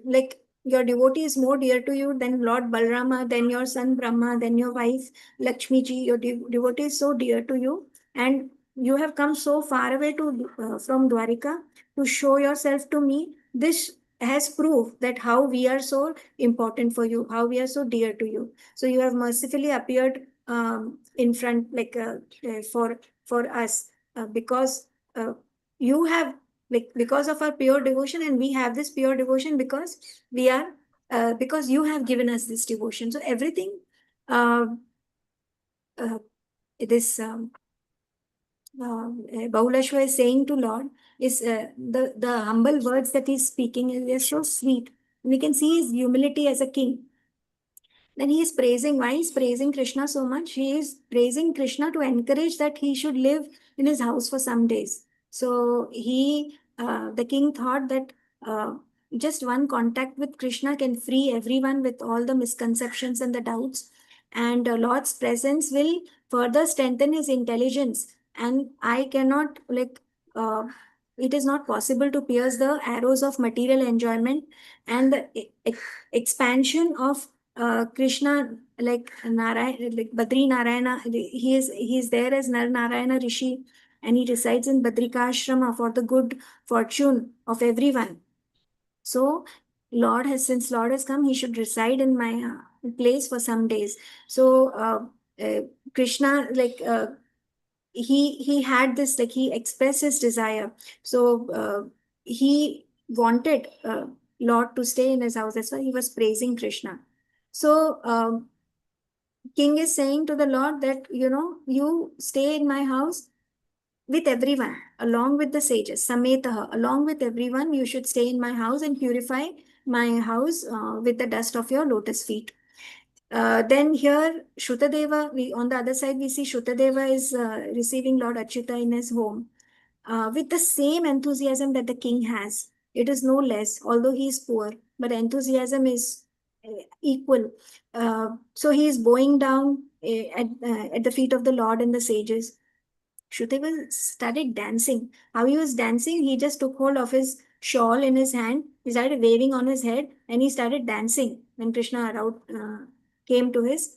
like your devotee is more dear to you than Lord Balrama, than your son Brahma, than your wife Lakshmi ji. Your devotee is so dear to you, and you have come so far away to from Dwarika to show yourself to me. This has proved that how we are so important for you, how we are so dear to you. So you have mercifully appeared in front, like for us, because you have, like, because of our pure devotion, and we have this pure devotion because we are because you have given us this devotion. So everything uh, uh, this Bahulashwa is saying to Lord is the humble words that he's speaking is so sweet. We can see his humility as a king. Then he is praising. Why he's praising Krishna so much? He is praising Krishna to encourage that he should live in his house for some days. So the king thought that just one contact with Krishna can free everyone with all the misconceptions and the doubts. And Lord's presence will further strengthen his intelligence. And I cannot, like, it is not possible to pierce the arrows of material enjoyment and the expansion of Krishna, like Narayana, like Badri Narayana. He is there as Nar Narayana Rishi, and he resides in Badrika Ashrama for the good fortune of everyone. So since Lord has come, he should reside in my place for some days. So Krishna, like he had this, like he expressed his desire. So he wanted Lord to stay in his house. That's why he was praising Krishna. So king is saying to the Lord that, you stay in my house with everyone, along with the sages, Sametaha, along with everyone, you should stay in my house and purify my house with the dust of your lotus feet. Then here, Shrutadeva, on the other side, we see Shrutadeva is receiving Lord Achyuta in his home with the same enthusiasm that the king has. It is no less, although he is poor, but enthusiasm is equal. So he is bowing down at the feet of the Lord and the sages. Shrutadeva started dancing. How he was dancing, he just took hold of his shawl in his hand, he started waving on his head, and he started dancing when Krishna came to his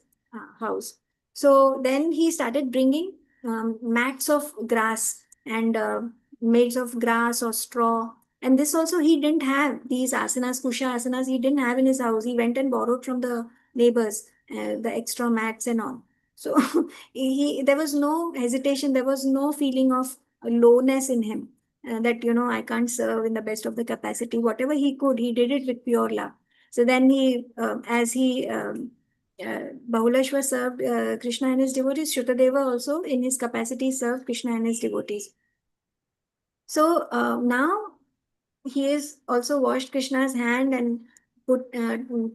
house. So then he started bringing mats of grass and mades of grass or straw. And this also, he didn't have these asanas, kusha asanas, he didn't have in his house. He went and borrowed from the neighbors the extra mats and all. So there was no hesitation, there was no feeling of lowness in him, that I can't serve in the best of the capacity. Whatever he could, he did it with pure love. So then as he Bahulashwar served Krishna and his devotees, Shrutadeva also in his capacity served Krishna and his devotees. So now he has also washed Krishna's hand and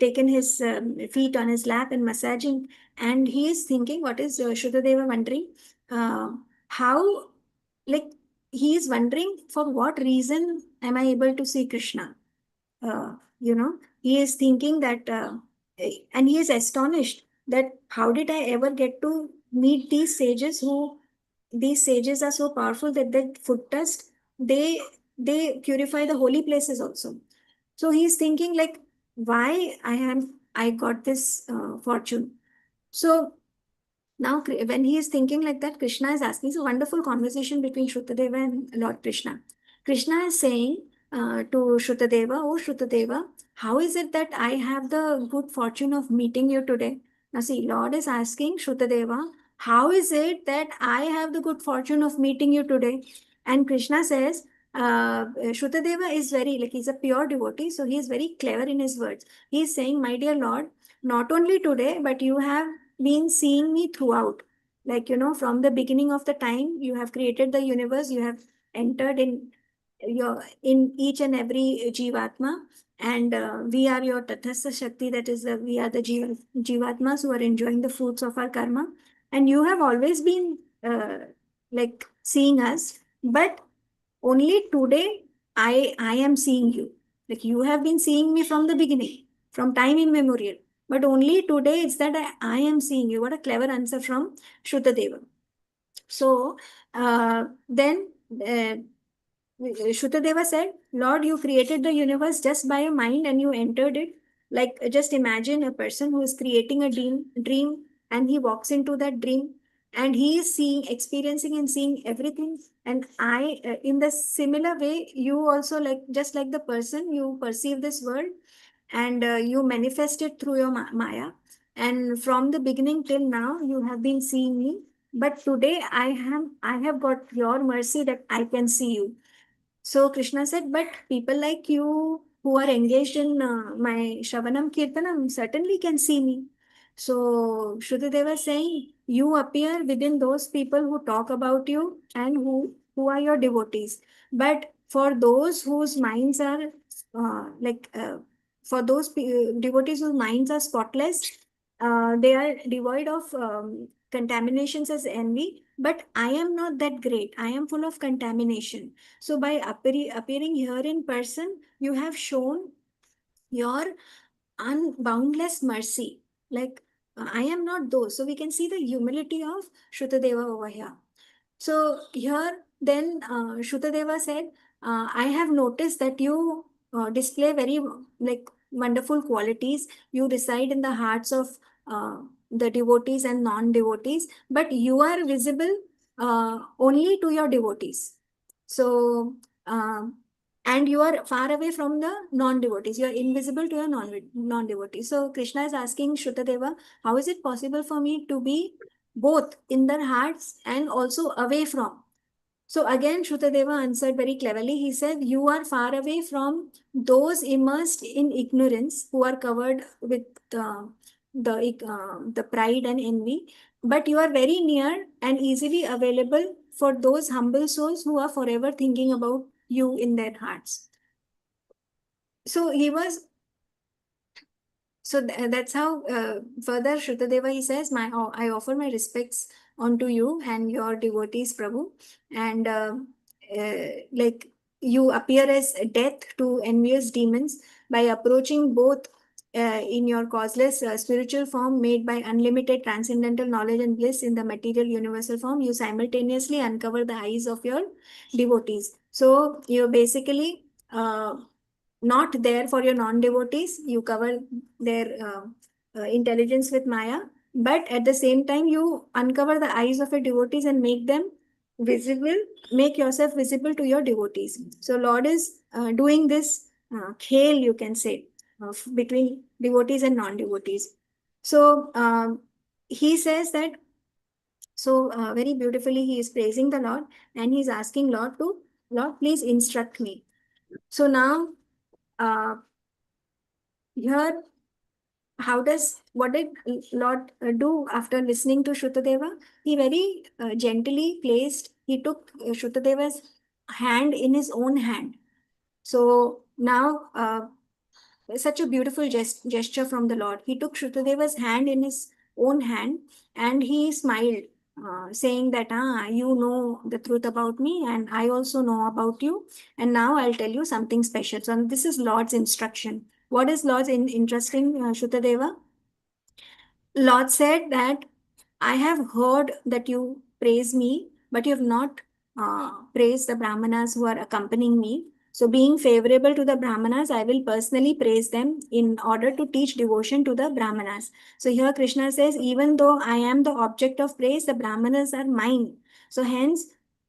taken his feet on his lap and massaging. And he is thinking, what is Shrutadeva wondering? How, like, he is wondering for what reason am I able to see Krishna? He is thinking that, and he is astonished that how did I ever get to meet these sages are so powerful that their foot dust, they purify the holy places also. So he's thinking like, why I got this fortune. So Now, when he is thinking like that, Krishna is asking. It's a wonderful conversation between Shrutadeva and Lord Krishna. Krishna is saying to Shrutadeva, "Oh Shrutadeva, how is it that I have the good fortune of meeting you today?" Now, see, Lord is asking Shrutadeva, "How is it that I have the good fortune of meeting you today?" And Krishna says, Shrutadeva is very, like, he's a pure devotee, so he is very clever in his words. He is saying, "My dear Lord, not only today, but you have been seeing me throughout. Like, from the beginning of the time you have created the universe, you have entered in each and every Jivatma, and we are your Tathastha Shakti, that is, we are the Jivatmas who are enjoying the fruits of our karma, and you have always been like seeing us, but only today I am seeing you. Like, you have been seeing me from the beginning, from time immemorial. But only today it's that I am seeing you." What a clever answer from Shrutadeva. So then Shrutadeva said, "Lord, you created the universe just by a mind and you entered it. Like, just imagine a person who is creating a dream, and he walks into that dream and he is seeing, experiencing and seeing everything. And in the similar way, you also, like, just like the person, you perceive this world and you manifest it through your Maya. And from the beginning till now, you have been seeing me. But today I have got your mercy that I can see you." So Krishna said, "But people like you who are engaged in my Shravanam Kirtanam certainly can see me." So Shrutadeva is saying, "You appear within those people who talk about you and who are your devotees. But for those whose minds are for those devotees whose minds are spotless, they are devoid of contaminations as envy. But I am not that great. I am full of contamination. So by appearing here in person, you have shown your unboundless mercy. Like, I am not those." So we can see the humility of Shrutadeva over here. So here, then Shrutadeva said, "I have noticed that you display very, like, wonderful qualities. You reside in the hearts of the devotees and non-devotees, but you are visible only to your devotees. So, and you are far away from the non-devotees. You are invisible to your non-devotees. So Krishna is asking Shrutadeva, how is it possible for me to be both in their hearts and also away from? So again, Shrutadeva answered very cleverly. He said, "You are far away from those immersed in ignorance who are covered with the pride and envy, but you are very near and easily available for those humble souls who are forever thinking about you in their hearts." So he was So that's how further Shrutadeva, he says, I offer my respects unto you and your devotees, Prabhu. And like, you appear as death to envious demons by approaching both in your causeless spiritual form made by unlimited transcendental knowledge and bliss in the material universal form. You simultaneously uncover the eyes of your devotees. So you basically not there for your non-devotees. You cover their intelligence with Maya, but at the same time, you uncover the eyes of your devotees and make them visible, make yourself visible to your devotees. So Lord is doing this khel, you can say, between devotees and non-devotees. So he says that, so very beautifully, he is praising the Lord and he's asking Lord, please instruct me. So now, here, what did Lord do after listening to Shrutadeva? He very he took Shrutadeva's hand in his own hand. So now, such a beautiful gesture from the Lord. He took Shrutadeva's hand in his own hand and he smiled, saying that, you know the truth about me and I also know about you. And now I'll tell you something special. So this is Lord's instruction. What is Lord's interesting, Shrutadeva? Lord said that, "I have heard that you praise me, but you have not praised the Brahmanas who are accompanying me. So being favorable to the Brahmanas, I will personally praise them in order to teach devotion to the Brahmanas. So here Krishna says, even though I am the object of praise, the Brahmanas are mine. So hence,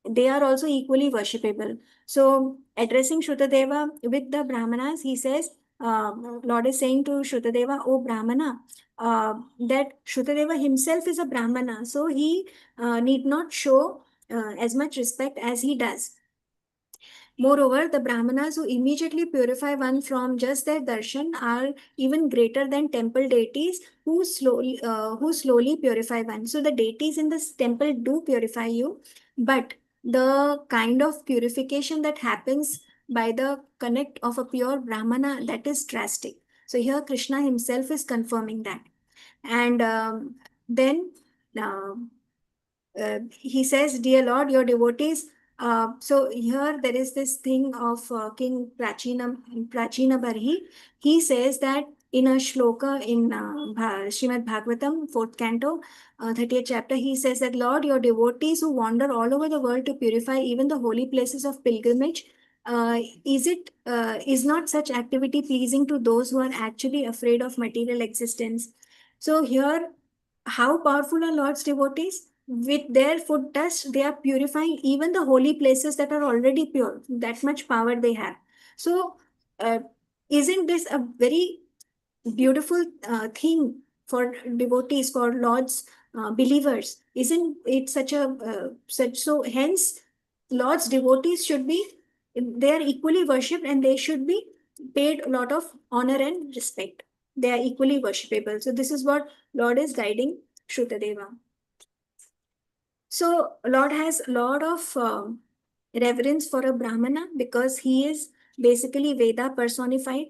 they are also equally worshipable. So addressing Shrutadeva with the Brahmanas, he says, Lord is saying to Shrutadeva, O Brahmana, that Shrutadeva himself is a Brahmana. So he need not show as much respect as he does. Moreover, the Brahmanas who immediately purify one from just their darshan are even greater than temple deities who slowly purify one. So the deities in this temple do purify you, but the kind of purification that happens by the connect of a pure Brahmana, that is drastic. So here Krishna himself is confirming that. And then he says, Dear Lord, your devotees. So here there is this thing of King Prachina Barhi. He says that in a shloka in Srimad Bhagavatam, 4th canto, 30th chapter, he says that, Lord, your devotees who wander all over the world to purify even the holy places of pilgrimage, is not such activity pleasing to those who are actually afraid of material existence? So here, how powerful are Lord's devotees? With their foot dust, they are purifying even the holy places that are already pure. That much power they have. So, isn't this a very beautiful thing for devotees, for Lord's believers? Isn't it such a such? So, hence, Lord's devotees should be, they are equally worshipped and they should be paid a lot of honor and respect. They are equally worshipable. So, this is what Lord is guiding Shrutadeva. So Lord has a lot of reverence for a Brahmana because he is basically Veda personified.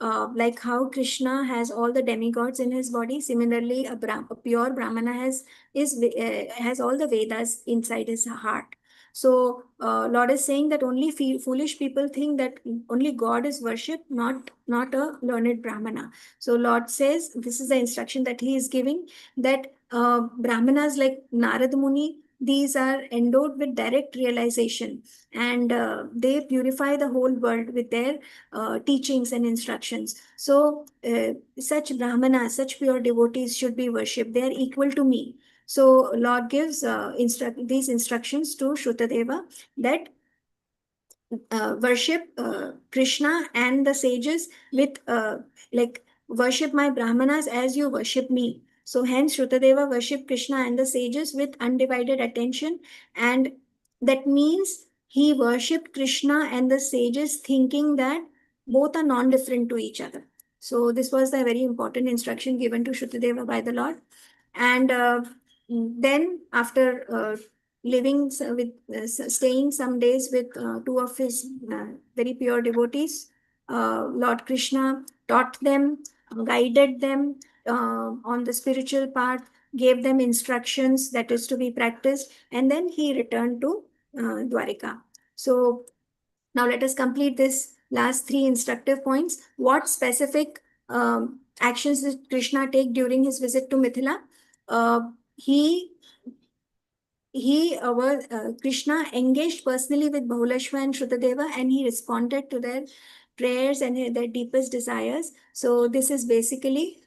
Like how Krishna has all the demigods in his body, similarly a pure Brahmana has all the Vedas inside his heart. So Lord is saying that only foolish people think that only God is worshipped, not a learned Brahmana. So Lord says, this is the instruction that he is giving, that Brahmanas like Narad Muni, these are endowed with direct realization, and they purify the whole world with their teachings and instructions. So such Brahmanas, such pure devotees should be worshipped. They are equal to me. So Lord gives these instructions to Shrutadeva that worship Krishna and the sages with like worship my Brahmanas as you worship me. So hence Shrutadeva worship Krishna and the sages with undivided attention, and that means he worshipped Krishna and the sages thinking that both are non-different to each other. So this was the very important instruction given to Shrutadeva by the Lord. And then after staying some days with two of his very pure devotees, Lord Krishna taught them, guided them on the spiritual path, gave them instructions that is to be practiced, and then he returned to Dwarika. So now let us complete this last three instructive points. What specific actions did Krishna take during his visit to Mithila? He Krishna engaged personally with Bahulashva and Shrutadeva, and he responded to their prayers and their deepest desires. So this is basically,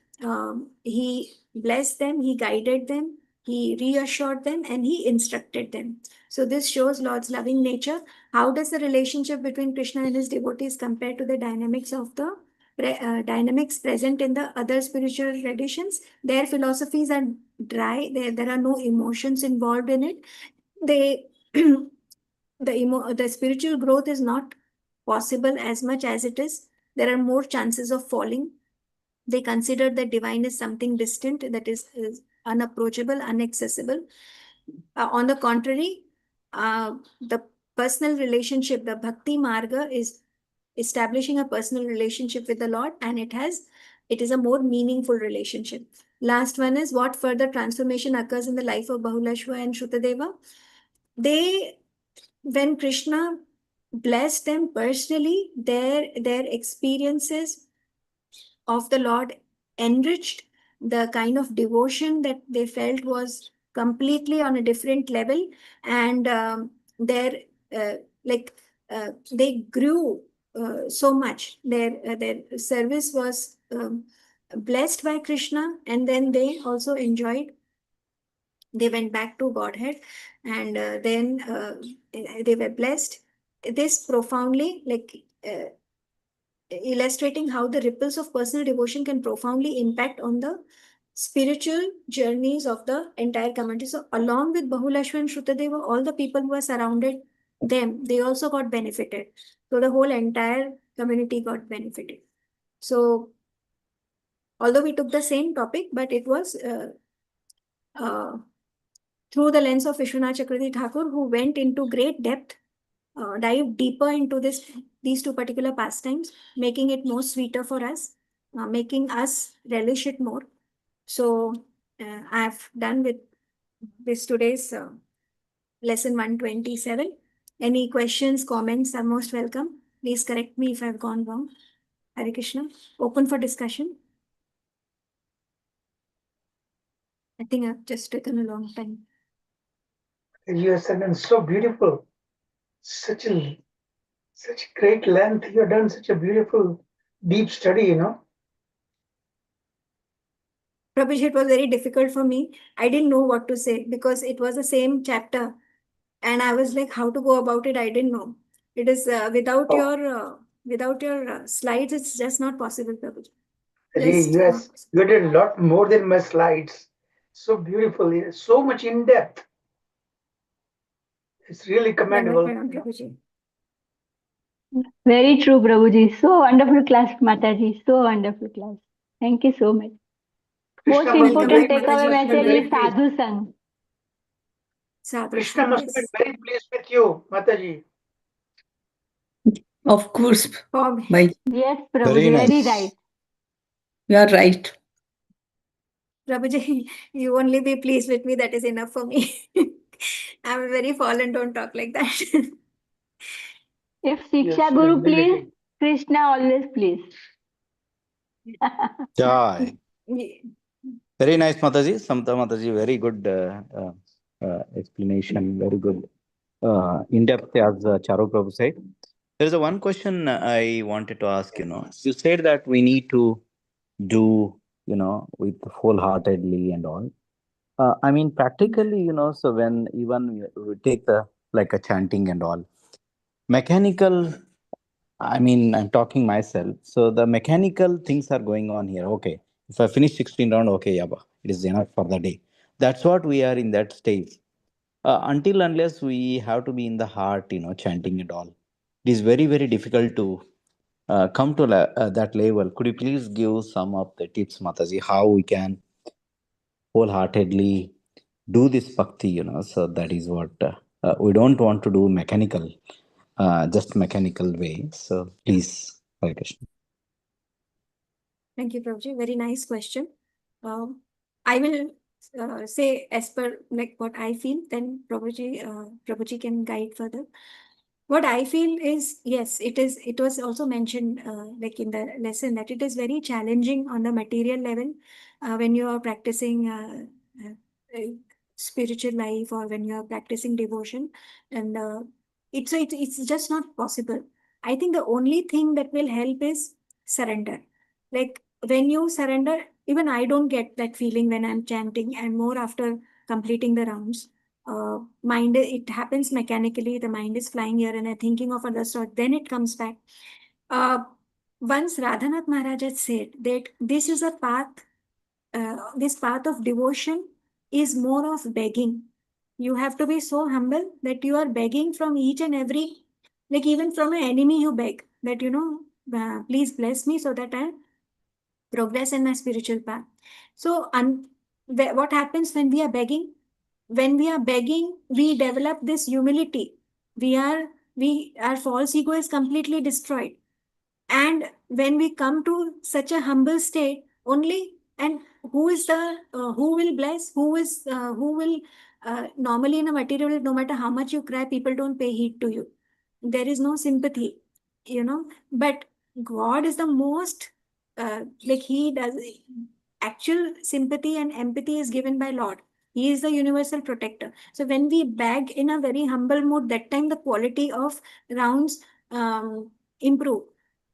he blessed them, he guided them, he reassured them, and he instructed them. So this shows Lord's loving nature. How does the relationship between Krishna and his devotees compare to the dynamics of the dynamics present in the other spiritual traditions? Their philosophies are dry. There are no emotions involved in it. They the spiritual growth is not possible as much as it is. There are more chances of falling. They consider that divine is something distant, that is unapproachable, inaccessible. On the contrary, the personal relationship, the bhakti marga, is establishing a personal relationship with the Lord, and it is a more meaningful relationship. Last one is, what further transformation occurs in the life of Bahulashva and Shrutadeva? When Krishna blessed them personally, their experiences of the Lord enriched. The kind of devotion that they felt was completely on a different level, and their like they grew so much. Their service was blessed by Krishna, and then they also enjoyed. They went back to Godhead, and then they were blessed. This profoundly, illustrating how the ripples of personal devotion can profoundly impact on the spiritual journeys of the entire community. So, along with Bahulashwa and Shrutadeva, all the people who are surrounded them, they also got benefited. So, the whole entire community got benefited. So, although we took the same topic, but it was through the lens of Vishwanath Chakravarti Thakur, who went into great depth, dive deeper into these two particular pastimes, making it more sweeter for us, making us relish it more. So I've done with this today's lesson 127. Any questions, comments are most welcome. Please correct me if I've gone wrong. Hare Krishna. Open for discussion. I think I've just taken a long time. You have said and so beautiful. Such great length. You have done such a beautiful, deep study, you know. Prabhuji, it was very difficult for me. I didn't know what to say because it was the same chapter. And I was like, how to go about it, I didn't know. It is without your slides, it's just not possible, Prabhuji. You did a lot more than my slides. So beautiful, so much in depth. It's really commendable. Prabhuji. Very true, Prabhuji. So wonderful class, Mataji. So wonderful class. Thank you so much. Most Krishna must important be very- takeaway must be message very is pleased. sadhu sang. Krishna must be very pleased with you, Mataji. Of course. Bye. Yes, Very Prabhuji, nice. very right. You are right. Prabhuji, you only be pleased with me, that is enough for me. I'm very fallen, don't talk like that. If Shiksha Yes, Guru humility. please, Krishna always please. Jai. Very nice, Mataji. Samta Mataji, very good explanation. Very good. In depth, as Charu Prabhu said. There is a one question I wanted to ask. You said that we need to do, with wholeheartedly and all. I mean, practically, so when even we take the like a chanting and all, mechanical. I mean, I'm talking myself. So the mechanical things are going on here. Okay, if I finish 16 round, okay, yaba, it is enough for the day. That's what we are in that stage. Until unless we have to be in the heart, chanting and all, it is very very difficult to come to that level. Could you please give some of the tips, Mataji, how we can wholeheartedly do this bhakti? So that is what we don't want to do mechanical, just mechanical way. So please, Hare Krishna. Thank you, Prabhuji. Very nice question. I will say as per like what I feel, then Prabhuji can guide further. What I feel is, yes, it was also mentioned like in the lesson that it is very challenging on the material level when you are practicing spiritual life or when you are practicing devotion, and it's just not possible. I think the only thing that will help is surrender. Like when you surrender, even I don't get that feeling when I'm chanting, and more after completing the rounds. Mind, it happens mechanically, the mind is flying here and thinking of other stuff, then it comes back. Once Radhanath Maharaj had said that this is a path, this path of devotion is more of begging. You have to be so humble that you are begging from each and every, like even from an enemy you beg that, please bless me so that I progress in my spiritual path. So what happens when we are begging? When we are begging, we develop this humility. Our false ego is completely destroyed. And when we come to such a humble state, only and who will bless? Who will normally in a material world, no matter how much you cry, people don't pay heed to you. There is no sympathy, But God is the most like He does. Actual sympathy and empathy is given by Lord. He is the universal protector. So when we beg in a very humble mood, that time the quality of rounds improve.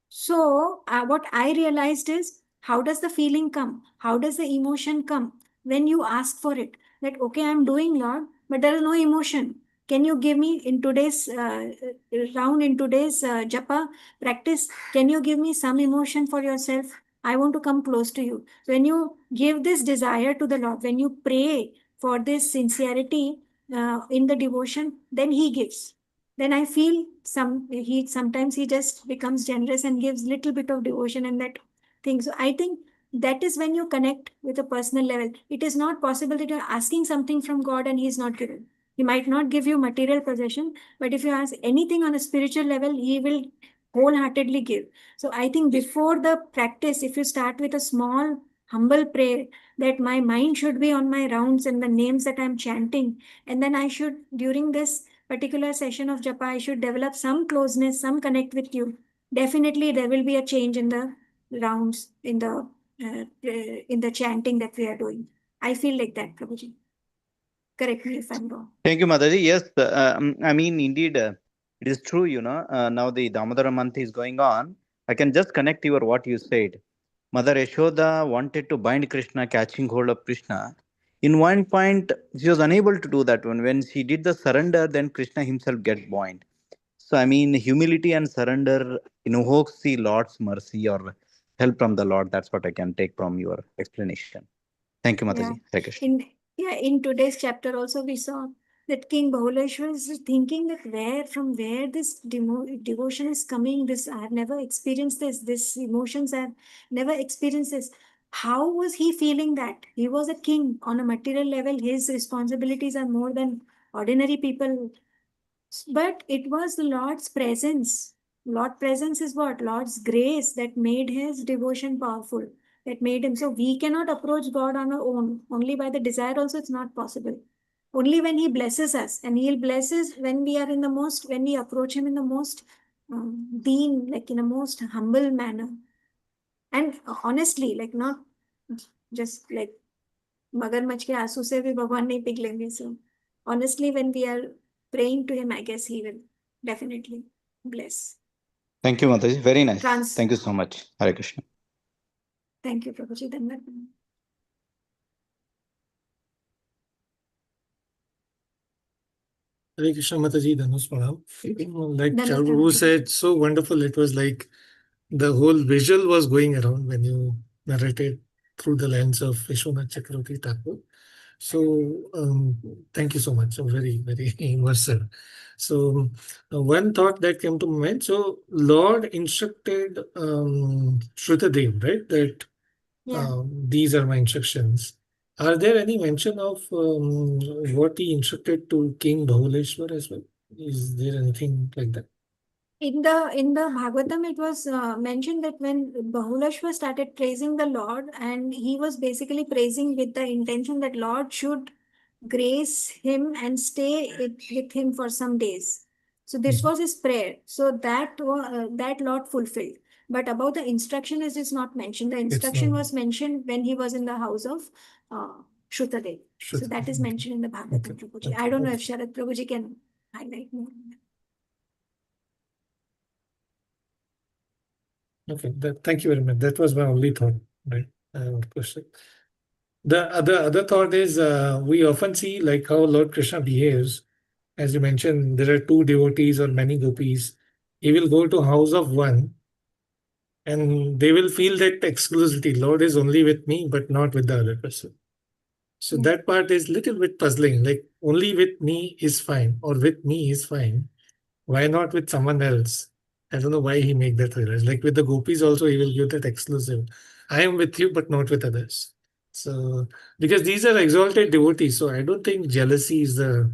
So what I realized is, how does the feeling come? How does the emotion come? When you ask for it, that, okay, I'm doing Lord, but there is no emotion. Can you give me in today's round, in today's japa practice, can you give me some emotion for yourself? I want to come close to you. So when you give this desire to the Lord, when you pray for this sincerity in the devotion, then He gives. Then I feel sometimes he just becomes generous and gives little bit of devotion and that thing. So I think that is when you connect with a personal level. It is not possible that you're asking something from God and He's not giving. He might not give you material possession, but if you ask anything on a spiritual level, He will wholeheartedly give. So I think before the practice, if you start with a small, humble prayer, that my mind should be on my rounds and the names that I'm chanting, and then I should, during this particular session of japa, I should develop some closeness, some connect with you. Definitely, there will be a change in the rounds, in the chanting that we are doing. I feel like that, Prabhuji. Correct me if I'm wrong. Thank you, Mataji. Yes, I mean, indeed, it is true, now the Damodara month is going on. I can just connect your what you said. Mother Yashoda wanted to bind Krishna, catching hold of Krishna. In one point, she was unable to do that one. When she did the surrender, then Krishna himself gets bound. So, I mean, humility and surrender invokes the Lord's mercy or help from the Lord. That's what I can take from your explanation. Thank you, Mataji. Hare Krishna. In today's chapter also we saw that King Bahuleshwar is thinking that from where this devotion is coming. This I have never experienced this emotions I have never experienced this. How was he feeling that? He was a king on a material level. His responsibilities are more than ordinary people. But it was the Lord's presence. Lord's presence is what? Lord's grace that made his devotion powerful, that made him. So we cannot approach God on our own. Only by the desire also it's not possible. Only when he blesses us. And he'll bless us when we are when we approach him in the most like in a most humble manner. And honestly, like not just like मगरमच्छ के आंसू से भी भगवान नहीं पिघलेंगे. So honestly, when we are praying to him, I guess he will definitely bless. Thank you, Mataji. Very nice. Thank you so much. Hare Krishna. Thank you, Prabhuji. Hare Krishna, Mataji, Dhanush Pranam. Like Charu said, so wonderful. It was like the whole visual was going around when you narrated through the lens of Vishwanath Chakravarti Thakur. So thank you so much. So very, very immersive. So one thought that came to mind. So Lord instructed Shrutadev, right? That these are my instructions. Are there any mention of what he instructed to King Bahuleshwar as well? Is there anything like that? In the Bhagavatam, it was mentioned that when Bahuleshwar started praising the Lord, and he was basically praising with the intention that Lord should grace him and stay with him for some days. So this was his prayer. So that Lord fulfilled. But about the instruction is not mentioned. The instruction was mentioned when he was in the house of Shrutadev. So that is mentioned in the Bhagavatam, Prabhuji. I don't know if Sharad Prabhuji can highlight more. Okay, thank you very much. That was my only thought, right? Question. The other thought is we often see like how Lord Krishna behaves. As you mentioned, there are two devotees or many gopis. He will go to house of one, and they will feel that exclusivity. Lord is only with me, but not with the other person. So that part is little bit puzzling. Like only with me is fine, or with me is fine. Why not with someone else? I don't know why he make that realize. Like with the gopis also, he will give that exclusive. I am with you, but not with others. So because these are exalted devotees, so I don't think jealousy is the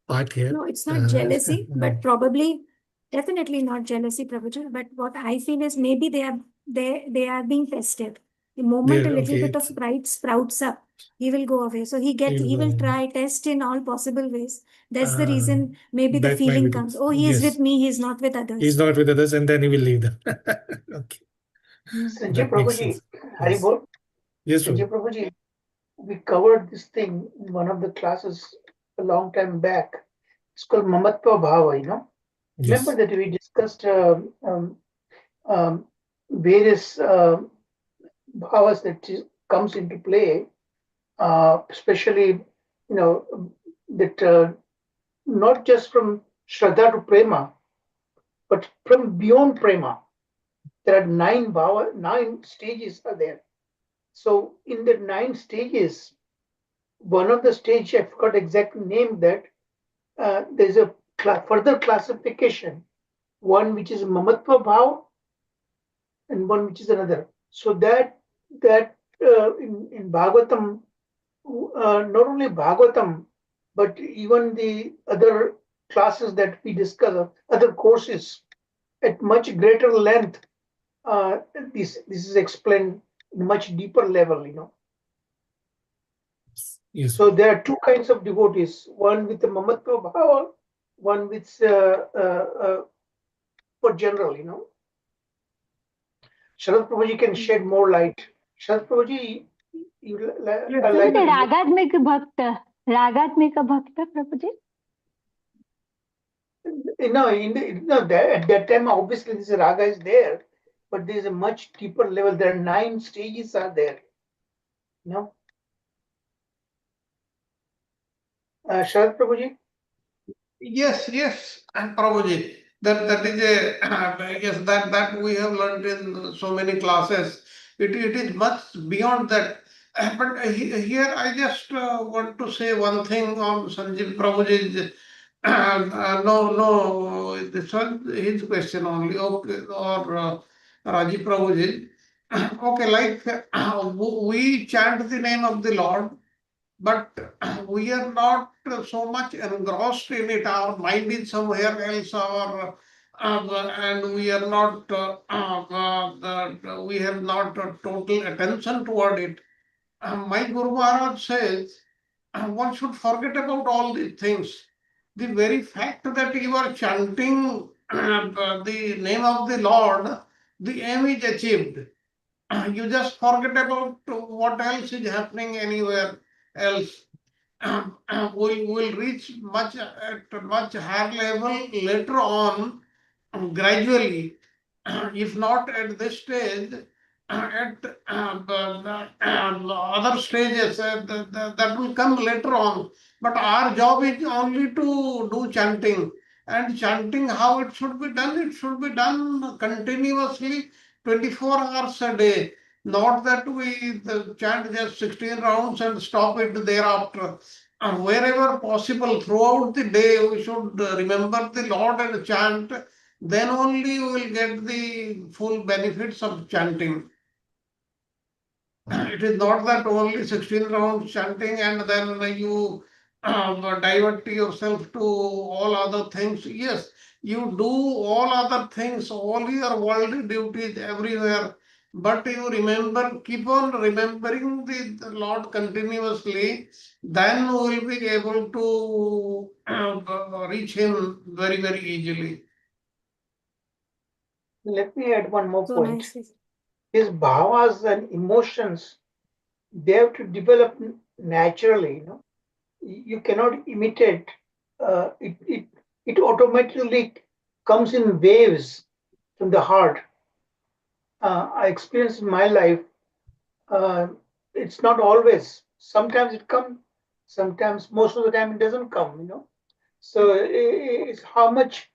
part here. No, it's not jealousy, but probably definitely not jealousy, Prabhuji. But what I feel is maybe they are being tested. The moment a little bit of pride sprouts up, he will go away. So he will try test in all possible ways. That's the reason maybe the feeling comes. Oh, he is with me, he's not with others. He's not with others, and then he will leave them. Okay. Sanjay Prabhuji, Yes. Yes, Sanjay Prabhuji, we covered this thing in one of the classes a long time back. It's called Mamatva Bhava, Remember Yes. that we discussed various bhavas that comes into play, especially, that not just from Shraddha to Prema, but from beyond Prema. There are nine stages are there. So in the 9 stages, one of the stage, I forgot exact name, that there's a further classification, one which is Mamatva Bhav and one which is another. So that in Bhagavatam, not only Bhagavatam, but even the other classes that we discuss, other courses at much greater length, this is explained in much deeper level. Yes. So there are two kinds of devotees: one with the Mamatva Bhava, one with for general. Sharad Prabhuji can shed more light. Sharad Prabhuji, you like प्रभुजी रागात्मिक भक्त रागात्मिक भक्त प्रभुजी at that time, obviously this raga is there, but there is a much deeper level. There are 9 stages are there. Sharad Prabhuji? Yes, Prabhuji. That is a yes, that we have learned in so many classes. It is much beyond that. But here I just want to say one thing on Sanjeev Prabhuji's. No, this was his question only. Okay, or Rajiv Prabhuji. Okay, like we chant the name of the Lord, but we are not so much engrossed in it. Our mind is somewhere else. And we are not. We have not total attention toward it. My Guru Maharaj says one should forget about all these things. The very fact that you are chanting the name of the Lord, the aim is achieved. You just forget about what else is happening anywhere else. Will reach much at a much higher level later on, gradually. If not at this stage, at other stages that will come later on. But our job is only to do chanting. And chanting, how it should be done? It should be done continuously, 24 hours a day. Not that we chant just 16 rounds and stop it thereafter. Wherever possible, throughout the day, we should remember the Lord and chant. Then only you will get the full benefits of chanting. It is not that only 16 rounds chanting and then you divert yourself to all other things. Yes, you do all other things, all your worldly duties everywhere, but you remember, keep on remembering the Lord continuously, then you will be able to reach Him very, very easily. Let me add one more So point. nice. These bhavas and emotions, they have to develop naturally. You cannot imitate. It automatically comes in waves from the heart. I experienced in my life. It's not always. Sometimes it comes. Sometimes, most of the time, it doesn't come. So it's how much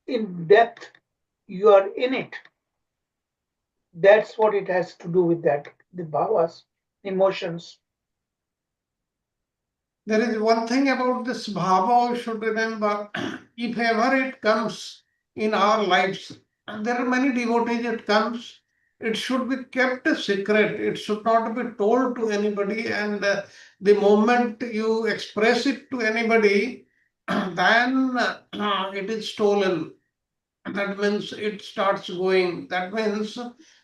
in depth you are in it. That's what it has to do with that. The bhavas, emotions. There is one thing about this bhava we should remember. If ever it comes in our lives, and there are many devotees it comes, it should be kept a secret. It should not be told to anybody. And the moment you express it to anybody, then it is stolen. That means it starts going. That means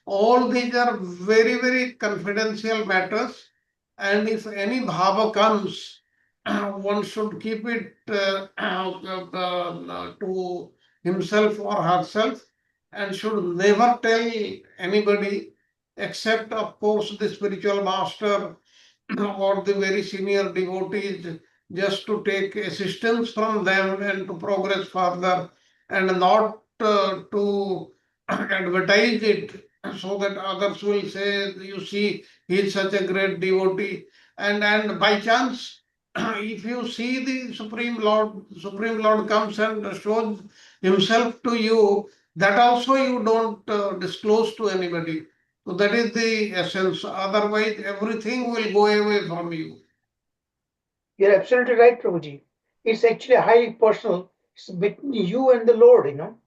all these are very, very confidential matters. And if any bhava comes, one should keep it to himself or herself and should never tell anybody except, of course, the spiritual master or the very senior devotees just to take assistance from them and to progress further, and not to advertise it so that others will say, you see, he is such a great devotee. And by chance, if you see the Supreme Lord comes and shows himself to you, that also you don't disclose to anybody. So that is the essence. Otherwise, everything will go away from you. You're absolutely right, Prabhuji. It's actually highly personal. It's between you and the Lord, you know.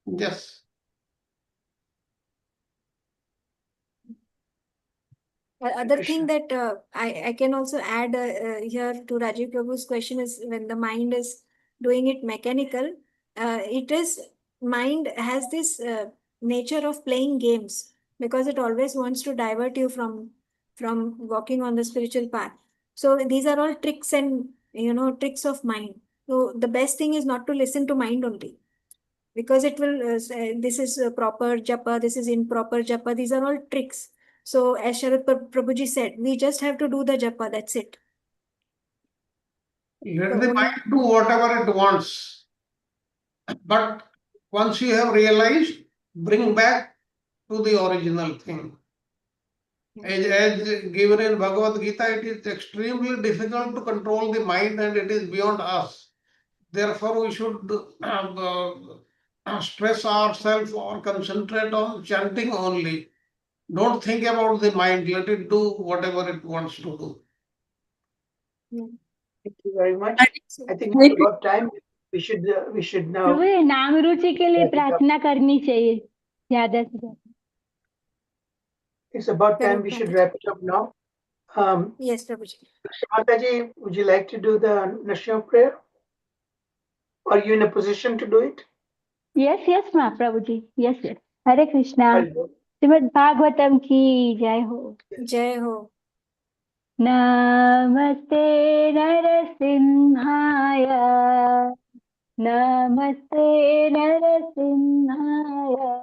Yes. Other thing that I can also add here to Rajiv Prabhu's question is when the mind is doing it mechanical, mind has this nature of playing games because it always wants to divert you from walking on the spiritual path. So these are all tricks and tricks of mind. So the best thing is not to listen to mind only, because it will say this is proper japa, this is improper japa. These are all tricks. So as Prabhuji said, we just have to do the japa, that's it. Let the mind do whatever it wants. But once you have realized, bring back to the original thing. As given in Bhagavad Gita, it is extremely difficult to control the mind and it is beyond us. Therefore, we should stress ourselves or concentrate on chanting only. Don't think about the mind. Let it do whatever it wants to do. Thank you very much. I think it's about time. We should now. प्रभु ये नाम रुचि के लिए wrap it up. प्रार्थना करनी चाहिए ज्यादा से ज्यादा. It's about time we should wrap it up now. Yes, Prabhuji. Mataji, would you like to do the Nashya prayer? Are you in a position to do it? Yes, ma, Prabhuji. Yes. Hare Krishna. Srimad Bhagavatam ki jai ho. Jai ho. Namaste Narasimhaya. Namaste Narasimhaya.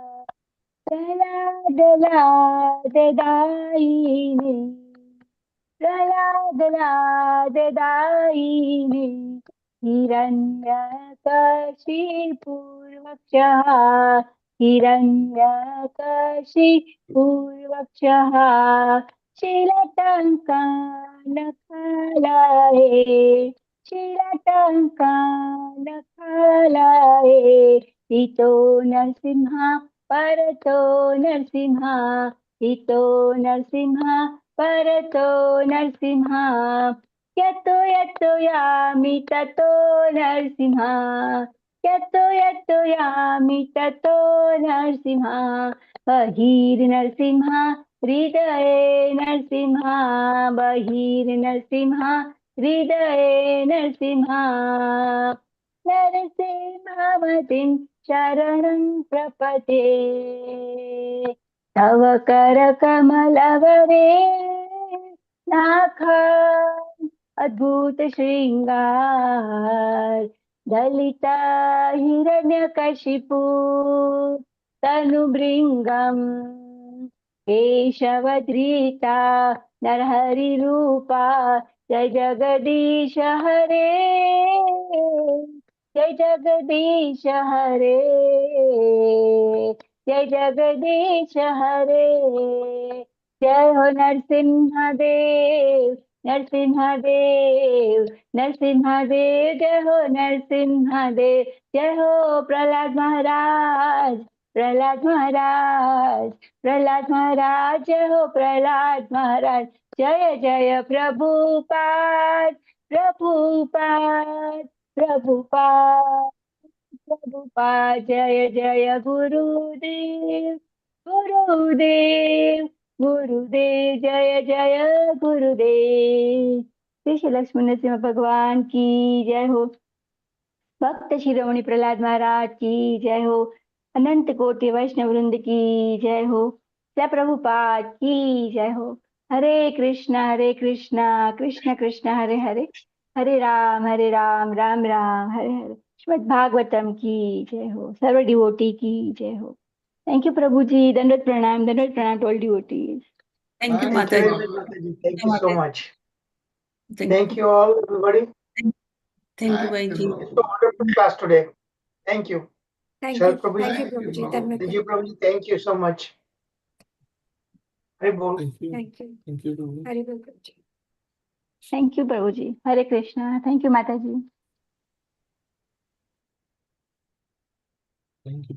Praladadayini. Praladadayini. Hiranyakashipurvakshah. Hiranyakashipurvakshah. Shilatankanakalaye. Shilatankanakalaye. Ito Narsimha Parato Narsimha. Ito Narsimha Parato Narsimha. Yato yato yami tato Narsimha. Yato yato yami tato Narsimha. Bahir Narsimha. Hridaye Narsimha. Bahir Narsimha. Hridaye Narsimha. Narasimhavatim Sharanam Prapate. Tava Karakamalagare Nakha Adbhut Shringar Dalita Hiranyakashipu Tanubringam Keshavadrita Narhari Rupa Jai Jagadish Hare Jai Jagadish Hare Jai Jagadish Hare Jai Ho Narsimha Dev Narsimha Dev Narsimha Dev Jai Ho Narsimha Dev Jai Ho Prahlad Maharaj Prahlad Maharaj Prahlad Maharaj Jai Ho Prahlad Maharaj Jaya Jaya Prabhupada Prabhupada Prabhupada Prabhupada Jaya Jaya Gurudev Gurudev Gurudev Jaya Jaya Gurudev. Shri Lakshman Narasimha भगवान की जय हो. भक्त शिरोमणि प्रहलाद महाराज की जय हो. अनंत कोटि वैष्णव वृंद की जय हो. जय प्रभुपाद की जय हो. हरे कृष्णा कृष्ण कृष्ण हरे हरे हरे राम राम राम हरे हरे. श्रीमद् भागवतम की जय हो. सर्व डिवोटी की जय हो. Thank you Prabhu ji. दंडवत प्रणाम to all devotees. Thank you, Thank Thank you very Mataji. much, Mataji. Thank you Thank so you. much. Thank Thank you. you all, everybody. Thank you, Thank you, Bhaiji. Prabhu. It's a wonderful class today. Thank you. Thank Sharad you. Prabhuji. Thank you, Thank you, Prabhuji. Prabhu. Tanmay Thank Prabhu. you, Prabhuji. Thank you so much. Hari bol. Thank you. Thank you. Thank you, Prabhu. Hari Bol Prabhuji. Thank you Prabhu ji, Hare Krishna. Thank you Mata ji. Thank you.